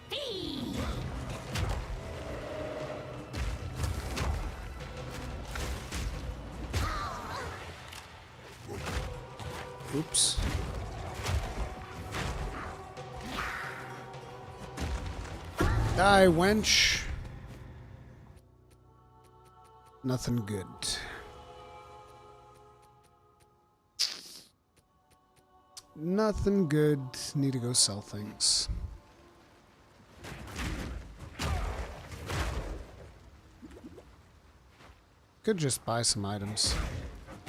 Feed. Oops. Die, wench. Nothing good. Nothing good. Need to go sell things. Could just buy some items.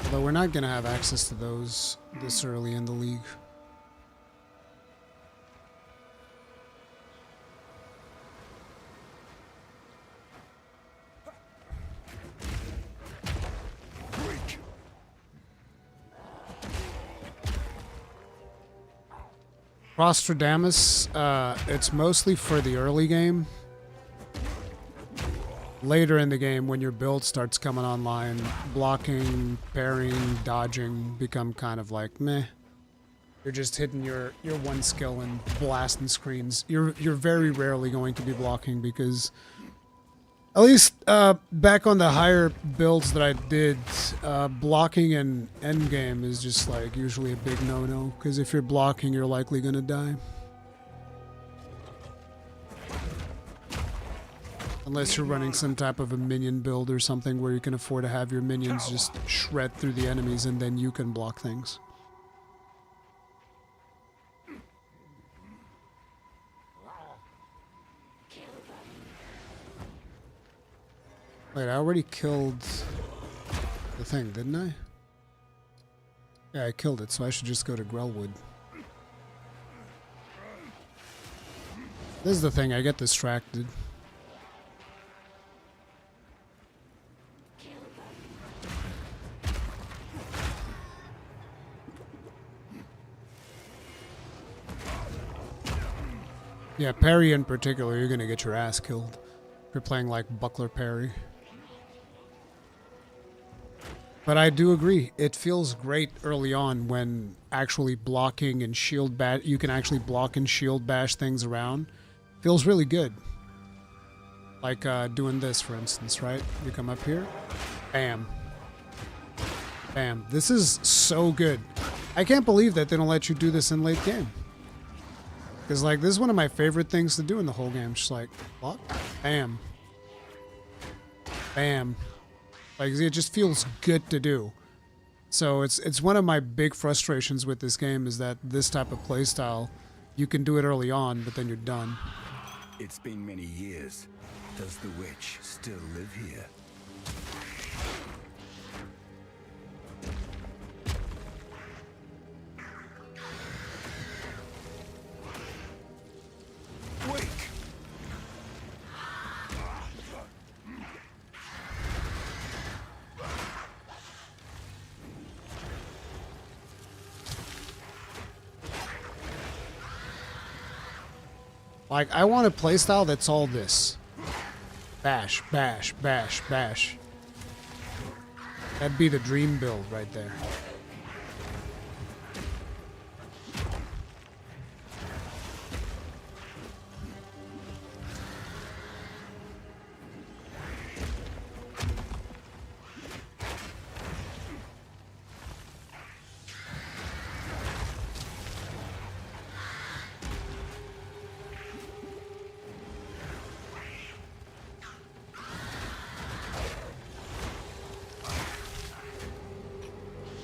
Although we're not gonna have access to those this early in the league. Prostradamus, it's mostly for the early game. Later in the game, when your build starts coming online, blocking, parrying, dodging become kind of like meh. You're just hitting your one skill and blasting screens. You're very rarely going to be blocking because, at least back on the higher builds that I did, blocking in endgame is just like usually a big no-no because if you're blocking, you're likely gonna die. Unless you're running some type of a minion build or something where you can afford to have your minions just shred through the enemies and then you can block things. Wait, I already killed the thing, didn't I? Yeah, I killed it, so I should just go to Grelwood. This is the thing, I get distracted. Yeah, parry in particular, you're gonna get your ass killed. If you're playing like buckler parry. But I do agree, it feels great early on when actually blocking and shield bash, you can actually block and shield bash things around. Feels really good. Like doing this, for instance, right? You come up here, bam. Bam. This is so good. I can't believe that they don't let you do this in late game. Because, like, this is one of my favorite things to do in the whole game. Just like, block, bam. Bam. Like, it just feels good to do. So it's one of my big frustrations with this game is that this type of playstyle, you can do it early on, but then you're done. It's been many years. Does the witch still live here? Wake! Like, I want a playstyle that's all this. Bash, bash, bash, bash. That'd be the dream build right there.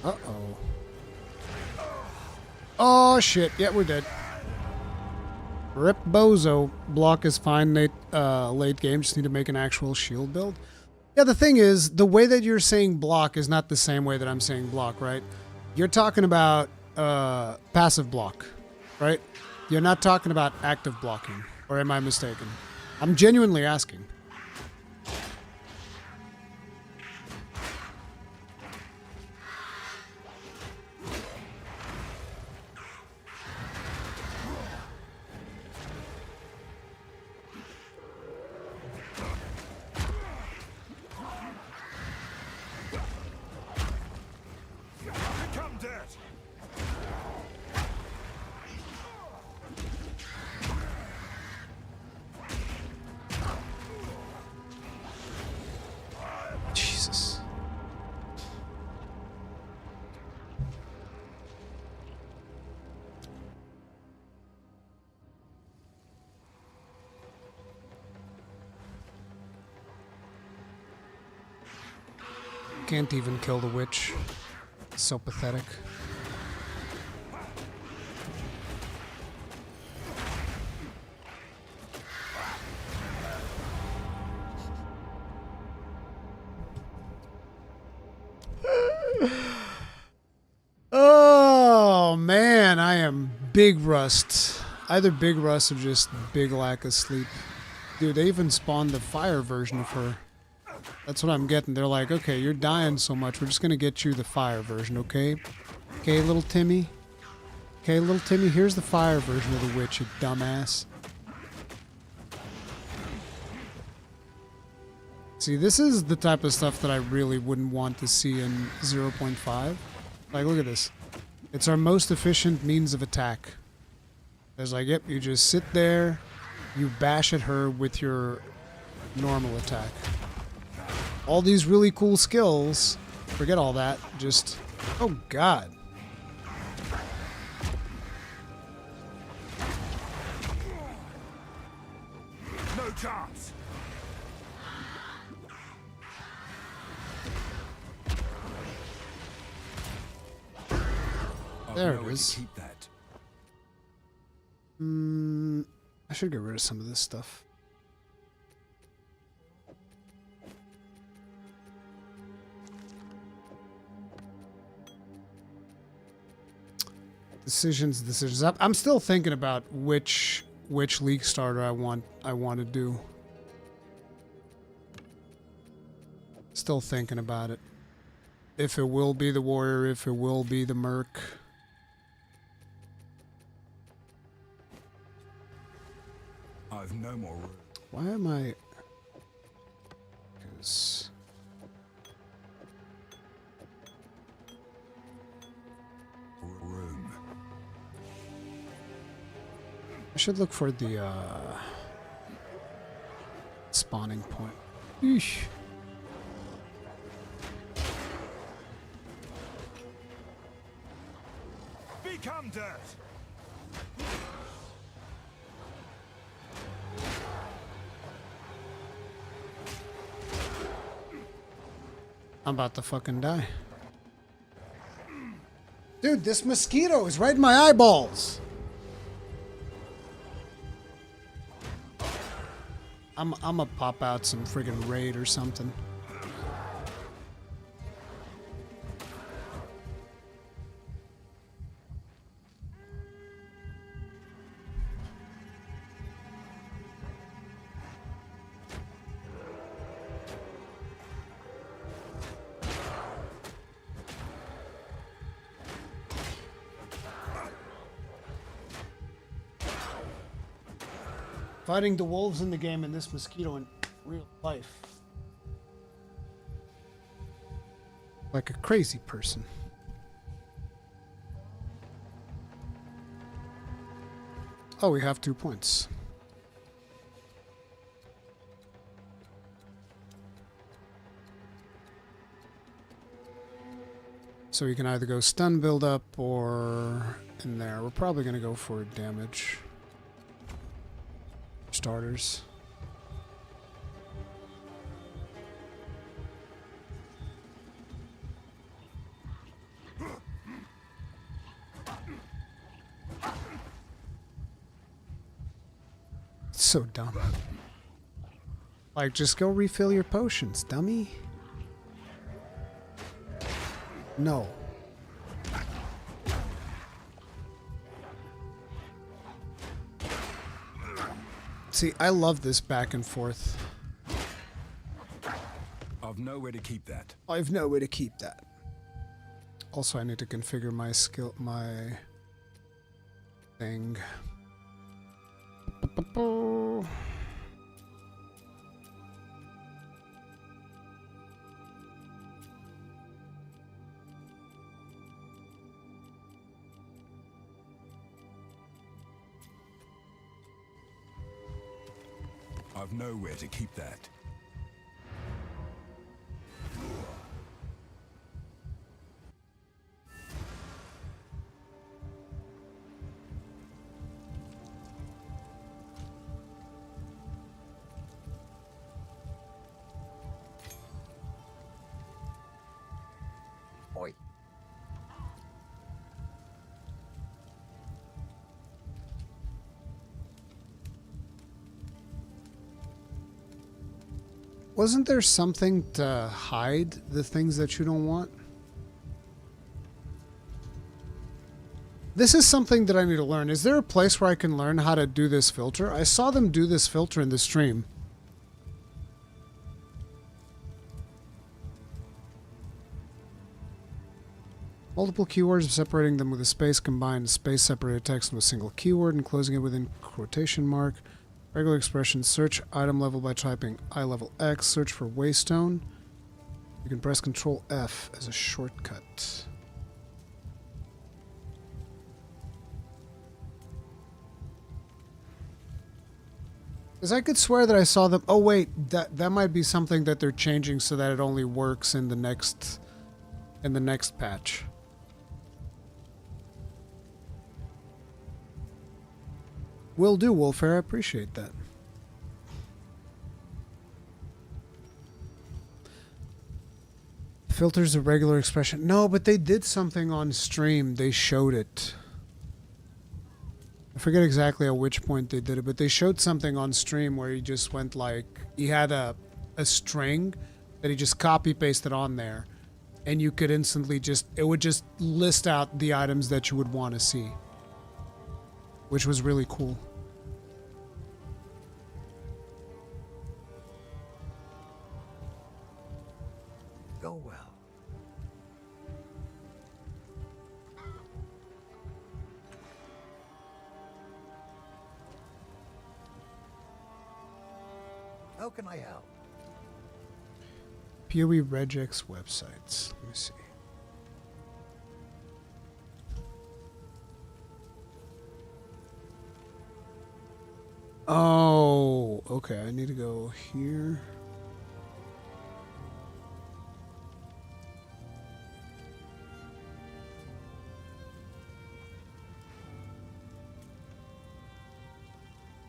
Uh-oh. Oh, shit. Yeah, we're dead. Rip Bozo. Block is fine late game. Just need to make an actual shield build. Yeah, the thing is, the way that you're saying block is not the same way that I'm saying block, right? You're talking about passive block, right? You're not talking about active blocking. Or am I mistaken? I'm genuinely asking. Jesus. Can't even kill the witch. So pathetic. Oh man, I am big rust. Either big rust or just big lack of sleep. Dude, they even spawned the fire version of her. That's what I'm getting. They're like, okay, you're dying so much, we're just gonna get you the fire version, okay? Okay, little Timmy? Okay, little Timmy, here's the fire version of the witch, you dumbass. See, this is the type of stuff that I really wouldn't want to see in 0.5. Like, look at this. It's our most efficient means of attack. It's like, yep, you just sit there, you bash at her with your normal attack. All these really cool skills, forget all that, just, oh god. No chance. There it nowhere to is. keep that. I should get rid of some of this stuff. Decisions. I'm still thinking about which league starter I want to do. Still thinking about it. If it will be the warrior, if it will be the merc. I've no more room. Why am I? 'Cause Room. I should look for the spawning point. Eesh. Become dirt! I'm about to fucking die. Dude, this mosquito is right in my eyeballs. I'm gonna pop out some friggin' raid or something. Fighting the wolves in the game and this mosquito in real life. Like a crazy person. Oh, we have 2 points. So you can either go stun build up or in there. We're probably going to go for damage. Starters. It's so dumb. Like, just go refill your potions, dummy. No. See, I love this back and forth. I've nowhere to keep that. I've no way to keep that. Also, I need to configure my thing. I've nowhere to keep that. Oi. Wasn't there something to hide the things that you don't want? This is something that I need to learn. Is there a place where I can learn how to do this filter? I saw them do this filter in the stream. Multiple keywords, separating them with a space, combine space separated text with a single keyword and closing it within quotation mark. Regular expression, search item level by typing I level X, search for waystone. You can press Control F as a shortcut. Because I could swear that I saw them. Oh wait, that might be something that they're changing so that it only works in the next patch. Will do, Wolfair. I appreciate that. Filters a regular expression. No, but they did something on stream. They showed it. I forget exactly at which point they did it, but they showed something on stream where he just went like, he had a string that he just copy pasted on there, and you could instantly just, it would just list out the items that you would want to see, which was really cool. Go well. How can I help? PoE regex websites. Let me see. Oh, okay. I need to go here.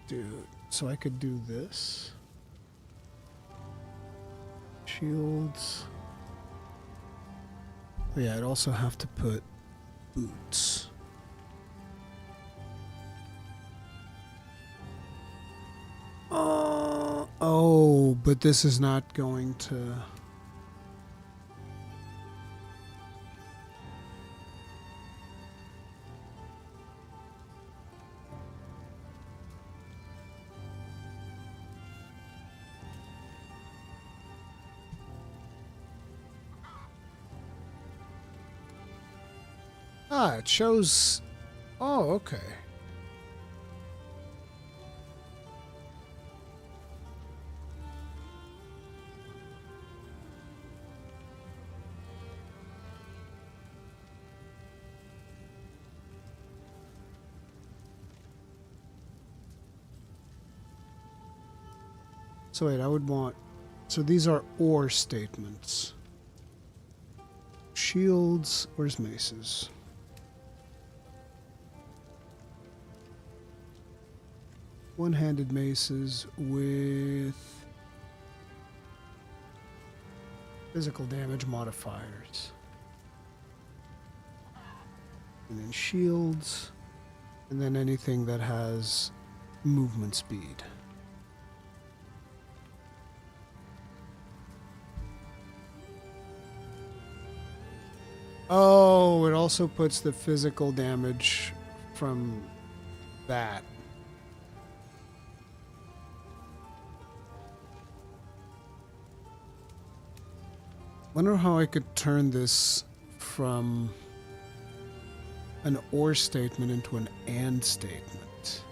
Dude, so I could do this. Shields. Oh, yeah, I'd also have to put boots. Oh, but this is not going to... Ah, it shows... Oh, okay. So wait, I would want... So these are or statements. Shields, where's maces? One-handed maces with physical damage modifiers. And then shields, and then anything that has movement speed. Oh, it also puts the physical damage from that. Wonder how I could turn this from an or statement into an and statement.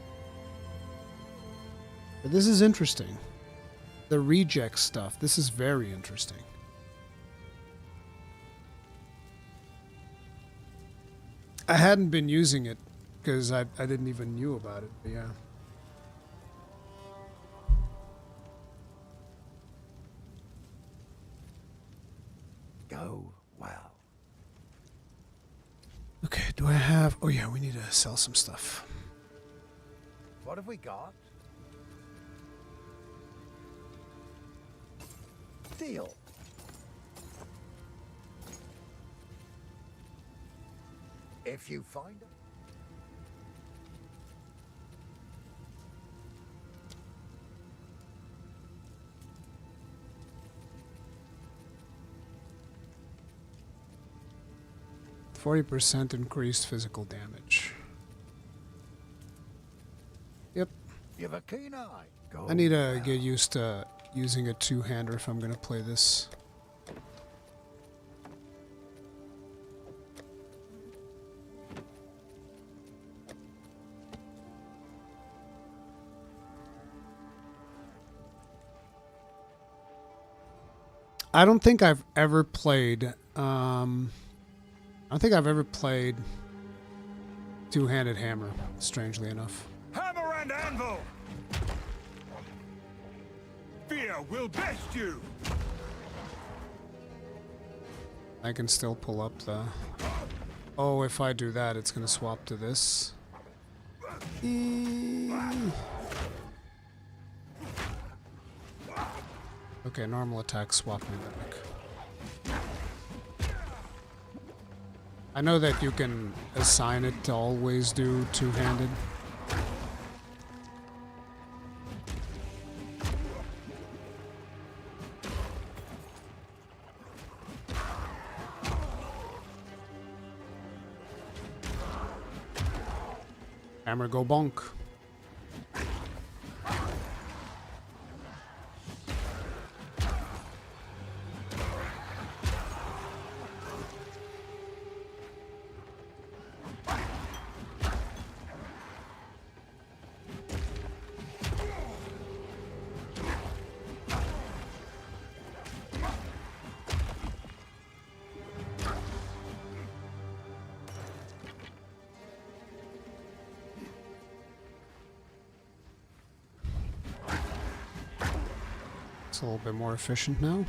But this is interesting. The reject stuff, this is very interesting. I hadn't been using it because I didn't even knew about it, but yeah. Go well. Okay, do I have... Oh yeah, we need to sell some stuff. What have we got? Deal. If you find it. %40 increased physical damage. Yep. You have a keen eye. Go I need to get used to using a two-hander if I'm going to play this. I don't think I've ever played, I don't think I've ever played two-handed hammer, strangely enough. Hammer and anvil! Fear will best you! I can still pull up the... Oh, if I do that, it's going to swap to this. Okay, normal attack, swap me back. I know that you can assign it to always do two-handed. Hammer go bonk. A little bit more efficient now.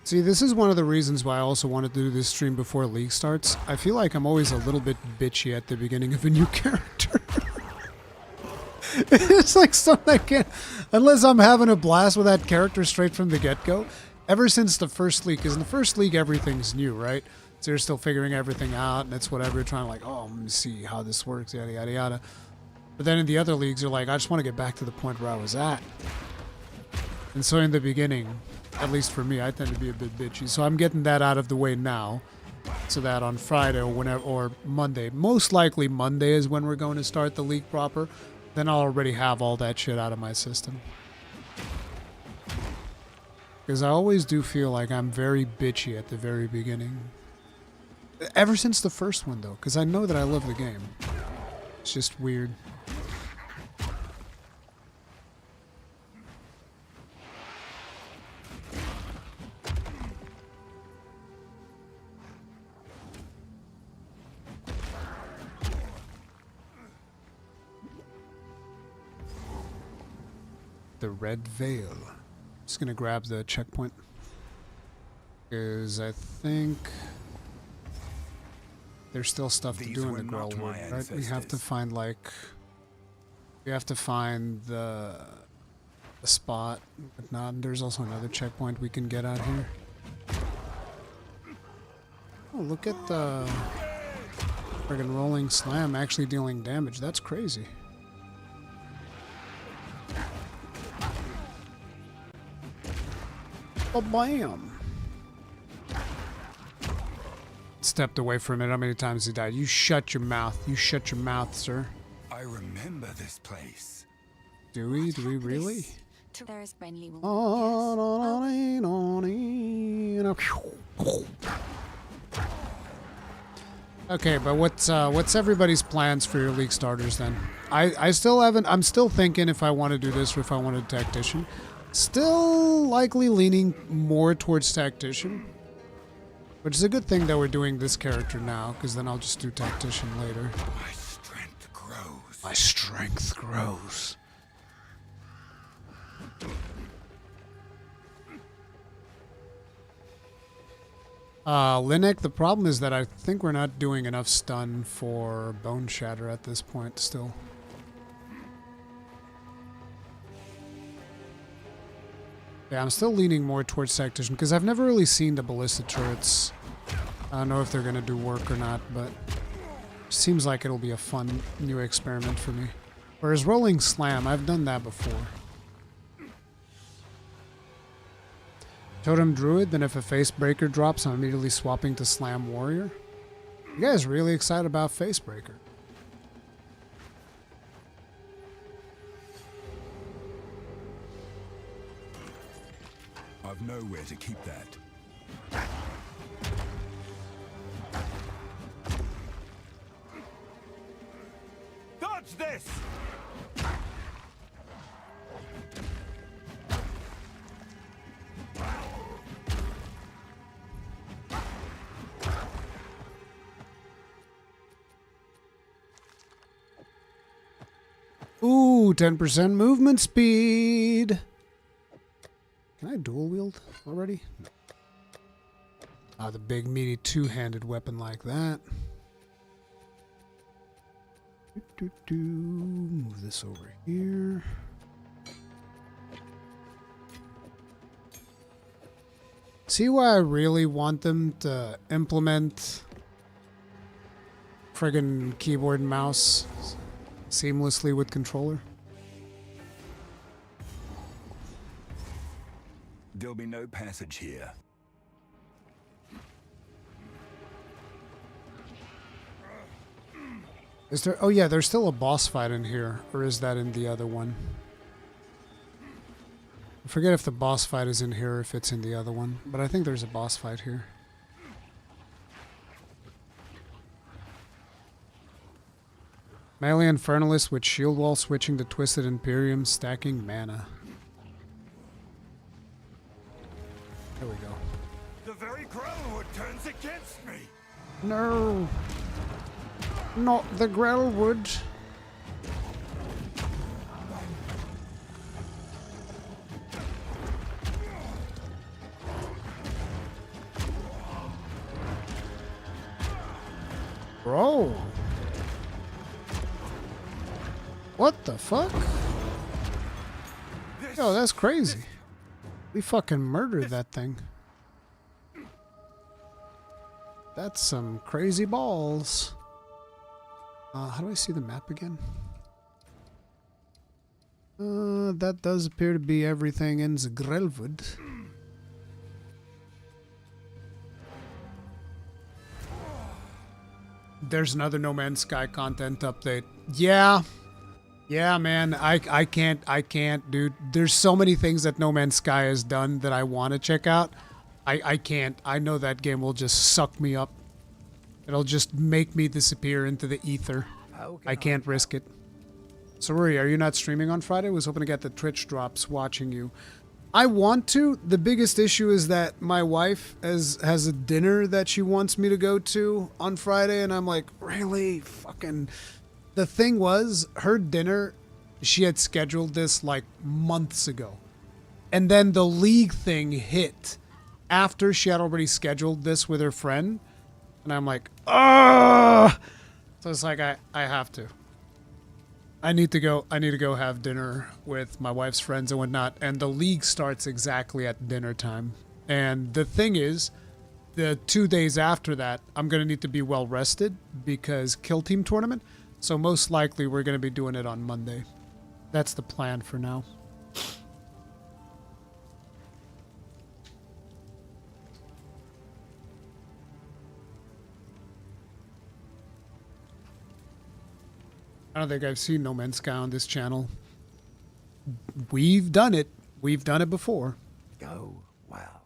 See, this is one of the reasons why I also wanted to do this stream before League starts. I feel like I'm always a little bit bitchy at the beginning of a new character. It's like something I can't... Unless I'm having a blast with that character straight from the get-go. Ever since the first league, because in the first league everything's new, right? So you're still figuring everything out, and it's whatever. You're trying to like, oh, I'm gonna see how this works, yada, yada, yada. But then in the other leagues, you're like, I just want to get back to the point where I was at. And so in the beginning, at least for me, I tend to be a bit bitchy. So I'm getting that out of the way now. So that on Friday or whenever, or Monday, most likely Monday is when we're going to start the league proper. Then I'll already have all that shit out of my system. Because I always do feel like I'm very bitchy at the very beginning. Ever since the first one, though. Because I know that I love the game. It's just weird. The Red Veil. Just gonna grab the checkpoint. Because I think there's still stuff to do in the Grell Wood, right? We have to find like... We have to find the spot, but not. There's also another checkpoint we can get out here. Oh, look at the friggin' rolling slam actually dealing damage. That's crazy. Oh, bam! Stepped away from it. How many times he died? You shut your mouth. You shut your mouth, sir. I remember this place. Do we? Do we really? There is friendly woman. Okay, but what's everybody's plans for your league starters then? I still haven't. I'm still thinking if I want to do this or if I want a tactician. Still likely leaning more towards tactician, which is a good thing that we're doing this character now, because then I'll just do tactician later. My strength grows. My strength grows. Linux, the problem is that I think we're not doing enough stun for Bone Shatter at this point still. Yeah, I'm still leaning more towards tactician because I've never really seen the ballista turrets. I don't know if they're gonna do work or not, but it seems like it'll be a fun new experiment for me. Whereas rolling slam, I've done that before. Totem Druid, then if a face breaker drops, I'm immediately swapping to Slam Warrior. You guys really excited about face breaker? I've nowhere to keep that. Dodge this! Ooh, 10% movement speed. Can I dual wield already? No. Ah, the big meaty two-handed weapon like that. Move this over here. See why I really want them to implement friggin' keyboard and mouse seamlessly with controller? There'll be no passage here. Is there? Oh yeah, there's still a boss fight in here, or is that in the other one? I forget if the boss fight is in here or if it's in the other one, but I think there's a boss fight here. Melee Infernalist with shield wall switching to Twisted Imperium, stacking mana. There we go. The very Grellwood turns against me. No! Not the Grellwood. Bro. What the fuck? Yo, that's crazy. We fucking murdered that thing. That's some crazy balls. How do I see the map again? That does appear to be everything in Grelwood. There's another No Man's Sky content update. Yeah. Yeah, man. I can't, dude. There's so many things that No Man's Sky has done that I want to check out. I can't. I know that game will just suck me up. It'll just make me disappear into the ether. I can't risk it. So, Ruri, are you not streaming on Friday? I was hoping to get the Twitch drops watching you. I want to. The biggest issue is that my wife has a dinner that she wants me to go to on Friday, and I'm like, really? Fucking... The thing was, her dinner, she had scheduled this like months ago. And then the league thing hit after she had already scheduled this with her friend. And I'm like, ah! So it's like, I have to. I need to go have dinner with my wife's friends and whatnot. And the league starts exactly at dinner time. And the thing is, the 2 days after that, I'm going to need to be well rested because Kill Team tournament. So most likely we're going to be doing it on Monday. That's the plan for now. I don't think I've seen No Man's Sky on this channel. We've done it. We've done it before. Go well.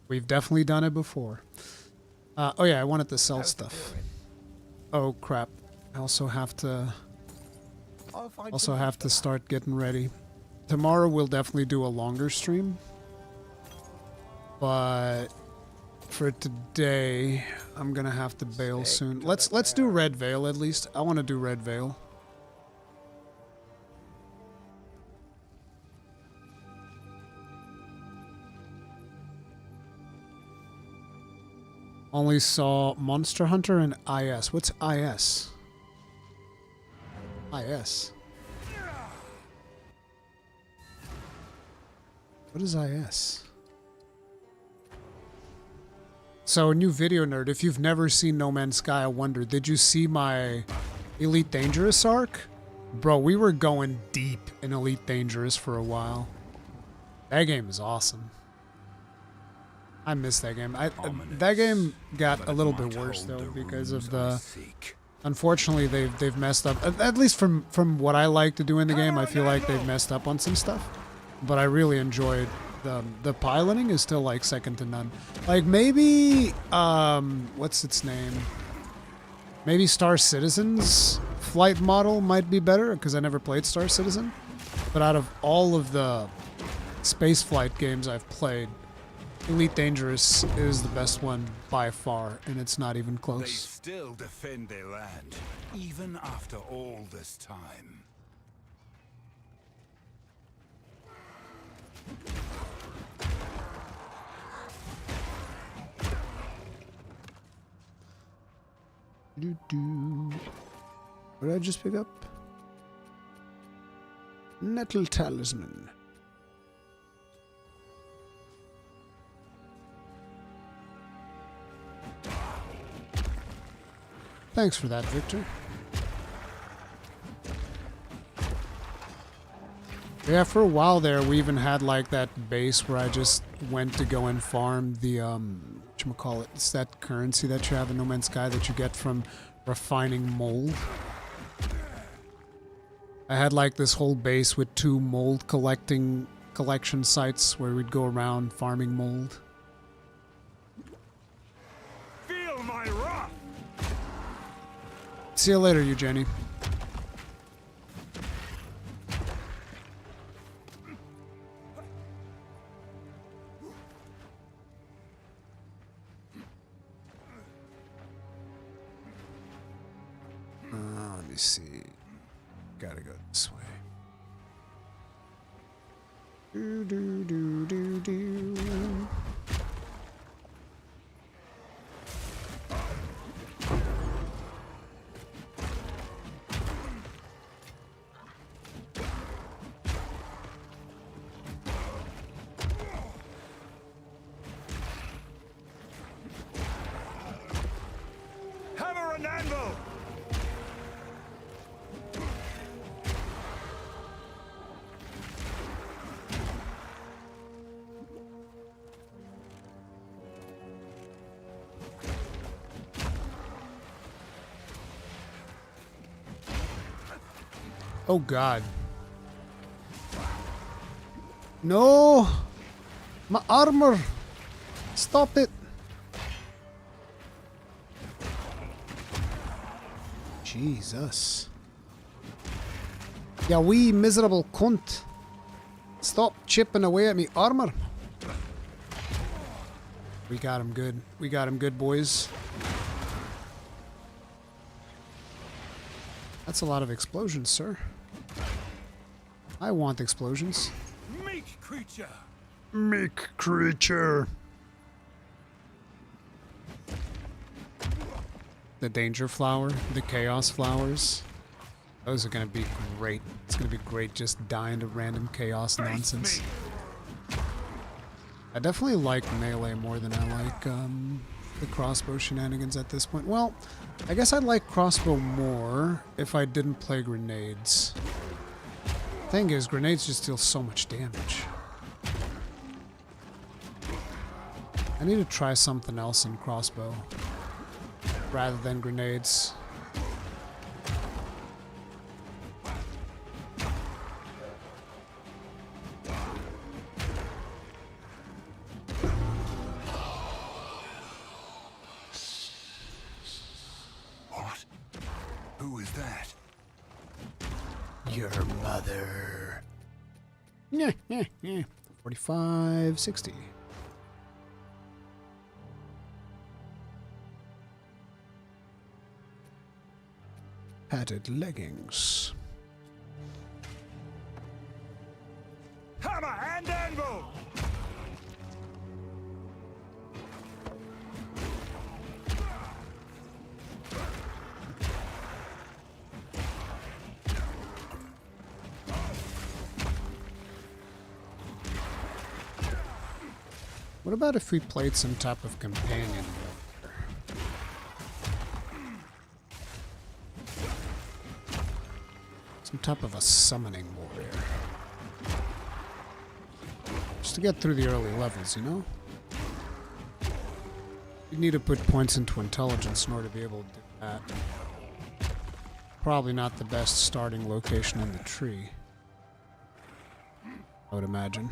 We've definitely done it before. Oh yeah, I wanted to sell stuff. Oh crap. I also have to start getting ready. Tomorrow we'll definitely do a longer stream. But for today, I'm gonna have to bail soon. Let's do Red Veil at least. I want to do Red Veil. Only saw Monster Hunter and IS. What's IS? IS. What is IS? So, new video nerd, if you've never seen No Man's Sky, I wonder, did you see my Elite Dangerous arc? Bro, we were going deep in Elite Dangerous for a while. That game is awesome. I miss that game. That game got a little bit worse though because of the... Unfortunately, they've messed up. At least from what I like to do in the game, I feel like they've messed up on some stuff. But I really enjoyed the piloting is still like second to none. Like maybe what's its name? Maybe Star Citizen's flight model might be better because I never played Star Citizen. But out of all of the space flight games I've played, Elite Dangerous is the best one by far, and it's not even close. They still defend their land, even after all this time. What did I just pick up? Nettle Talisman. Thanks for that, Victor. Yeah, for a while there, we even had like that base where I just went to go and farm the, whatchamacallit, it's that currency that you have in No Man's Sky that you get from refining mold. I had like this whole base with 2 mold collection sites where we'd go around farming mold. Feel my wrath. See you later, Eugenie. Let me see. Gotta go this way. Do do do do do. Hammer and anvil. Oh God. No! My armor! Stop it! Jesus. Yeah, wee miserable cunt. Stop chipping away at me armor. We got him good. We got him good, boys. That's a lot of explosions, sir. I want explosions. Meek creature. Meek creature. The danger flower, the chaos flowers. Those are gonna be great. It's gonna be great just dying to random chaos nonsense. I definitely like melee more than I like the crossbow shenanigans at this point. Well, I guess I'd like crossbow more if I didn't play grenades. Thing is, grenades just deal so much damage. I need to try something else in crossbow rather than grenades. What? Who is that? Your mother. Yeah, yeah, yeah. 45, 60. Padded leggings. Hammer and anvil. What about if we played some type of companion? Some type of a summoning warrior. Just to get through the early levels, you know? You need to put points into intelligence in order to be able to do that. Probably not the best starting location in the tree, I would imagine.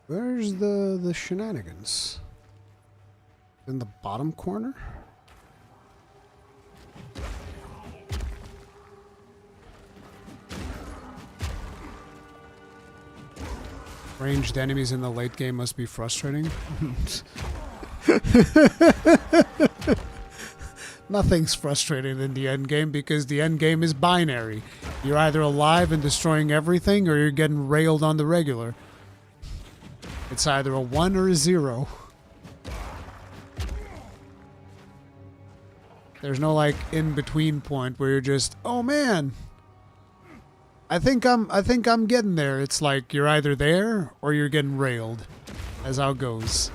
Where's the shenanigans? In the bottom corner? Ranged enemies in the late game must be frustrating. Nothing's frustrating in the end game because the end game is binary. You're either alive and destroying everything or you're getting railed on the regular. It's either a 1 or a 0. There's no like in-between point where you're just, oh man, I think I'm getting there. It's like you're either there or you're getting railed. That's how it goes.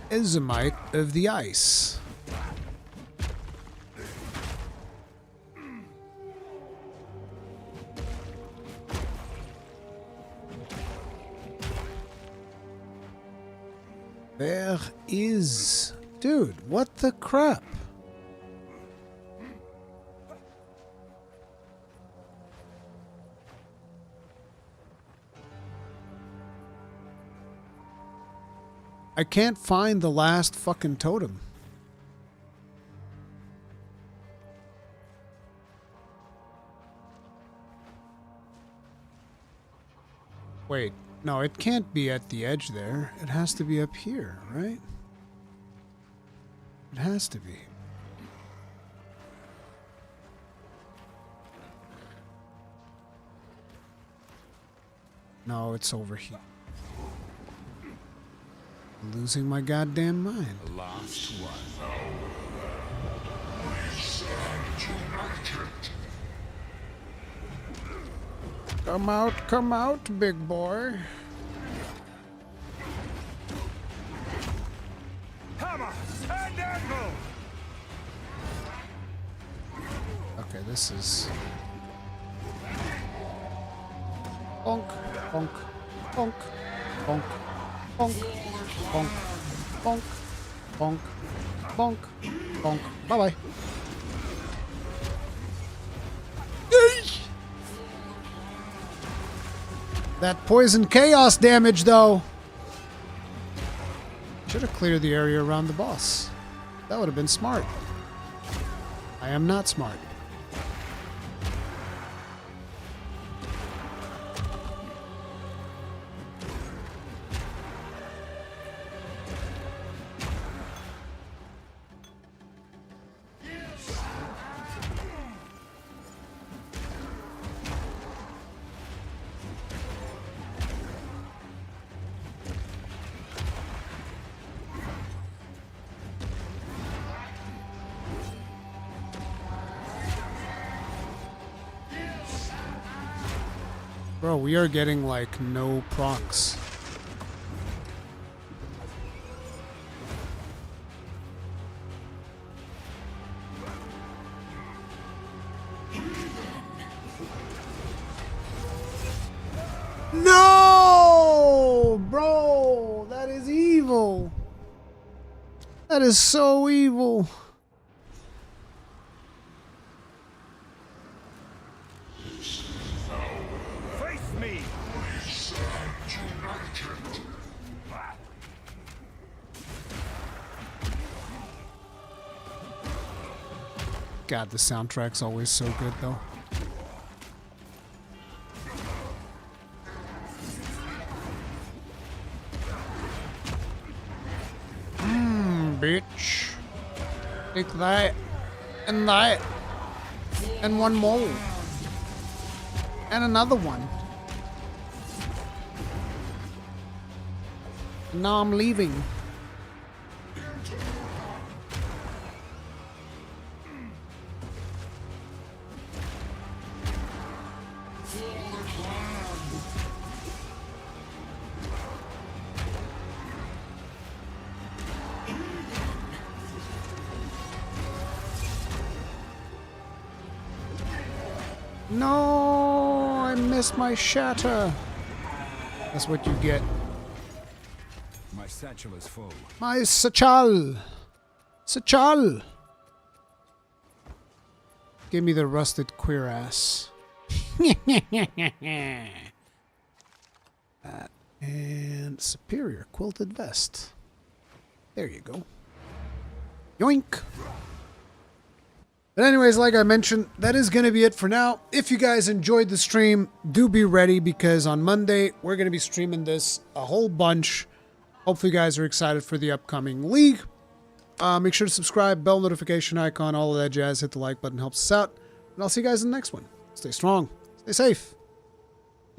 Ezomite of the Ice. Where is... Dude, what the crap? I can't find the last fucking totem. Wait, no, it can't be at the edge there. It has to be up here, right? It has to be. No, it's over here. Losing my goddamn mind. The last one. Come out, big boy. Hammer and anvil. Okay, this is... Bonk, bonk, bonk, bonk, bonk, bonk, bonk, bonk, bonk, bonk. Bye-bye. That poison chaos damage, though. Should have cleared the area around the boss. That would have been smart. I am not smart. Bro, we are getting like no procs. No! Bro, that is evil. That is so evil. God, the soundtrack's always so good, though. Bitch. Take that. And that. And one more. And another one. And now I'm leaving. No, I missed my shatter. That's what you get. My satchel is full. My satchel. Satchel. Give me the rusted queer ass. That and superior quilted vest. There you go. Yoink. But anyways, like I mentioned, that is going to be it for now. If you guys enjoyed the stream, do be ready because on Monday, we're going to be streaming this a whole bunch. Hopefully you guys are excited for the upcoming league. Make sure to subscribe, bell notification icon, all of that jazz. Hit the like button, helps us out. And I'll see you guys in the next one. Stay strong, stay safe.